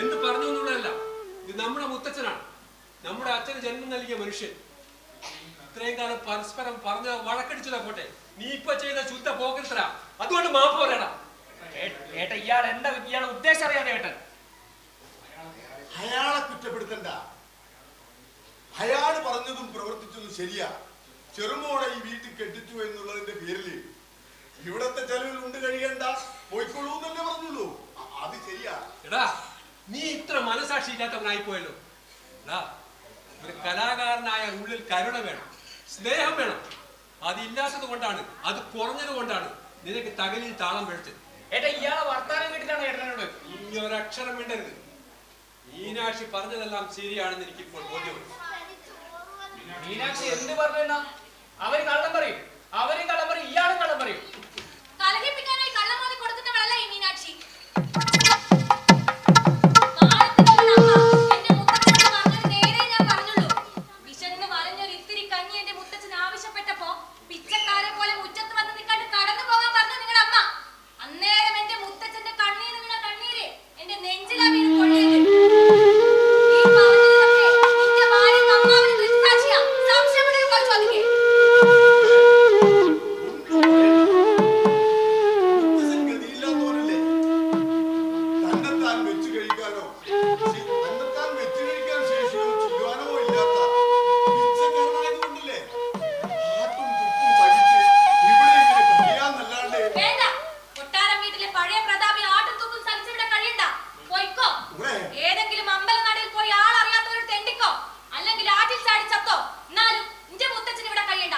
എന്ത് പറഞ്ഞു എന്നുള്ളതല്ല, ഇത് നമ്മുടെ മുത്തച്ഛനാണ്, നമ്മുടെ അച്ഛന് ജന്മം നൽകിയ മനുഷ്യൻ. ഇത്രയും കാലം പരസ്പരം പറഞ്ഞ വഴക്കടിച്ചതാ പോട്ടെ, നീ ഇപ്പൊ ചെയ്ത ശുദ്ധ പോക്കത്തരാ. അതുകൊണ്ട് മാപ്പ് പറയണം. ഇയാളെ ഉദ്ദേശം അറിയാതെ ഏട്ടൻ. അയാളെ കുറ്റപ്പെടുത്തണ്ട. അയാൾ പറഞ്ഞതും പ്രവർത്തിച്ചതും ശരിയാ. ചെറുമോളെ ഈ വീട്ടിൽ കെട്ടിച്ചു എന്നുള്ളതിന്റെ പേരില് ഇവിടത്തെ ചെലവിൽ ഉണ്ട് കഴിയണ്ട, പോയിക്കൊള്ളൂ എന്നല്ലേ പറഞ്ഞുള്ളൂ. അത് ശരിയാ. എടാ, നീ ഇത്ര മനസാക്ഷി ഇല്ലാത്തവനായിപ്പോയല്ലോ. എടാ, ഒരു കലാകാരനായ ഉള്ളിൽ കരുണ വേണം, സ്നേഹം വേണം. അതില്ലാത്തത് കൊണ്ടാണ്, അത് കുറഞ്ഞത് കൊണ്ടാണ് നിനക്ക് തകലിൽ താളം പിഴച്ചത്. ഇയാളെ വർത്താനം കേട്ടിട്ടാണ് ഏട്ടനോട് ഈ ഒരക്ഷരം വേണ്ടരുത്. മീനാക്ഷി പറഞ്ഞതെല്ലാം ശരിയാണെന്ന് എനിക്കിപ്പോൾ ബോധ്യമുണ്ട്. മീനാക്ഷി എന്ത് പറഞ്ഞാ? അവര് കള്ളം പറയും, അവരും കള്ളം പറയും, ഇയാളും കള്ളം പറയും. കലഹിപ്പിക്കാനായി കള്ളമോതി കൊടുക്കുന്നവളല്ല ഈ മീനാക്ഷി. വിശന്ന് വലഞ്ഞൊരു ഇത്തിരി കഞ്ഞി എന്റെ മുത്തച്ഛൻ ആവശ്യപ്പെട്ടപ്പോ പിച്ചക്കാരെ പോലെ മുറ്റത്ത് വന്ന് നിൽക്കാണ്ട് കടന്നു പോകാൻ പറഞ്ഞു നിങ്ങളുടെ അമ്മ. അന്നേരം എന്റെ മുത്തച്ഛന്റെ കണ്ണീര് വീണ കണ്ണീര് എന്റെ നെഞ്ചിലാ വീണ് കൊള്ളിയത്. ഈ പറഞ്ഞതൊക്കെ നിന്റെ ഭാര്യ അമ്മാവിന് ദൃക്സാക്ഷിയാ. സംശയമുണ്ടെങ്കിൽ പോയി ചോദിക്കേ. ഏതെങ്കിലും അമ്പലനടയിൽ പോയി ആളറിയാത്തവർ തെണ്ടിക്കോ, അല്ലെങ്കിൽ ആറ്റിൽ ചാടി ചത്തോ. എന്നാലും എന്റെ മുത്തച്ഛൻ ഇവിടെ കഴിയണ്ട.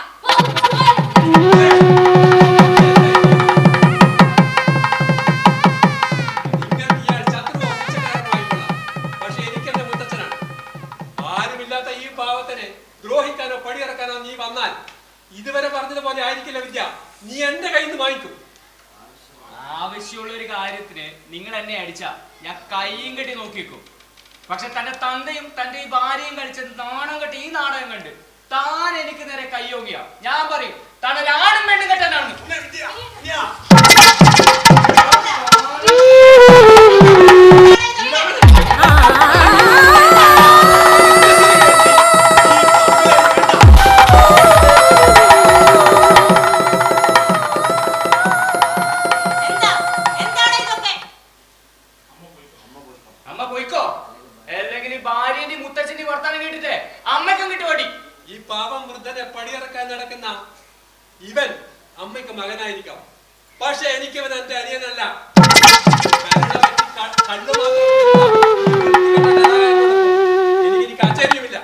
പക്ഷെ എനിക്കെന്റെ മുത്തച്ഛനാണ്. ആരുമില്ലാത്ത ഈ പാവത്തിനെ ദ്രോഹിക്കാനോ പടിയിറക്കാനോ നീ വന്നാൽ ഇതുവരെ പറഞ്ഞതുപോലെ ആയിരിക്കില്ല വിദ്യ. നീ എന്റെ കയ്യിൽ നിന്ന് വാങ്ങിക്കും. ആവശ്യമുള്ള ഒരു കാര്യത്തിന് നിങ്ങൾ എന്നെ അടിച്ചാ ഞാൻ കൈയും കെട്ടി നോക്കിയേക്കും. പക്ഷെ തന്റെ തന്തയും തന്റെ ഈ ഭാര്യയും കളിച്ച നാണം കെട്ടി ഈ നാടകം കണ്ട് താൻ എനിക്ക് നേരെ കയ്യോങ്ങിയ ഞാൻ പറയും താൻ ഒരു ആണും പെണ്ണും കെട്ടാനാണ്. ഈ പാവം വൃദ്ധനെ പടിയിറക്കാൻ നടക്കുന്ന ഇവൻ അമ്മയ്ക്ക് മകനായിരിക്കാം, പക്ഷെ എനിക്ക് ഇവൻ എന്റെ അനിയനല്ല. എനിക്ക് ആശ്ചര്യമില്ല.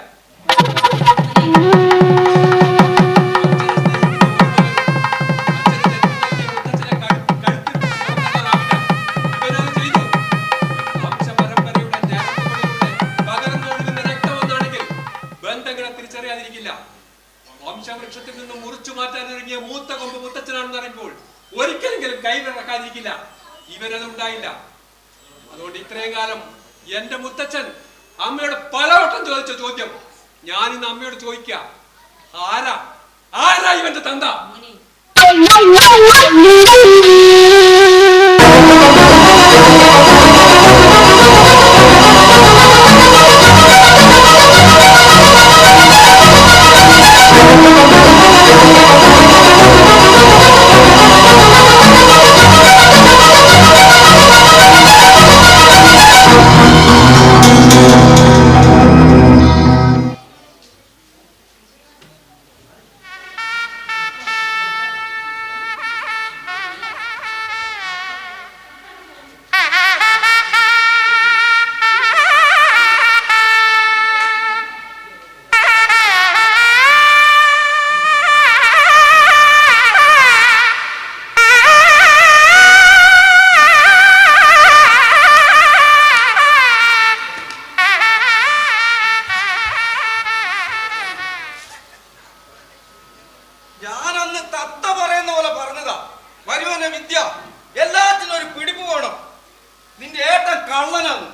തിരിച്ചറിയാതിരിക്കില്ല. വംശവൃക്ഷത്തിൽ നിന്ന് മുറിച്ചു മാറ്റാൻ ഒരുങ്ങിയ മൂത്ത കൊമ്പ് മുത്തച്ഛനാണെന്ന് അറിയുമ്പോൾ ഒരിക്കലെങ്കിലും കൈവിറക്കാതിരിക്കില്ല. ഇവനത് ഉണ്ടായില്ല. അതുകൊണ്ട് ഇത്രയും കാലം എന്റെ മുത്തച്ഛൻ അമ്മയോട് പലവട്ടം ചോദിച്ച ചോദ്യം ഞാൻ ഇന്ന് അമ്മയോട് ചോദിക്കാം. ആരാ ഇവന്റെ തന്ത? ഞാനന്ന് തത്ത പറയുന്ന പോലെ പറഞ്ഞതാ, വരുവനെ വിദ്യ എല്ലാത്തിനും ഒരു പിടിപ്പ് വേണം. നിന്റെ ഏട്ടൻ കള്ളനാണ്.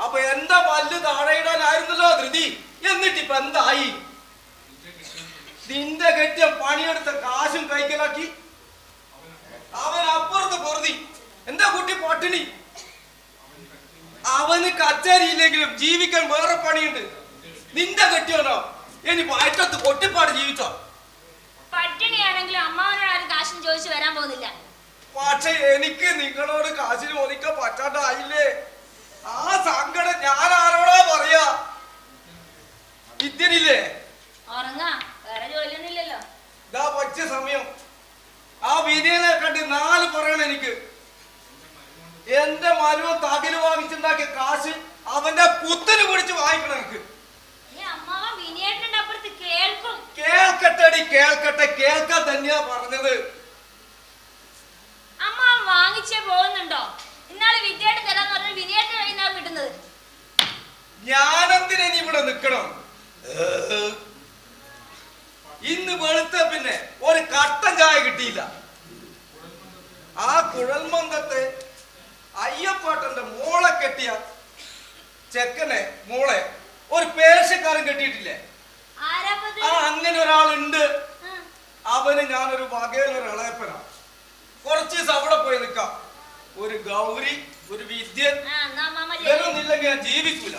അപ്പൊ എന്റെ പല്ല് താഴെയിടാനായിരുന്നല്ലോ ധൃതി. എന്നിട്ടിപ്പൊ എന്തായി? നിന്റെ കെട്ടിയ പണിയെടുത്ത കാശും കൈക്കലാക്കി അവൻ അപ്പുറത്ത് പൊറുതി. എന്താ കുട്ടി പട്ടിണി? അവന് കച്ചേരിയില്ലെങ്കിലും ജീവിക്കാൻ വേറെ പണിയുണ്ട്. നിന്റെ കെട്ടിയാണോ ഇനി വയറ്റത്ത് കൊട്ടിപ്പാട് ജീവിച്ചോ? പട്ടിണിയാണെങ്കിലും അമ്മാവനോട് ആരും കാശിന് ചോദിച്ചു വരാൻ പോകുന്നില്ല. പക്ഷെ എനിക്ക് നിങ്ങളോട് കാശിന് ചോദിക്കാൻ പറ്റാണ്ടായില്ലേ? ആ സങ്കടം ഞാൻ ആരോടാ പറയാ? ഇതിനില്ലേ ഉറങ്ങാ, വേറെ ജോലിയൊന്നുമില്ലല്ലോ. ഇതാ പച്ച സമയം. ആ വിനയനെ കണ്ട് 4 പറയണം എനിക്ക്. എന്റെ മരുവൻ തകില് വാങ്ങിച്ചുണ്ടാക്കിയ കാശ് അവന്റെ പുത്തിന് പിടിച്ച് വാങ്ങിക്കണം എനിക്ക്. കേൾക്കട്ടെടി, കേൾക്കട്ടെ. കേൾക്കാൻ തന്നെയാ പറഞ്ഞത്. അമ്മ വാങ്ങിച്ചേ പോകുന്നുണ്ടോ? ഇന്നാള് വിദ്യയുടെ തരാന്ന് പറഞ്ഞ വിനയേട്ടൻ വഴിന്നാ കിട്ടുന്നത്. ഞാനെന്തിനാ ഇവിടെ നിക്കണം? ഇന്ന് വെളുത്ത പിന്നെ ഒരു കട്ടൻ ചായ കിട്ടിയില്ല. ആ കുഴൽമന്ദത്തെ അയ്യപ്പാട്ടന്റെ മോളെ കെട്ടിയ ചെക്കനെ മോളെ ഒരു പേർഷ്യക്കാരൻ കെട്ടിയിട്ടില്ലേ? അങ്ങനെ ഒരാളുണ്ട്. അവന് ഞാനൊരു വകയിലൊരു ഇളയപ്പനാ. കുറച്ച് ദിവസം അവിടെ പോയി നിൽക്കാം. ഒരു ഗൗരി, ഒരു വിദ്യൻ ഇല്ലെങ്കിൽ ഞാൻ ജീവിക്കൂല.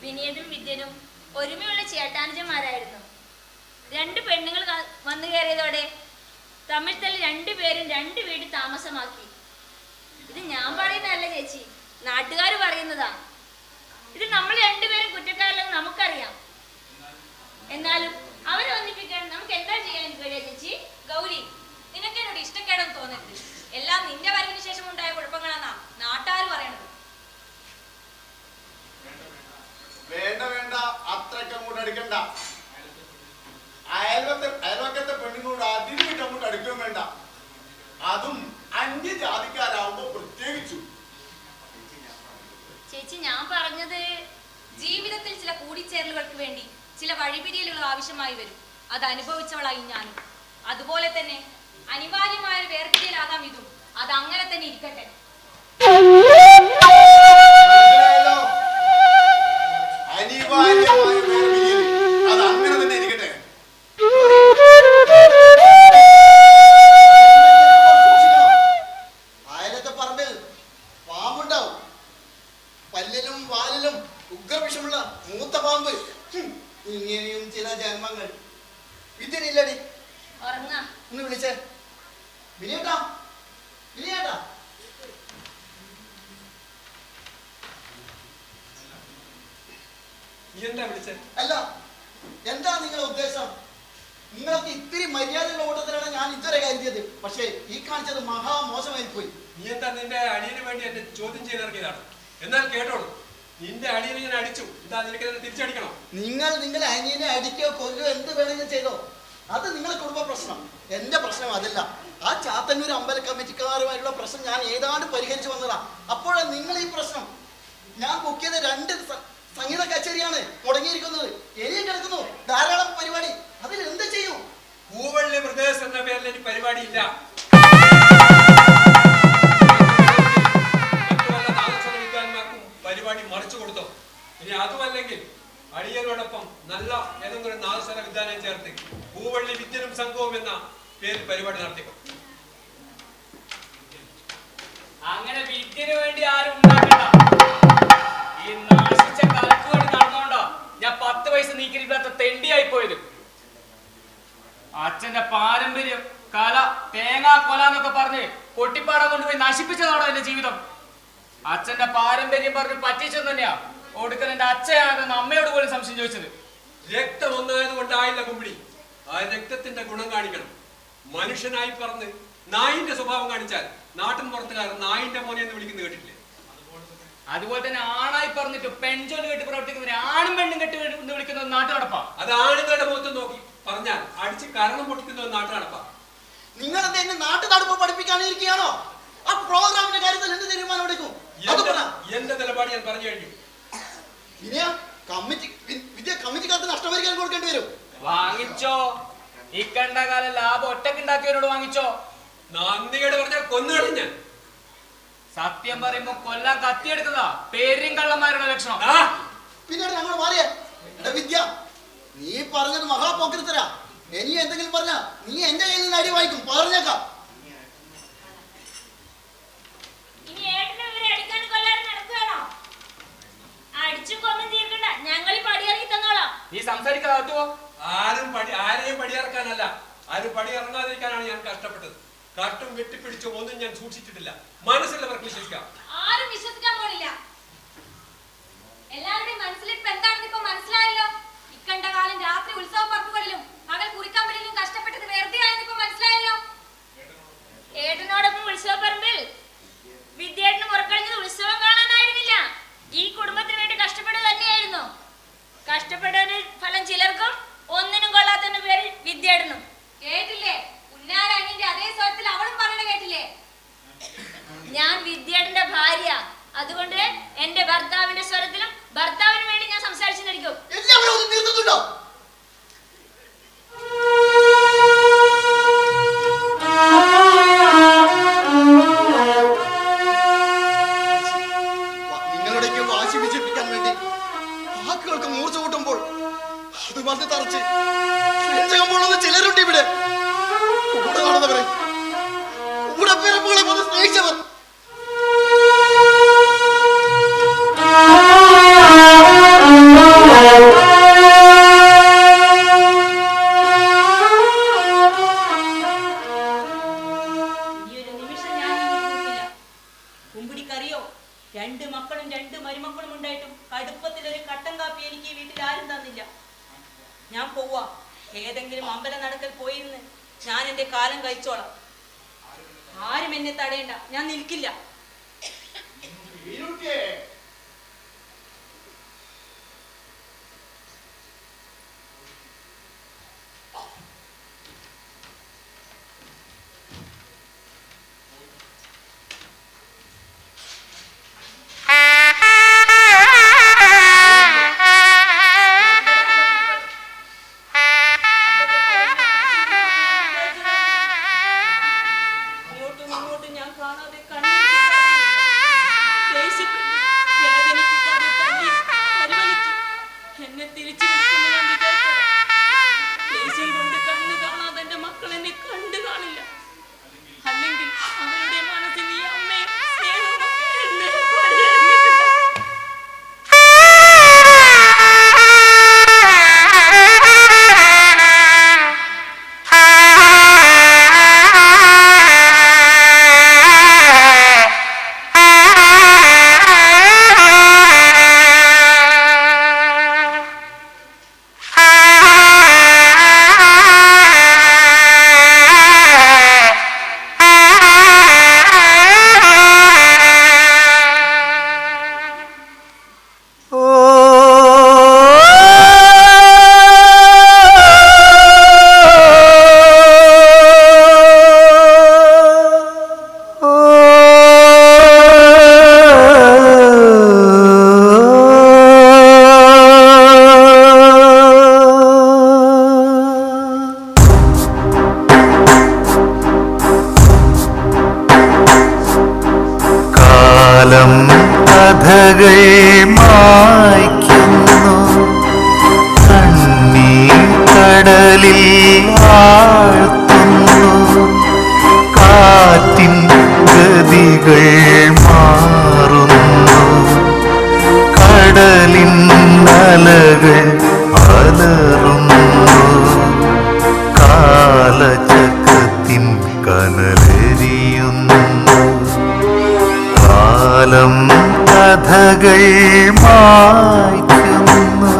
വിനീതും വിദ്യനും ഒരുമയുള്ള ചേട്ടാനുജന്മാരായിരുന്നു. 2 പെണ്ണുങ്ങൾ വന്നു കയറിയതോടെ തമ്മിൽ തല്ലി 2 പേരും 2 വീട് താമസമാക്കി. ഇത് ഞാൻ പറയുന്നതല്ല ചേച്ചി, നാട്ടുകാർ പറയുന്നതാ. ഇത് നമ്മൾ 2 പേരും കുറ്റക്കാരല്ലെന്ന് നമുക്കറിയാം. എന്നാലും അവരെ ഒന്നിപ്പിക്കാൻ നമുക്ക് എന്താ ചെയ്യാൻ കഴിയാ ചേച്ചി? ഗൗരി, നിനക്ക് എന്നോട് ഇഷ്ടക്കേടൊന്നും തോന്നരുത്. എല്ലാം നിന്റെ വരവിന് ശേഷം ഉണ്ടായ കുഴപ്പങ്ങളാന്നാ നാട്ടുകാർ പറയണത്. വേണ്ട വേണ്ട, അത്രയ്ക്ക് അങ്ങോട്ട് അടുക്കണ്ട. അയൽവക്കത്തെ പെണ്ണുങ്ങളോട് അതിരുവിട്ട് അങ്ങോട്ട് അടുക്കുകയും വേണ്ട. അതും അന്യജാതിക്കാരാവുമ്പോ പ്രത്യേകിച്ചു. ചേച്ചി, ഞാൻ പറഞ്ഞത് ജീവിതത്തിൽ ചില കൂടിച്ചേരലുകൾക്ക് വേണ്ടി ചില വഴിപിരിയലുകൾ ആവശ്യമായി വരും. അത് അനുഭവിച്ചവളായി ഞാനും. അതുപോലെ തന്നെ അനിവാര്യമായ വേർപിരിയലാകാം ഇതും. അത് അങ്ങനെ തന്നെ ഇരിക്കട്ടെ. അനിവാര്യമായ വേർപിരിയൽ അത് അങ്ങനെ തന്നെ ഇരിക്കട്ടെ. അയലത്തെ പറമ്പിൽ പാമ്പുണ്ടാവും. പല്ലിലും വാലിലും ഉഗ്രവിഷമുള്ള മൂത്ത പാമ്പ്. ഇങ്ങനെയും ചില ജന്മങ്ങൾ. വിദ്യനില്ലടി. ഒന്ന് വിളിച്ചേ. വിനിയേട്ടാ, വിനിയേട്ടാ. അല്ല, എന്താ നിങ്ങളുടെ ഉദ്ദേശം? നിങ്ങൾക്ക് ഇത്തിരി മര്യാദയുള്ള കൂട്ടത്തിലാണ് ഞാൻ ഇതുവരെ കരുതിയത്. പക്ഷേ ഈ കാണിച്ചത് മഹാമോശമായി പോയി. നീ എന്താ നിന്റെ അനിയന് വേണ്ടി എന്നെ ചോദ്യം ചെയ്തിറങ്ങിയതാണ്. എന്നാൽ കേട്ടോളൂ, നിന്റെ അടിയനെ ഞാൻ അടിച്ചു. എന്താ നിനക്ക് തിരിച്ചടിക്കണം? നിങ്ങൾ നിങ്ങളെ അനിയനെ അടിക്കോ കൊല്ലോ എന്ത് വേണമെങ്കിലും ചെയ്തോ, അത് നിങ്ങളെ കുടുംബ പ്രശ്നം. എന്റെ പ്രശ്നം അതല്ല. ആ ചാത്തന്നൂർ അമ്പല കമ്മിറ്റിക്കാരുമായിട്ടുള്ള പ്രശ്നം ഞാൻ ഏതാണ്ട് പരിഹരിച്ചു വന്നതാ. അപ്പോഴാണ് നിങ്ങൾ ഈ പ്രശ്നം. ഞാൻ ബുക്ക് ചെയ്ത 2 സംഗീത കച്ചേരിയാണ് മുടങ്ങിയിരിക്കുന്നത്. ഇനിയും കിടക്കുന്നു ധാരാളം പരിപാടി. അതിൽ എന്ത് ചെയ്യും? പൂവള്ളി ബ്രദേഴ്സ് എന്ന പേരിൽ എനിക്ക് പരിപാടി ഇല്ല. പരിപാടി മറിച്ചു കൊടുത്തോ. ഇനി അതുമല്ലെങ്കിൽ അടിയനോടൊപ്പം നല്ല ഏതെങ്കിലും നാദസ്വര വിദ്യാലയം ചേർത്ത് പൂവള്ളി വിദ്യനും സംഘവും എന്ന പേരിൽ പരിപാടി നടത്തിക്കോ. അങ്ങനെ വിദ്യന് വേണ്ടി ആരും ഉണ്ടാക്കണ്ട. ഈ നാശിച്ച കലക്ക് വേണ്ടി നടന്നോണ്ടോ ഞാൻ 10 പൈസ നീക്കിരിക്കാത്ത തെണ്ടിയായി പോയത്. അച്ഛന്റെ പാരമ്പര്യം കല തേങ്ങാ കൊല എന്നൊക്കെ പറഞ്ഞ് കൊട്ടിപ്പാടം കൊണ്ടുപോയി നശിപ്പിച്ചതാണോ എന്റെ ജീവിതം? അച്ഛന്റെ പാരമ്പര്യം പറഞ്ഞ് പറ്റിച്ചത് തന്നെയാ ഒടുക്കൽ എന്റെ അച്ഛനാണെന്ന് അമ്മയോട് പോലും സംശയം ചോദിച്ചത്. രക്തം ഒന്നായത് കൊണ്ടായില്ല കുമ്പിടി. ആ രക്തത്തിന്റെ ഗുണം കാണിക്കണം. മനുഷ്യനായി പറഞ്ഞ് നായിന്റെ സ്വഭാവം കാണിച്ചാൽ നാട്ടിൻ പുറത്തുകാരൻ നായിന്റെ മോനെ എന്ന് വിളിക്കുന്നത് കേട്ടിട്ടില്ലേ? അതുപോലെ തന്നെ ആണായി പറഞ്ഞിട്ട് പെൺചോല് കെട്ടി പ്രവർത്തിക്കുന്നവരെ ആണും പെണ്ണും കെട്ടി എന്ന് വിളിക്കുന്നത് നാട്ടു നടപ്പാ. അത് ആണുങ്ങളുടെ മുഖത്ത് നോക്കി പറഞ്ഞാൽ അടിച്ച് കരണം പൊട്ടിക്കുന്ന നാട്ടു നടപ്പാ. നിങ്ങൾ എന്നെ നാട്ടു നടപ്പ് പഠിപ്പിക്കാനിരിക്കുകയാണോ? ആ പ്രോഗ്രാമിന്റെ കാര്യത്തിൽ എന്ത് തീരുമാനം എടുക്കും? എന്റെ നിലപാട് ഞാൻ പറഞ്ഞു കഴിഞ്ഞു. ഇനിയാ കമ്മിറ്റിക്കാർക്ക് നഷ്ടപരിഹാരം കൊടുക്കേണ്ടി വരും. വാങ്ങിച്ചോ. ഈ കണ്ട കാലം ലാഭം ഒറ്റക്കുണ്ടാക്കിയവരോട് വാങ്ങിച്ചോ. നന്ദിയോട് പറഞ്ഞാൽ കൊന്നുകളി ഞാൻ. സത്യം പറയുമ്പോ കൊല്ലാൻ കത്തിയെടുക്കുന്നതാ പേരും കള്ളന്മാരുടെ ലക്ഷണം. പിന്നീട് ഞങ്ങൾ മാറിയേ വിദ്യ, നീ പറഞ്ഞത് മഹാപോക്രിത്തരാ. ഇനി എന്തെങ്കിലും പറഞ്ഞ നീ എന്റെ കയ്യിൽ നിന്ന് അടി വാങ്ങിക്കും, പറഞ്ഞേക്കാം. നീ സംസാരിക്കാത്തോ? ആരെയും പടിയിറക്കാനല്ല, ആരും പടിയിറങ്ങാതിരിക്കാനാണ് ഞാൻ കഷ്ടപ്പെട്ടത്. കട്ടും വെട്ടിപ്പിടിച്ചോ ഒന്നും ഞാൻ സൂക്ഷിച്ചിട്ടില്ല. മനസ്സിലുള്ളവർക്ക് വിശ്വസിക്കാം. ആരും വിശ്വസിക്കാൻ പോണില്ല. എല്ലാവരുടെയും മനസ്സിലിപ്പോ എന്താണെന്ന് ഇപ്പൊ മനസ്സിലായല്ലോ. ഇക്കണ്ട കാലം രാത്രി ഉത്സവ പറമ്പുകളിലും പകൽ കുറിക്കമ്പലിലും കഷ്ടപ്പെട്ടത് വെറുതെ ആയെന്ന് ഇപ്പൊ മനസ്സിലായല്ലോ. ഏട്ടനോടൊപ്പം ഉത്സവ പറമ്പിൽ വിദ്യേട്ടന് പുറക്കഴിഞ്ഞത് ഉത്സവം കാണാനായിരുന്നില്ല, ഈ കുടുംബത്തിന് വേണ്ടി കഷ്ടപ്പെടുക തന്നെയായിരുന്നു. കഷ്ടപ്പെട്ടതിന് ഫലം ചിലർക്കും ഒന്നിനും കൊള്ളാത്തതിന്റെ പേര് വിദ്യേട്ടനും. കേട്ടില്ലേ ഉന്നാരണിന്റെ അതേ സ്വരത്തിൽ അവളും പറയണ കേട്ടില്ലേ? ഞാൻ വിദ്യേട്ടന്റെ ഭാര്യ, അതുകൊണ്ട് എന്റെ ഭർത്താവിന്റെ സ്വരത്തിലും ഭർത്താവിന് വേണ്ടി ഞാൻ സംസാരിച്ചിരിക്കും. നിങ്ങളുടെയൊക്കെ വാശി വിജയിപ്പിക്കാൻ വേണ്ടി വാക്കുകൾക്ക് മൂർച്ച കൂട്ടുമ്പോൾ അത് വന്ന് തറച്ച് നെഞ്ചകമുള്ളത് ചിലരുണ്ട് ഇവിടെ. കൂടെ നടന്നവരെ, കൂടെ പിറപ്പുകളെ പോലെ സ്നേഹിച്ചവർ. കുമ്പിടിക്കറിയോ, 2 മക്കളും 2 മരുമക്കളും ഉണ്ടായിട്ടും കടുപ്പത്തിൽ ഒരു കട്ടൻ കാപ്പി എനിക്ക് ഈ വീട്ടിൽ ആരും തന്നില്ല. ഞാൻ പോവാ. ഏതെങ്കിലും അമ്പല നടക്കൽ പോയിരുന്ന് ഞാൻ എന്റെ കാലം കഴിച്ചോളാം. ആരും എന്നെ തടയണ്ട, ഞാൻ നിൽക്കില്ല. ആഴ്ത്തുന്നു. കാറ്റിൻ ഗതികൾ മാറുന്നു. കടലിൻ അലകൾ അലറുന്നു. കാലചക്രത്തിൻ കനലെരിയുന്നു. കാലം കഥകൾ മായ്ക്കുന്നു.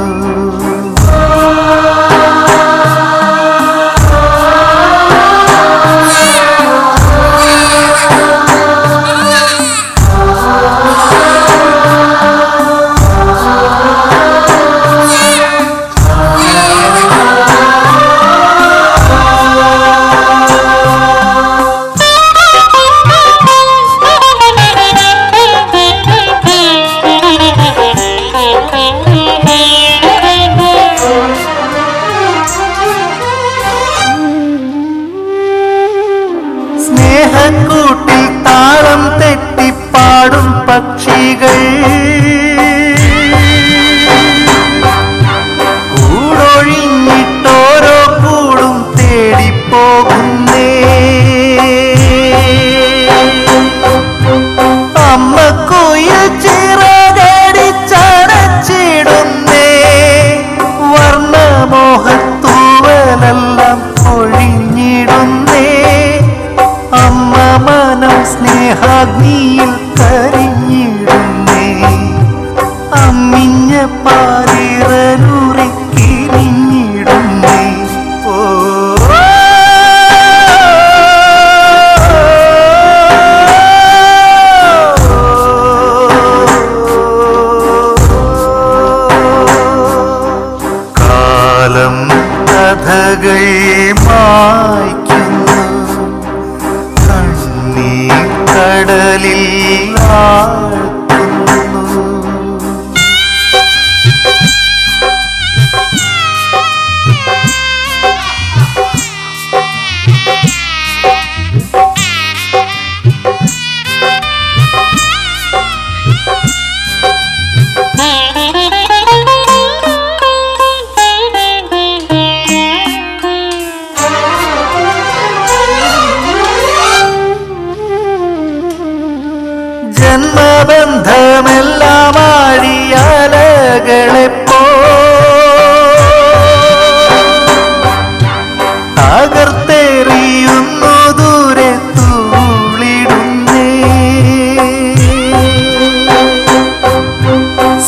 സ്നേഹക്കൂട്ടിൽ താളം തെറ്റിപ്പാടും പക്ഷികൾ കൂടൊഴിഞ്ഞിട്ടോരോ കൂടും തേടിപ്പോകുന്നേ. അമ്മക്കുയിൽ ചിറകടിച്ചടച്ചിടുന്നേ. വർണ്ണമോഹത്തൂവലെല്ലാം ഒഴിഞ്ഞിടുന്നേ. അമ്മ മനം സ്നേഹാഗ്നിയിൽ കരിഞ്ഞിടുന്നേ. അമ്മിഞ്ഞ പാലിറനുറിക്കിരിഞ്ഞിടുന്നേ. ഓ കാലം കഥകൾ മായ്ക്കുന്നു. കടലിൽ ആഴ്ത്തുന്നു. ജന്മബന്ധമെല്ലാം ആഴിയാലകളെപ്പോ തകർത്തെറിയുന്നു. ദൂരെ തൂളിടുന്നേ.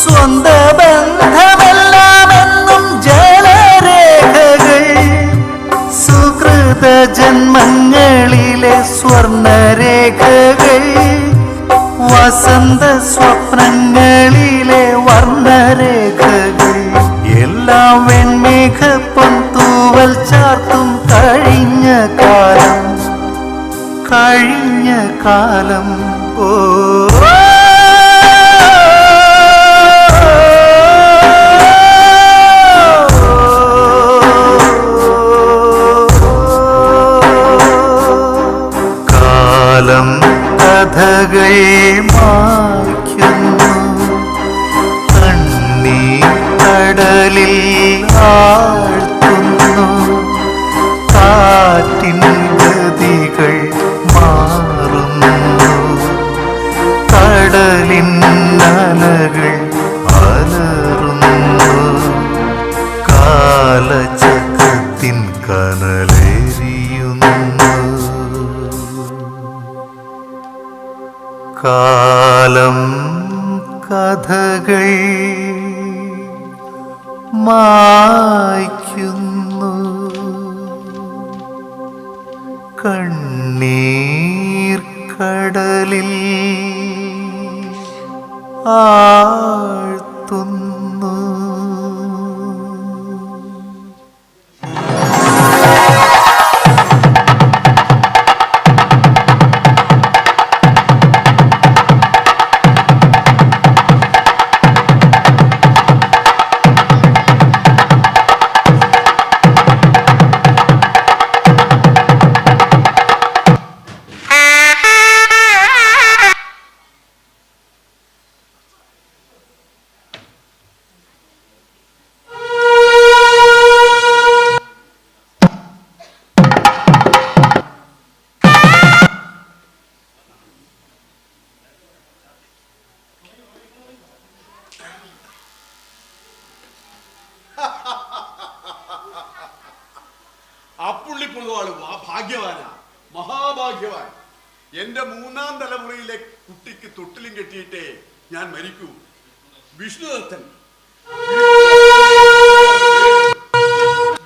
സ്വന്ത ബന്ധമെല്ലാം എന്നും ജലരേഖകൾ. സുകൃത ജന്മങ്ങളിലെ സ്വർണരേഖകൾ. വസന്ത സ്വപ്നങ്ങളിലെ വർണ്ണരേഖകൾ. എല്ലാം വെൺമേഘ പൊൻതൂവൽ ചാർത്തും കഴിഞ്ഞ കാലം. കഴിഞ്ഞ കാലം. ഓ കാലം കഥകൾ മായ്ക്കുന്നു. കണ്ണീർ കടലിൽ ആഴ്ത്തുന്നു. കാറ്റിൻ ഗതികൾ മാറുന്നു. കടലിൻ അലകൾ അലറുന്നു. കാലചക്രത്തിൻ കനലെരിയുന്നു. കാലം കഥകൾ മായ്ക്കുന്നു. കണ്ണീർ കടലിൽ ആഴ്ത്തുന്നു. അപ്പുള്ളി പൊതുവാള് ഭാഗ്യവാനാ, മഹാഭാഗ്യവാൻ. എന്റെ 3-ാം തലമുറയിലെ കുട്ടിക്ക് തൊട്ടിലും കെട്ടിയിട്ടേ ഞാൻ മരിക്കൂ. വിഷ്ണുദത്തൻ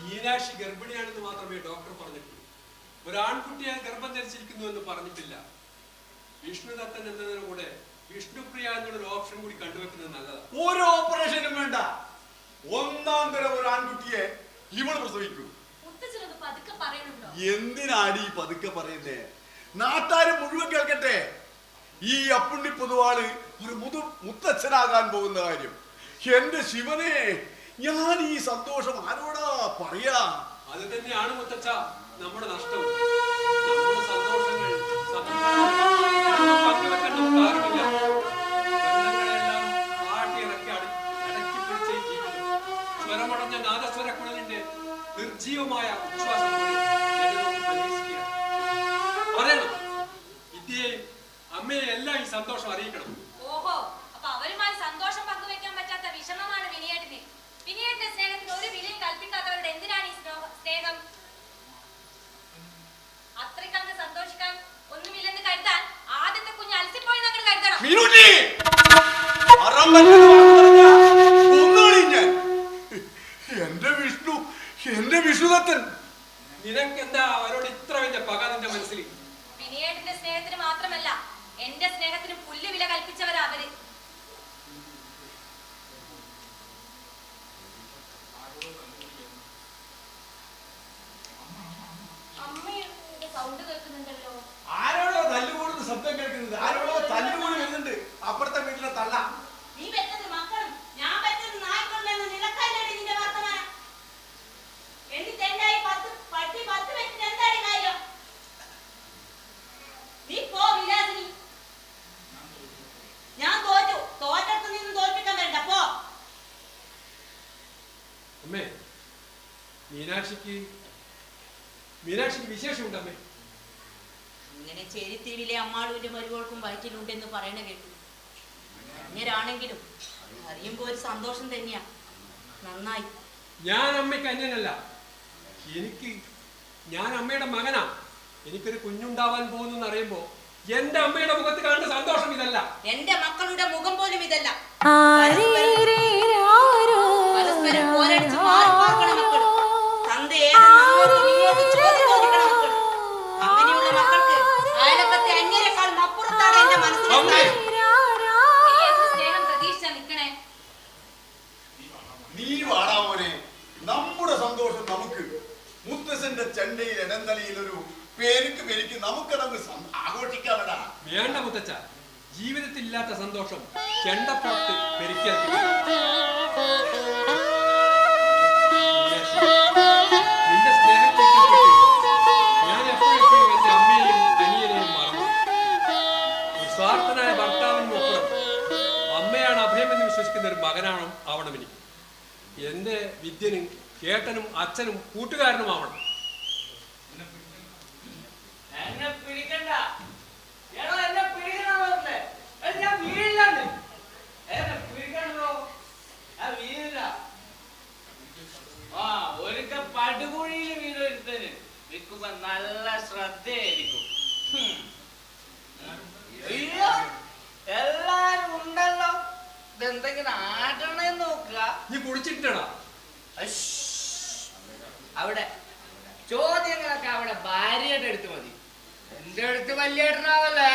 മീനാക്ഷി ഗർഭിണിയാണെന്ന് മാത്രമേ ഡോക്ടർ പറഞ്ഞിട്ടുള്ളൂ. ഒരു ആൺകുട്ടിയെ ഗർഭം ധരിച്ചിരിക്കുന്നു എന്ന് പറഞ്ഞിട്ടില്ല. വിഷ്ണുദത്തൻ എന്നതിന് കൂടെ വിഷ്ണുപ്രിയ എന്നുള്ളൊരു ഓപ്ഷൻ കൂടി കണ്ടുവെക്കുന്നത് നല്ലതാണ്. ഒരു ഓപ്പറേഷനും വേണ്ട, 1-ാം തരം ഒരു ആൺകുട്ടിയെ ഇവൾ പ്രസവിക്കൂ. എന്തിനാടി പതുക്കെ പറയുന്നേ? നാട്ടാര് മുഴുവൻ കേൾക്കട്ടെ. ഈ അപ്പുണ്ണി പൊതുവാള് ഒരു മുത്തച്ഛനാകാൻ പോകുന്ന കാര്യം. എന്റെ ശിവനെ, ഞാൻ ഈ സന്തോഷം ആരോടാ പറയാ? അത് തന്നെയാണ് മുത്തച്ഛ നമ്മുടെ നഷ്ടവും. നമ്മുടെ സന്തോഷങ്ങൾ പങ്കുവെക്കാൻ നമുക്ക് ആരുമില്ല. ബന്ധങ്ങളെല്ലാം ആട്ടിയിറക്കി അടക്കി പിടിച്ച ഈ ജീവിതം സ്വരമടഞ്ഞ നാദസ്വര കുഴലിന്റെ നിർജീവമായ ഉച്ഛ്വാസം പറയണം. വിദ്യയെയും അമ്മയെ എല്ലാം ഈ സന്തോഷം അറിയിക്കണം. ഓഹോ, അപ്പൊ അവരുമായി സന്തോഷം പങ്കുവെക്കാൻ പറ്റാത്ത വിഷമമാണ് വിനിയേട്ടന്. വിനിയേട്ടന്റെ സ്നേഹത്തിന് ഒരു വിലയും കൽപ്പിക്കാത്തവരുടെ എന്തിനാണ് ഈ സ്നേഹം? അത്രയ്ക്കങ്ങ് സന്തോഷിക്കാൻ ഒന്നുമില്ലെന്ന് കരുതാൻ ആദ്യത്തെ കുഞ്ഞ് അലസിപ്പോയി അങ്ങോട്ട് കരുതണം. എന്റെ വിഷ്ണുദത്തൻ, നിനക്കെന്താ അവരോട് ഇത്ര വലിയ പക നിന്റെ മനസ്സിൽ? വിനിയേട്ടന്റെ സ്നേഹത്തിന് മാത്രമല്ല, എന്റെ സ്നേഹത്തിന് പുല്ല് വില കൽപ്പിച്ചവരാ അവര്. അമ്മയുടെ സൗണ്ട് കേൾക്കുന്നുണ്ടല്ലോ. ആരോടോ തല്ലുകൂടുന്ന ശബ്ദം കേൾക്കുന്നത്? ആരോടോ തല്ലുകൂടി വരുന്നുണ്ട്. അപ്പുറത്തെ വീട്ടിലെ തള്ള. നീ വെച്ചത് മക്കളും ഞാൻ വെച്ചത് നായ്ക്കളിലെന്ന് നിലക്കല്ലടി നിന്റെ വർത്തമാനം. എന്നിട്ട് എന്തായി 10 പട്ടി 10 വെച്ചിട്ട് എന്താണ് കാര്യം? നീ പോ വിലാസിനി. ഞാൻ തോറ്റത്ത് നിന്ന് തോൽപ്പിക്കാൻ വരണ്ട, പോ. അമ്മേ, മീനാക്ഷിക്ക് വിശേഷമുണ്ട് അമ്മേ. ഇങ്ങനെ ചേരിത്തിരിവിലെ അമ്മാളുവിന്റെ മരുകൾക്കും വയറ്റിലുണ്ടെന്ന് പറയണ കേട്ടു. അങ്ങനെയാണെങ്കിലും അറിയുമ്പോ ഒരു സന്തോഷം തന്നെയാ. നന്നായി. ഞാൻ അമ്മയ്ക്ക് അന്യനല്ല. ഞാൻ അമ്മയുടെ മകനാ. എനിക്കൊരു കുഞ്ഞുണ്ടാവാൻ പോകുന്നു അറിയുമ്പോ എന്റെ അമ്മയുടെ മുഖത്ത് കാണുന്ന സന്തോഷം ഇതല്ല. എന്റെ മക്കളുടെ മുഖം പോലും ഇതല്ല. പരസ്പരം പോരടിച്ച് മാറി പാർക്കണ മക്കൾ. തന്ത ഏതെന്ന് ചോദിക്കണ മക്കൾ. അങ്ങനെയുള്ള മക്കൾക്ക് അയലക്കത്തെ അന്യരെക്കാളും അപ്പുറത്താണ് എന്റെ മനസ്സിൽ. സ്നേഹം പ്രതീക്ഷ നിൽക്കണേ. നീ വാടാ മോനെ, നമ്മുടെ സന്തോഷം നമുക്ക്. മുത്തശ്ശന്റെ ചെണ്ടയിൽ ഇടന്തലയിൽ ഒരു പെരുക്ക് നമുക്കതങ്ങ് ആഘോഷിക്കാമടാ. വേണ്ട മുത്തച്ഛ, ജീവിതത്തിൽ ഇല്ലാത്ത സന്തോഷം ചെണ്ടപ്പുറത്ത് പെരുക്കിയാൽ നിന്റെ സ്നേഹത്തേക്ക് ഞാൻ എപ്പോഴൊക്കെയോ എന്റെ അമ്മയെയും അനിയനെയും മറന്നു. സ്വാർത്ഥനായ ഭർത്താവിനൊപ്പം അമ്മയാണ് അഭയമെന്ന് വിശ്വസിക്കുന്ന ഒരു മകനാണ് ആവണം എനിക്ക്. എന്റെ വിദ്യനും ചേട്ടനും അച്ഛനും കൂട്ടുകാരനുമാവണം. എന്നെ പിടിക്കണ്ട, എന്നെ പിടിക്കണേ, ഞാൻ വീഴില്ലാന്ന്. എന്നെ പിടിക്കണോ? ഞാൻ വീഴില്ല. ഒരിക്കൽ പടുകുഴിയിൽ വീടൊരുത്തന് നിൽക്കുമ്പോ നല്ല ശ്രദ്ധയായിരിക്കും. അയ്യോ, എല്ലാരും ഉണ്ടല്ലോ. ഇതെന്തെങ്കിലും ആട്ടണേന്ന് നോക്കുക. നീ കുടിച്ചിട്ടടാ അവിടെ ചോദ്യങ്ങളൊക്കെ അവിടെ ഭാര്യയുടെ അടുത്ത് മതി. എന്റെ അടുത്ത് വലിയേട്ടനാവല്ലേ?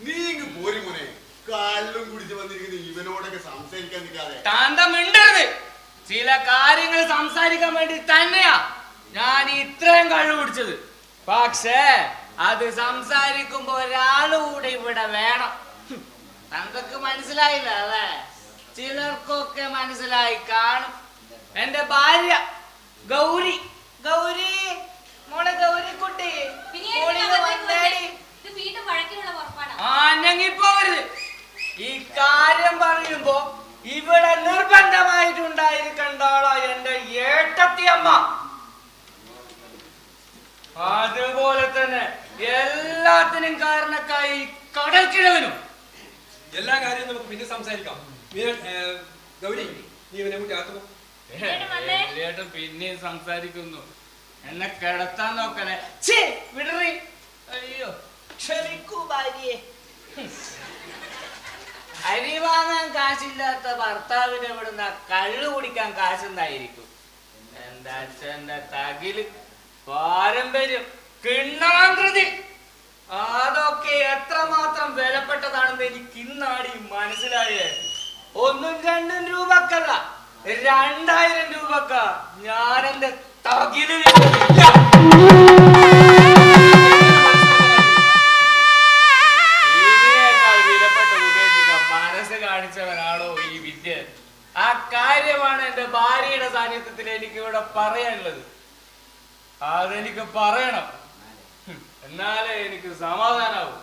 നീ ഇങ്ങ് പോരി മോനെ. കള്ളും കുടിച്ച് വന്നിരിക്കുന്ന ഇവനോടൊക്കെ സംസാരിക്കാൻ നിൽക്കാതെ. താന്തം മിണ്ടരുത്. ചില കാര്യങ്ങൾ സംസാരിക്കാൻ വേണ്ടി തന്നെയാ ഞാൻ ഇത്രയും കഴിവ് പിടിച്ചത്. പക്ഷേ അത് സംസാരിക്കുമ്പോ ഒരാളുകൂടെ ഇവിടെ വേണം. തങ്ങൾക്ക് മനസ്സിലായില്ല അല്ലേ? ചിലർക്കൊക്കെ മനസ്സിലായി കാണും. എന്റെ ഭാര്യ ഗൗരി, മോളെ ഗൗരിക്കുട്ടി, ഞങ്ങിപ്പോവരുത്. ഈ കാര്യം പറയുമ്പോ ഇവിടെ നിർബന്ധമായിട്ടുണ്ടായിരിക്കണ്ടാളോ എന്റെ ഏട്ടത്തിയമ്മ. അതുപോലെ തന്നെ എല്ലാത്തിനും കാരണക്കായി കടൽക്കിഴവനും. എല്ലാ കാര്യവും നമുക്ക് പിന്നെ സംസാരിക്കാം. ഗൗരി, നീ ഇവനെ കൂട്ടി ആത്തുമോ? ഏട്ടൻ പിന്നെയും സംസാരിക്കുന്നു. എന്നെ കിടത്താൻ നോക്കണേ. വിടറി. അയ്യോ ക്ഷമിക്കൂ ഭാര്യയെ. അരി വാങ്ങാൻ കാശില്ലാത്ത ഭർത്താവിനെ ഇവിടുന്ന കള്ളു കുടിക്കാൻ കാശുണ്ടായിരിക്കും. എന്റെ അച്ഛന്റെ തകില് പാരമ്പര്യം കിണ്ണാകൃതി അതൊക്കെ എത്രമാത്രം വിലപ്പെട്ടതാണെന്ന് എനിക്ക് ഇന്നാടി മനസ്സിലായേ. 1-2 രൂപക്കല്ല, 2000 രൂപക്ക ഞാൻ എന്റെ തകില് ഇതിനേക്കാൾ വിലപ്പെട്ട ഉപേക്ഷിക്കാൻ മനസ്സ് കാണിച്ചവനാണോ ഈ വിദ്യ? ആ കാര്യമാണ് എന്റെ ഭാര്യയുടെ സാന്നിധ്യത്തിൽ എനിക്ക് ഇവിടെ പറയാനുള്ളത്. അതെനിക്ക് പറയണം, എന്നാലേ എനിക്ക് സമാധാനാവും.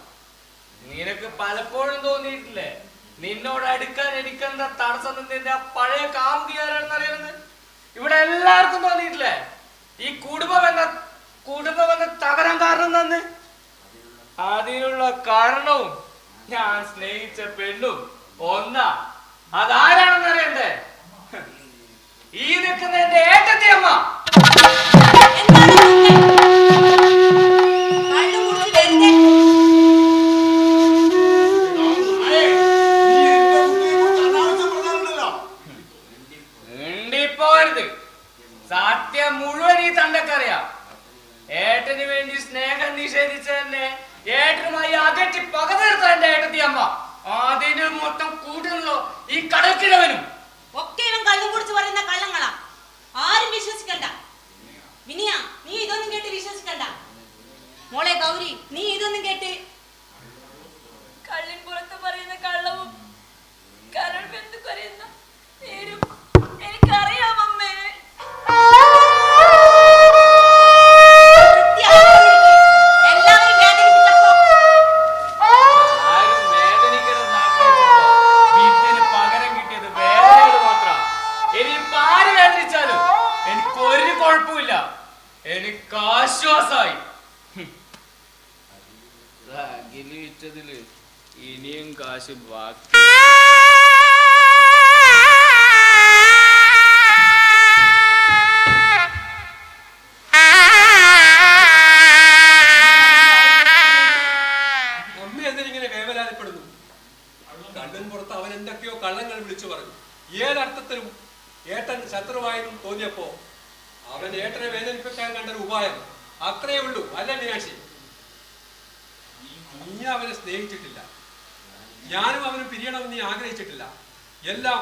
നിനക്ക് പലപ്പോഴും തോന്നിയിട്ടില്ലേ നിന്നോട് അടുക്കാൻ എനിക്കെന്താ തടസ്സം നിന്റെ പഴയ കാമുകിയാരാണെന്ന് അറിയുന്നത്? ഇവിടെ എല്ലാവർക്കും തോന്നിയിട്ടില്ലേ ഈ കുടുംബം തകരാൻ കാരണം തന്നെ? അതിനുള്ള കാരണവും ഞാൻ സ്നേഹിച്ച പെണ്ണും ഒന്നാ. അതാരാണെന്ന് അറിയണ്ടേ? ഈ നിൽക്കുന്ന എന്റെ ഏട്ടത്തി അമ്മ. സത്യം മുഴുവൻ ഈ തണ്ടക്കറിയാം. ഏട്ടന് വേണ്ടി സ്നേഹം നിഷേധിച്ച എന്നെ ഏട്ടനുമായി അകറ്റി പക തീർത്ത എന്റെ ഏട്ടത്തി അമ്മ. അതിന് മൊത്തം കൂട്ടുന്നതോ ഈ കടക്കിഴവനും. ഒക്കെ ഇവൻ കള്ളും കുടിച്ച് പറയുന്ന കള്ളങ്ങളാ, ആരും വിശ്വസിക്കണ്ട. വിനിയ, നീ ഇതൊന്നും കേട്ട് വിശ്വസിക്കണ്ട. മോളെ ഗൗരി, നീ ഇതൊന്നും കേട്ട് കള്ളിൻ പുറത്ത് പറയുന്ന കള്ളവും കരൾ വെന്ത് കരയുന്ന നേരും എനിക്കറിയാം അമ്മേ. എല്ലാവരും വേദനിപ്പിച്ചപ്പോ ആരും വേദനിക്കരുതെന്ന് ആഗ്രഹിച്ചപ്പോ വിത്തിന് പകരം കിട്ടിയത് വേദനകൾ മാത്രം. ഇനിയിപ്പോ ആര് വേദനിച്ചാലും എനിക്കൊരു കുഴപ്പമില്ല, എനിക്ക് ആശ്വാസമായി. വിറ്റതില് ഇനിയും കാശ് ബാക്കി. അമ്മ എന്തിനിങ്ങനെ വേവലാതിപ്പെടുന്നു? കണ്ണൻ പുറത്ത് അവൻ എന്തൊക്കെയോ കള്ളങ്ങൾ വിളിച്ചു പറഞ്ഞു. ഏതർത്ഥത്തിലും ഏട്ടൻ ശത്രുവായെന്നും തോന്നിയപ്പോ അവൻ ഏട്ടനെ വേദനിപ്പിക്കാൻ കണ്ടൊരു ഉപായം അത്രയേ ഉള്ളൂ. അല്ല മീനാക്ഷി, നീ അവനെ സ്നേഹിച്ചിട്ടില്ല, ഞാനും അവന് പിരിയണമെന്ന് നീ ആഗ്രഹിച്ചിട്ടില്ല. എല്ലാം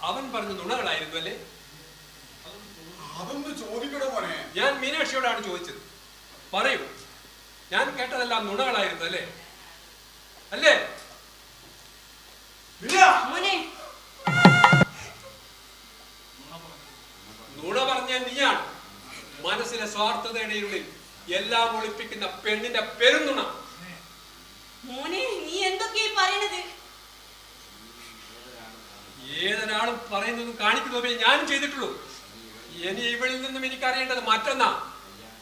അവൻ പറഞ്ഞ നുണകളായിരുന്നു അല്ലേ? അതൊന്ന് ചോദിക്കണോ മോനെ? ഞാൻ മീനാക്ഷിയോടാണ് ചോദിച്ചത്. പറയൂ, ഞാൻ കേട്ടതെല്ലാം നുണകളായിരുന്നു അല്ലേ? അല്ലേ? നുണ പറഞ്ഞാൽ നീയാണ് മനസ്സിലെ സ്വാർത്ഥതയുടെ ഇരുളിൽ എല്ലാം ഒളിപ്പിക്കുന്ന പെണ്ണിന്റെ പെരുന്നുണ. മോനെ, നീ എന്തൊക്കെയാ പറയണത്? ഏതൊരാളും പറയുന്നതും കാണിക്കുന്നതേ ഞാനും ചെയ്തിട്ടുള്ളൂ. ഇനി ഇവളിൽ നിന്നും എനിക്കറിയേണ്ടത് മറ്റൊന്നാ.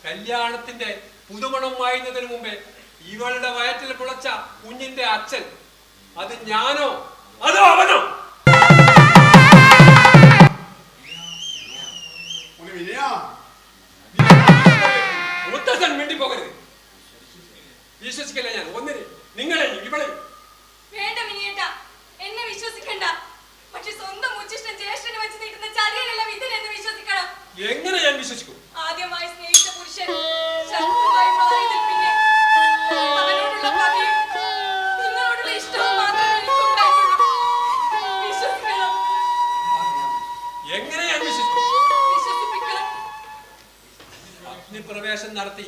കല്യാണത്തിന്റെ പുതുമണം വായുന്നതിന് മുമ്പേ ഇവളുടെ വയറ്റിൽ പുളച്ച കുഞ്ഞിന്റെ അച്ഛൻ അത് ഞാനോ അതോ അവനോ? മുത്തച്ഛൻ മിണ്ടി പോകരുത്. വിശ്വസിക്കല്ല ഞാൻ ഒന്നിനെ, നിങ്ങളെ ഇവളെ. വേണ്ട മിനിയേട്ടാ, എന്നെ വിശ്വസിക്കണ്ട. പക്ഷെ സ്വന്തം ഉച്ചിഷ്ടം ജ്യേഷ്ഠന് വെച്ച് നീട്ടുന്ന ചതിയനെല്ലാം ഇതിനെന്ന് വിശ്വസിക്കണം. എങ്ങനെ ഞാൻ വിശ്വസിക്കും? ആദ്യമായി സ്നേഹിച്ച പുരുഷൻ ശത്രുവായി മാറിയതിൽ പിന്നെ അവനോടുള്ള പകയും നിങ്ങളോടുള്ള ഇഷ്ടവും മാത്രമേ എനിക്കുണ്ടായിട്ടുള്ളൂ. വിശ്വസിക്കണം. എങ്ങനെ ഞാൻ വിശ്വസിക്കും? വിശ്വസിപ്പിക്കണം. അഗ്നിപ്രവേശം നടത്തി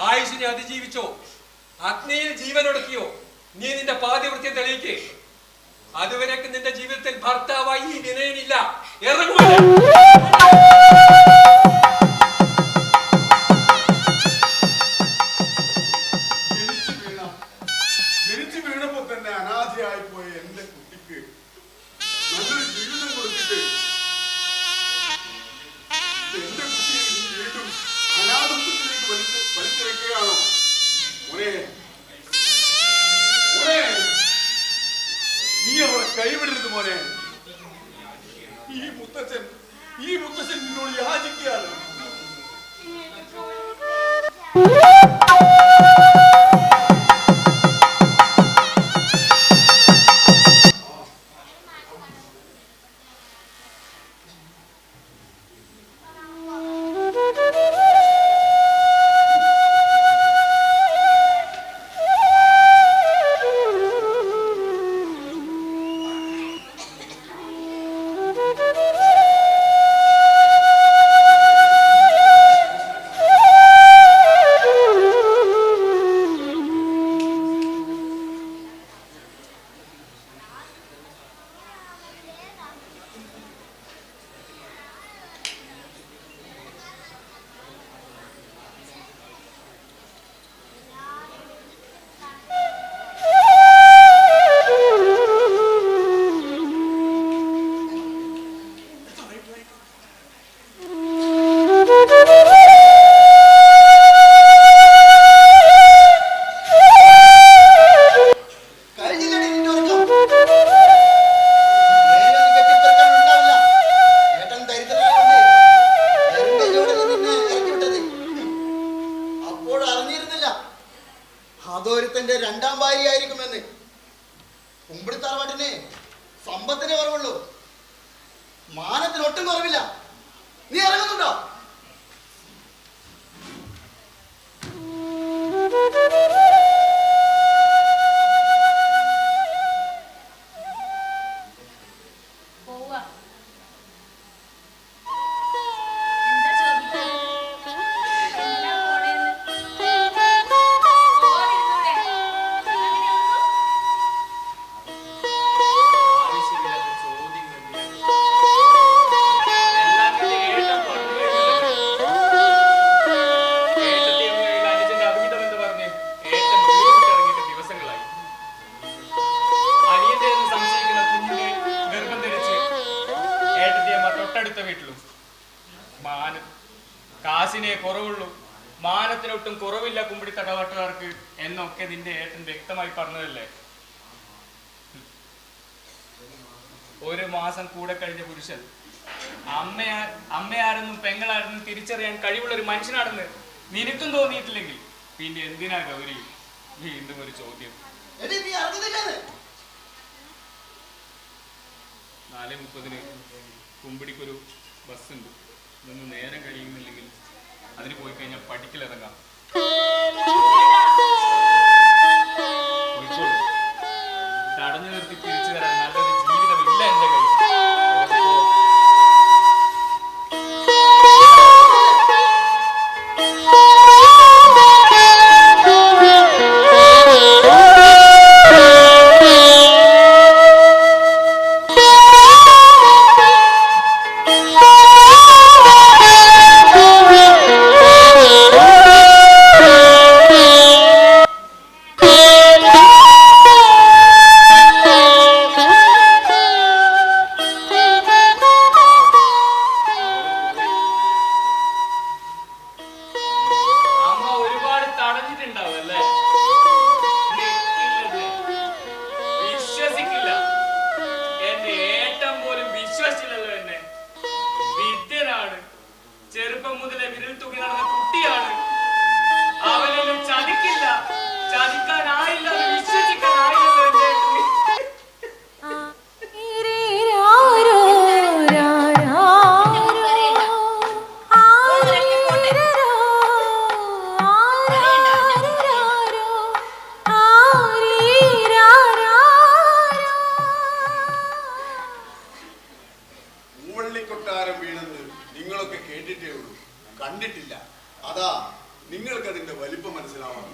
ആയുഷിനെ അതിജീവിച്ചോ, അഗ്നിയിൽ ജീവനൊടുക്കിയോ, നീ നിന്റെ പാതിവൃത്യം തെളിയിക്ക്. അതുവരേക്ക് നിന്റെ ജീവിതത്തിൽ ഭർത്താവായി ഈ വിനയനില്ല. ജനിച്ചു വീണപ്പോ തന്നെ അനാഥയായി പോയ എന്റെ കുട്ടിക്ക് നല്ലൊരു ജീവിതം കൊടുത്തിട്ട് എന്റെ കുട്ടിയെ വീണ്ടും അനാഥത്വത്തിലേക്ക് വലിച്ചെടുക്കുകയാണോ? മോനെ, നീ അവളെ കൈവിടരുത് മോനെ. ഈ മുത്തച്ഛൻ നിന്നോട് യാചിക്കുകയാണ്. ഒരുത്തന്റെ രണ്ടാം ഭാര്യയായിരിക്കുമെന്ന്. കുമ്പിടി തറവാട്ടിന് സമ്പത്തിനെ കുറവുള്ളൂ, മാനത്തിന് ഒട്ടും കുറവില്ല. നീ ഇറങ്ങുന്നുണ്ടോ? കാശിനെ കുറവുള്ളൂ, മാനത്തിനൊട്ടും കുറവില്ല കുമ്പിടി തടവാട്ടുകാർക്ക് എന്നൊക്കെ നിന്റെ ഏട്ടൻ വ്യക്തമായി പറഞ്ഞതല്ലേ? ഒരു മാസം കൂടെ കഴിഞ്ഞ പുരുഷൻ അമ്മയാരെന്നും പെങ്ങളാരെന്നും തിരിച്ചറിയാൻ കഴിവുള്ള ഒരു മനുഷ്യനാണെന്ന് നിനക്കും തോന്നിയിട്ടില്ലെങ്കിൽ പിന്നെ എന്തിനാ ഗൗരി വീണ്ടും ഒരു ചോദ്യം? 4:30 കുമ്പിടിക്കൊരു ബസ്സുണ്ട്. നിന്ന് നേരം കഴിയുന്നില്ലെങ്കിൽ അതിന് പോയി കഴിഞ്ഞാൽ പഠിക്കലിറങ്ങാം. തടഞ്ഞു നിർത്തി തിരിച്ചു തരാൻ നല്ലൊരു ജീവിതമില്ല എന്റെ കയ്യിൽ. കണ്ടിട്ടില്ല. അതാ നിങ്ങൾക്ക് അതിന്റെ വലിപ്പം മനസ്സിലാവാം.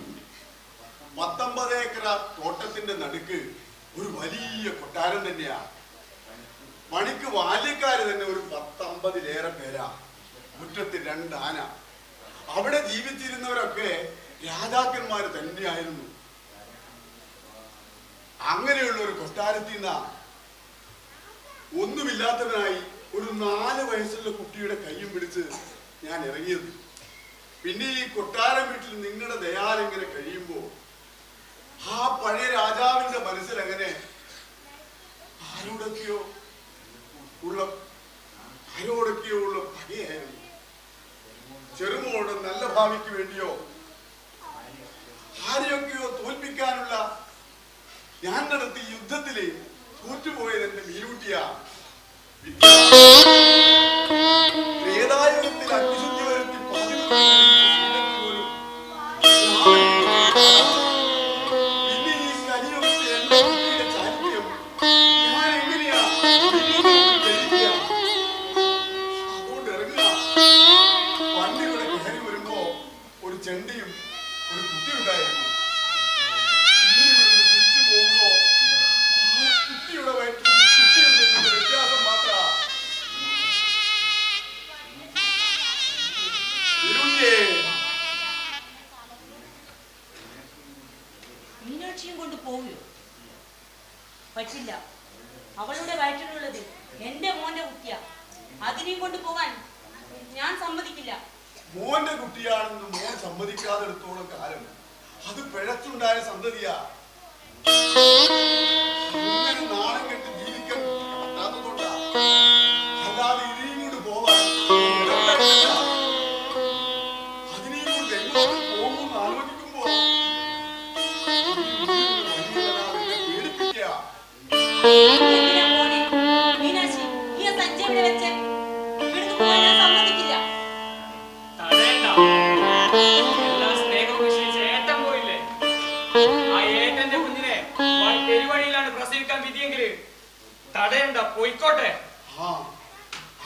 19 ഏക്കർ തോട്ടത്തിന്റെ നടുക്ക് ഒരു വലിയ കൊട്ടാരം തന്നെയാ. പണിക്ക് ബാല്യക്കാര് തന്നെ ഒരു 10-50 പേരാ. മുറ്റത്ത് 2 ആന. അവിടെ ജീവിച്ചിരുന്നവരൊക്കെ രാജാക്കന്മാര് തന്നെയായിരുന്നു. അങ്ങനെയുള്ള ഒരു കൊട്ടാരത്തിൽ നിന്നാ ഒന്നുമില്ലാത്തവനായി ഒരു 4 വയസ്സുള്ള കുട്ടിയുടെ കയ്യും പിടിച്ച് ഞാൻ ഇറങ്ങിയത്. പിന്നെ ഈ കൊട്ടാര വീട്ടിൽ നിങ്ങളുടെ ദയാലിങ്ങനെ കഴിയുമ്പോ ആ പഴയ രാജാവിന്റെ മനസ്സിൽ അങ്ങനെ ആരോടൊക്കെയോ ഉള്ള പകയായിരുന്നു. ചെറുമോട് നല്ല ഭാവിക്ക് വേണ്ടിയോ ആരെയൊക്കെയോ തോൽപ്പിക്കാനുള്ള ഞാൻ നടത്തിയ യുദ്ധത്തില് തോറ്റുപോയത് എന്റെ മീരൂട്ടിയാ. വേദായുഗത്തിൽ അഗ്നിശുദ്ധി വരുത്തി പിന്നെ ഈ കലിയുഗത്തിൽ എന്റെ കുട്ടിയുടെ ചാരിത്രം ഞാൻ എങ്ങനെയാ അതുകൊണ്ട് ഇറങ്ങുക. പണ്ടിവിടെ കയറി വരുമ്പോ ഒരു ചെണ്ടിയും ഒരു കുട്ടി ഉണ്ടായിരുന്നു. തിരിച്ചു പോകുമ്പോ ആ കുട്ടിയുടെ വയറ്റിൽ കുട്ടിയുണ്ടെന്നുള്ള വ്യത്യാസം മാത്ര. മീനാക്ഷിയും കൊണ്ട് പോവുകയോ? പറ്റില്ല. അവളുടെ വയറ്റിലുള്ളത് എന്റെ മോന്റെ കുട്ടിയാ. അതിനെയും കൊണ്ട് പോകാൻ ഞാൻ സമ്മതിക്കില്ല. മോന്റെ കുട്ടിയാണെന്ന് മോൻ സമ്മതിക്കാതെടുത്തോളം കാലം അത് പിഴച്ചുണ്ടായ സന്തതിയാ. ഇങ്ങനെ നാണം കെട്ട് ജീവിക്കാൻ പറ്റാത്തതുകൊണ്ടാ. അല്ലാതെ ഇതിനെയും കൊണ്ട് പോവാൻ അതിനെയും കൊണ്ട് എങ്ങോട്ട് പോകുമെന്ന് ആലോചിക്കുമ്പോ തടയണ്ട, പോയിക്കോട്ടെ. ആ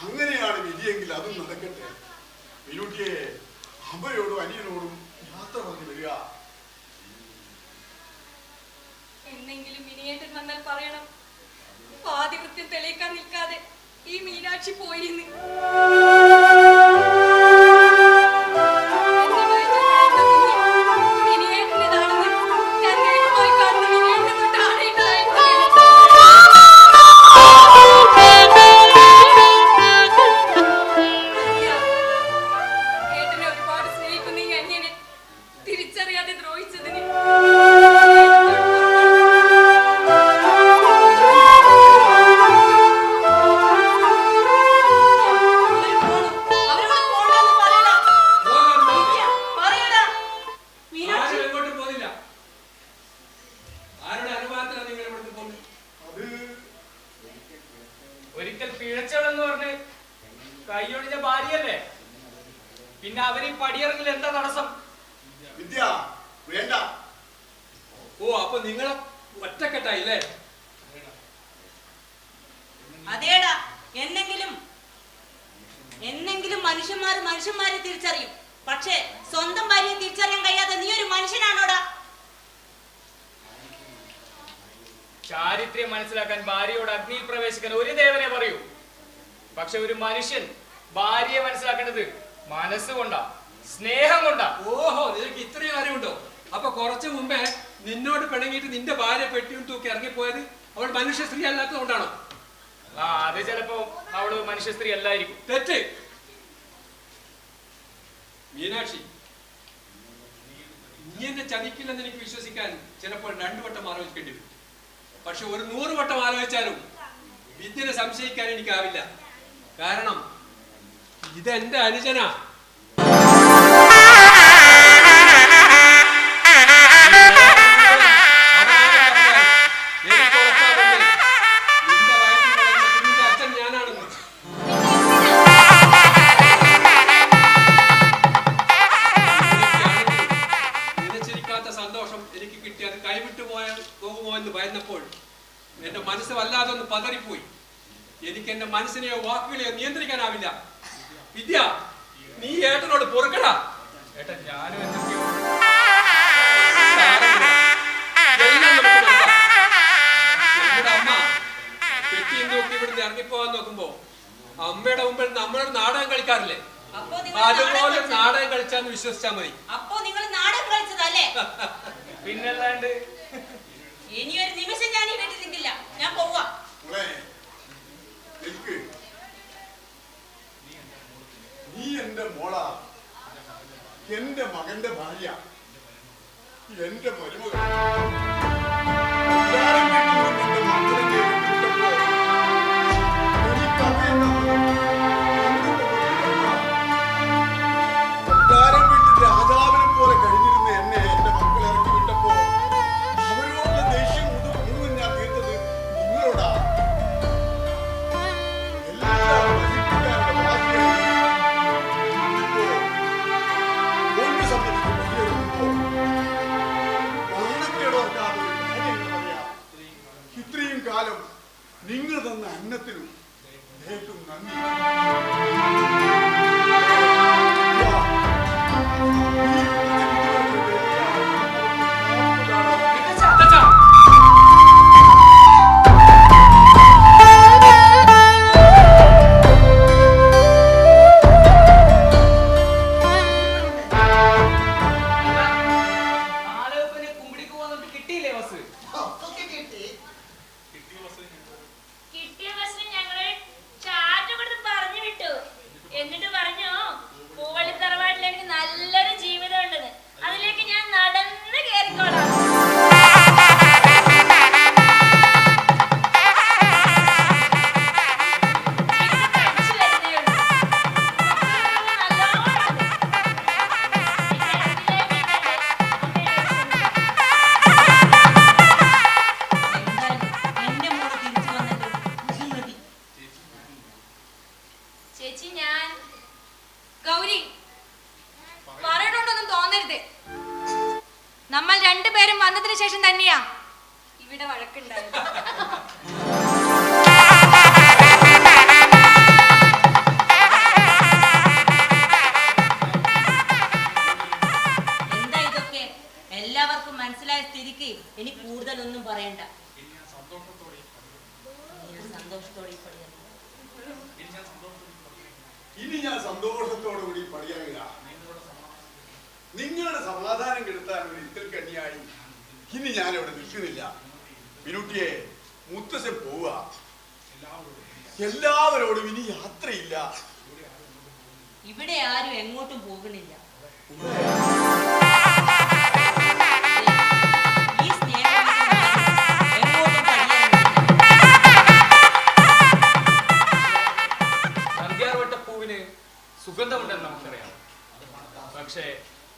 അങ്ങനെയാണ് വിധിയെങ്കിൽ അതും നടക്കട്ടെ. മീനുട്ടിയെ അമ്മയോടും അനിയനോടും യാത്ര പറഞ്ഞു വരിക. എന്നെങ്കിലും മിനിയേട്ടൻ വന്നാൽ പറയണം, പാതികൃത്യം തെളിയിക്കാൻ നിൽക്കാതെ ഈ മീനാക്ഷി പോയിന്ന്. തിരിച്ചറിയാതെ ദ്രോഹിച്ചതിന് ഒരിക്കൽ പിഴച്ചവളെന്ന് പറഞ്ഞ് കൈയൊഴിഞ്ഞ ഭാര്യയല്ലേ, പിന്നെ അവര് പടിയിറങ്ങിൽ എന്താ തടസ്സം? വിദ്യ വേണ്ട. ഓ, അപ്പൊ നിങ്ങൾ ഒറ്റക്കെട്ടായില്ലേ? അതേടാ, എന്നെങ്കിലും മനുഷ്യന്മാരെ തിരിച്ചറിയും. പക്ഷേ സ്വന്തം ഭാര്യയെ തിരിച്ചറിയാൻ കഴിയാതെ നീ ഒരു മനുഷ്യനാണോടാ? ചാരിത്രം മനസ്സിലാക്കാൻ ഭാര്യയോട് അഗ്നിയിൽ പ്രവേശിക്കാൻ ഒരു ദേവനെ പറയൂ. പക്ഷെ ഒരു മനുഷ്യൻ ഭാര്യയെ മനസ്സിലാക്കേണ്ടത് മനസ്സുകൊണ്ടാ, സ്നേഹം കൊണ്ടാ. ഓഹോ, നിനക്ക് ഇത്രയും അറിവുണ്ടോ? അപ്പൊ കുറച്ചു മുമ്പേ നിന്നോട് പിണങ്ങിയിട്ട് നിന്റെ ഭാര്യ പെട്ടിയും തൂക്കി ഇറങ്ങിപ്പോയത് അവൾ മനുഷ്യ സ്ത്രീ അല്ലാത്തത് കൊണ്ടാണോ? അത് ചിലപ്പോ അവള് മനുഷ്യ സ്ത്രീ അല്ലായിരിക്കും. തെറ്റ്. മീനാക്ഷി, നീ എന്നെ ചതിക്കില്ലെന്ന് എനിക്ക് വിശ്വസിക്കാൻ ചിലപ്പോൾ 2 വട്ടം ആലോചിക്കേണ്ടി വരും. പക്ഷെ ഒരു 100 വട്ടം ആലോചിച്ചാലും വിദ്യനെ സംശയിക്കാൻ എനിക്കാവില്ല. കാരണം ഇതെന്റെ അനുജനാ. അച്ഛൻ ഞാനാണെന്ന്. നിലച്ചിരിക്കാത്ത സന്തോഷം എനിക്ക് കിട്ടിയത് കൈവിട്ടു പോകുമോ എന്ന് ഭയന്നപ്പോൾ എന്റെ മനസ്സ് വല്ലാതെ ഒന്ന് പതറിപ്പോയി. എനിക്ക് എന്റെ മനസ്സിനെയോ വാക്കുകളെയോ നിയന്ത്രിക്കാനാവില്ല. വിദ്യ, നീ ഏട്ടനോട് പൊറുക്കടാ. ഏട്ടൻ ഞാനും എന്തൊക്കെയോ അമ്മ പെട്ടിയും നോക്കി ഇവിടുന്ന് ഇറങ്ങിപ്പോവാൻ നോക്കുമ്പോ അമ്മയുടെ മുമ്പിൽ നമ്മളൊരു നാടകം കളിക്കാറില്ലേ, അതുപോലെ നാടകം കളിച്ചാന്ന് വിശ്വസിച്ചാ മതി. അപ്പോ നിങ്ങൾ നാടകം കളിച്ചതല്ലേ? പിന്നല്ലാണ്ട്. ഇനി ഒരു നിമിഷം ഞാൻ ഈ വീട്ടിൽ നിൽക്കില്ല, ഞാൻ പോവാ. നീ എന്റെ മോളാ, എന്റെ മകന്റെ ഭാര്യ, എന്റെ മരുമകൾ. രാജാവിനെ പോലെ കഴിഞ്ഞിരുന്ന എന്നെ എന്റെ മക്കൾ ഇറക്കി വിട്ടപ്പോ അവരോടുള്ള ദേഷ്യം മുഴുവൻ ഞാൻ തീർത്തത് നിങ്ങളോടാ. എല്ലാം നശിപ്പിക്കാനുള്ള ബാധ്യതയാണ്. ഇത്രയും കാലം നിങ്ങൾ തന്ന അന്നത്തിനും ഏറ്റവും നന്ദി. കിട്ടിയ ബസ്സിന് ഞങ്ങള് ചാറ്റ് കൊടുത്ത് പറഞ്ഞു വിട്ടു. എന്നിട്ട് പറഞ്ഞു പൂവള്ളി തറവാട്ടിൽ എനിക്ക് നല്ലൊരു ജീവിതം ഉണ്ടെന്ന്. അതിലേക്ക് ഞാൻ നടന്ന് കേറിക്കോളാം. ചേച്ചി, ഞാൻ ഗൗരി പറയണോണ്ടൊന്നും തോന്നരുത്. നമ്മൾ രണ്ടുപേരും വന്നതിന് ശേഷം തന്നെയാ ഇവിടെ വഴക്കുണ്ടായത്. മനസ്സിലായ സ്ഥിതിക്ക് ഇനി കൂടുതലൊന്നും പറയണ്ട. സന്തോഷത്തോടെ ഇനി ഞാൻ സന്തോഷത്തോടു കൂടി പടിയാകുക. നിങ്ങളുടെ സമാധാനം കെടുത്താൻ ഒരു ഇത്തിരി കണ്ണിയായി ഇനി ഞാൻ ഇവിടെ നിൽക്കുന്നില്ല. മിനുട്ടിയെ മുത്തശ്ശൻ പോവുക. എല്ലാവരോടും ഇനി യാത്രയില്ല. ഇവിടെ ആരും എങ്ങോട്ടും പോകുന്നില്ല. ഈ സ്നേഹം എങ്ങോട്ടും സന്ധ്യാർവട്ടപ്പൂവിന് സുഗന്ധമുണ്ടെന്ന് നമുക്കറിയാം. പക്ഷേ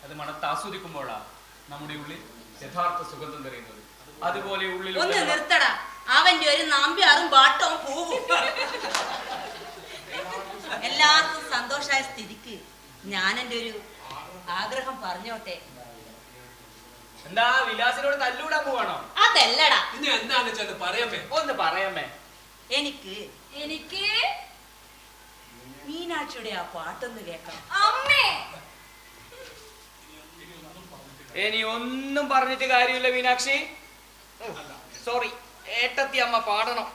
അത് മണത്ത് ആസ്വദിക്കുമ്പോഴാണ് നമ്മുടെ ഉള്ളിൽ യഥാർത്ഥ സുഗന്ധം തെറിയുന്നത്. അതുപോലെ ഉള്ളിൽ ഒന്ന് നിർത്തടാ. അവന്റെ ഒരു നാമ്പ്യാറും ബാട്ടവും പോവും. എല്ലാവർക്കും സന്തോഷമായ സ്ഥിതിക്ക് ഞാൻ എന്റെ ഒരു ആഗ്രഹം പറഞ്ഞോട്ടെ. എന്താ വിലാസിനോട് തല്ലൂടാൻ പോവാണോ? അതല്ലടാ. ഇനി എന്താണ് ചെന്ന് പറയാമേ? ഒന്ന് പറയാമേ. എനിക്ക് മീനാക്ഷിയുടെ ആ പാട്ടൊന്ന് കേൾക്കണം. അമ്മേ, ഇനി ഒന്നും പറഞ്ഞിട്ട് കാര്യമില്ല മീനാക്ഷി. സോറി, ഏട്ടത്തി അമ്മ പാടണം.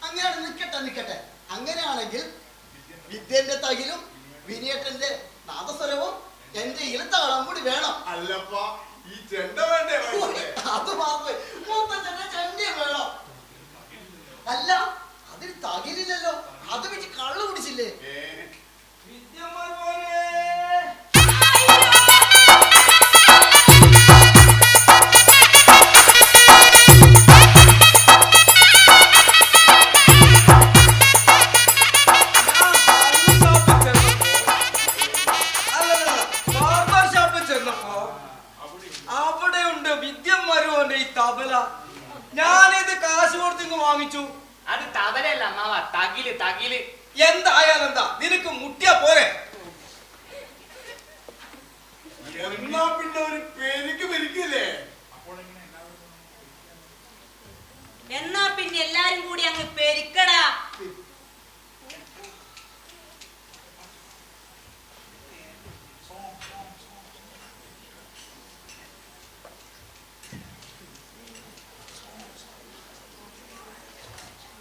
അങ്ങനെ നിൽക്കട്ടെ. അങ്ങനെയാണെങ്കിൽ വിദ്യന്റെ തകിലും വിനിയേട്ടന്റെ നാദസ്വരവും എന്റെ ഇലത്താളം കൂടി വേണം. അല്ലപ്പ ഈ ചെണ്ട വേണ്ടേ? അത് മാത്രമേ മൂത്തച്ഛന്റെ ചെണ്ടയും വേണം. അല്ല, അതിന് തകിലില്ലല്ലോ. അത് വെച്ച് കള്ളു കുടിച്ചില്ലേ? അവിടെ ഉണ്ട് വിദ്യന്മാരുണ്ട് ഈ തബല. ഞാനിത് കാശ് കൊടുത്തിങ്ങ് വാങ്ങിച്ചു. അത് തബലല്ല അമ്മാവ, തകില് തകില്. എന്തായാലെന്താ, നിനക്ക് മുട്ടിയാ പോരെ? എന്നാ പിന്നെ ഒരു പെരുക്ക് പെരുക്കില്ലേ? എന്നാ പിന്നെ എല്ലാരും കൂടി അങ്ങ് പെരുക്കടാ.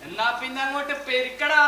എന്നാ പിന്നെ അങ്ങോട്ട് പെരുക്കടാ.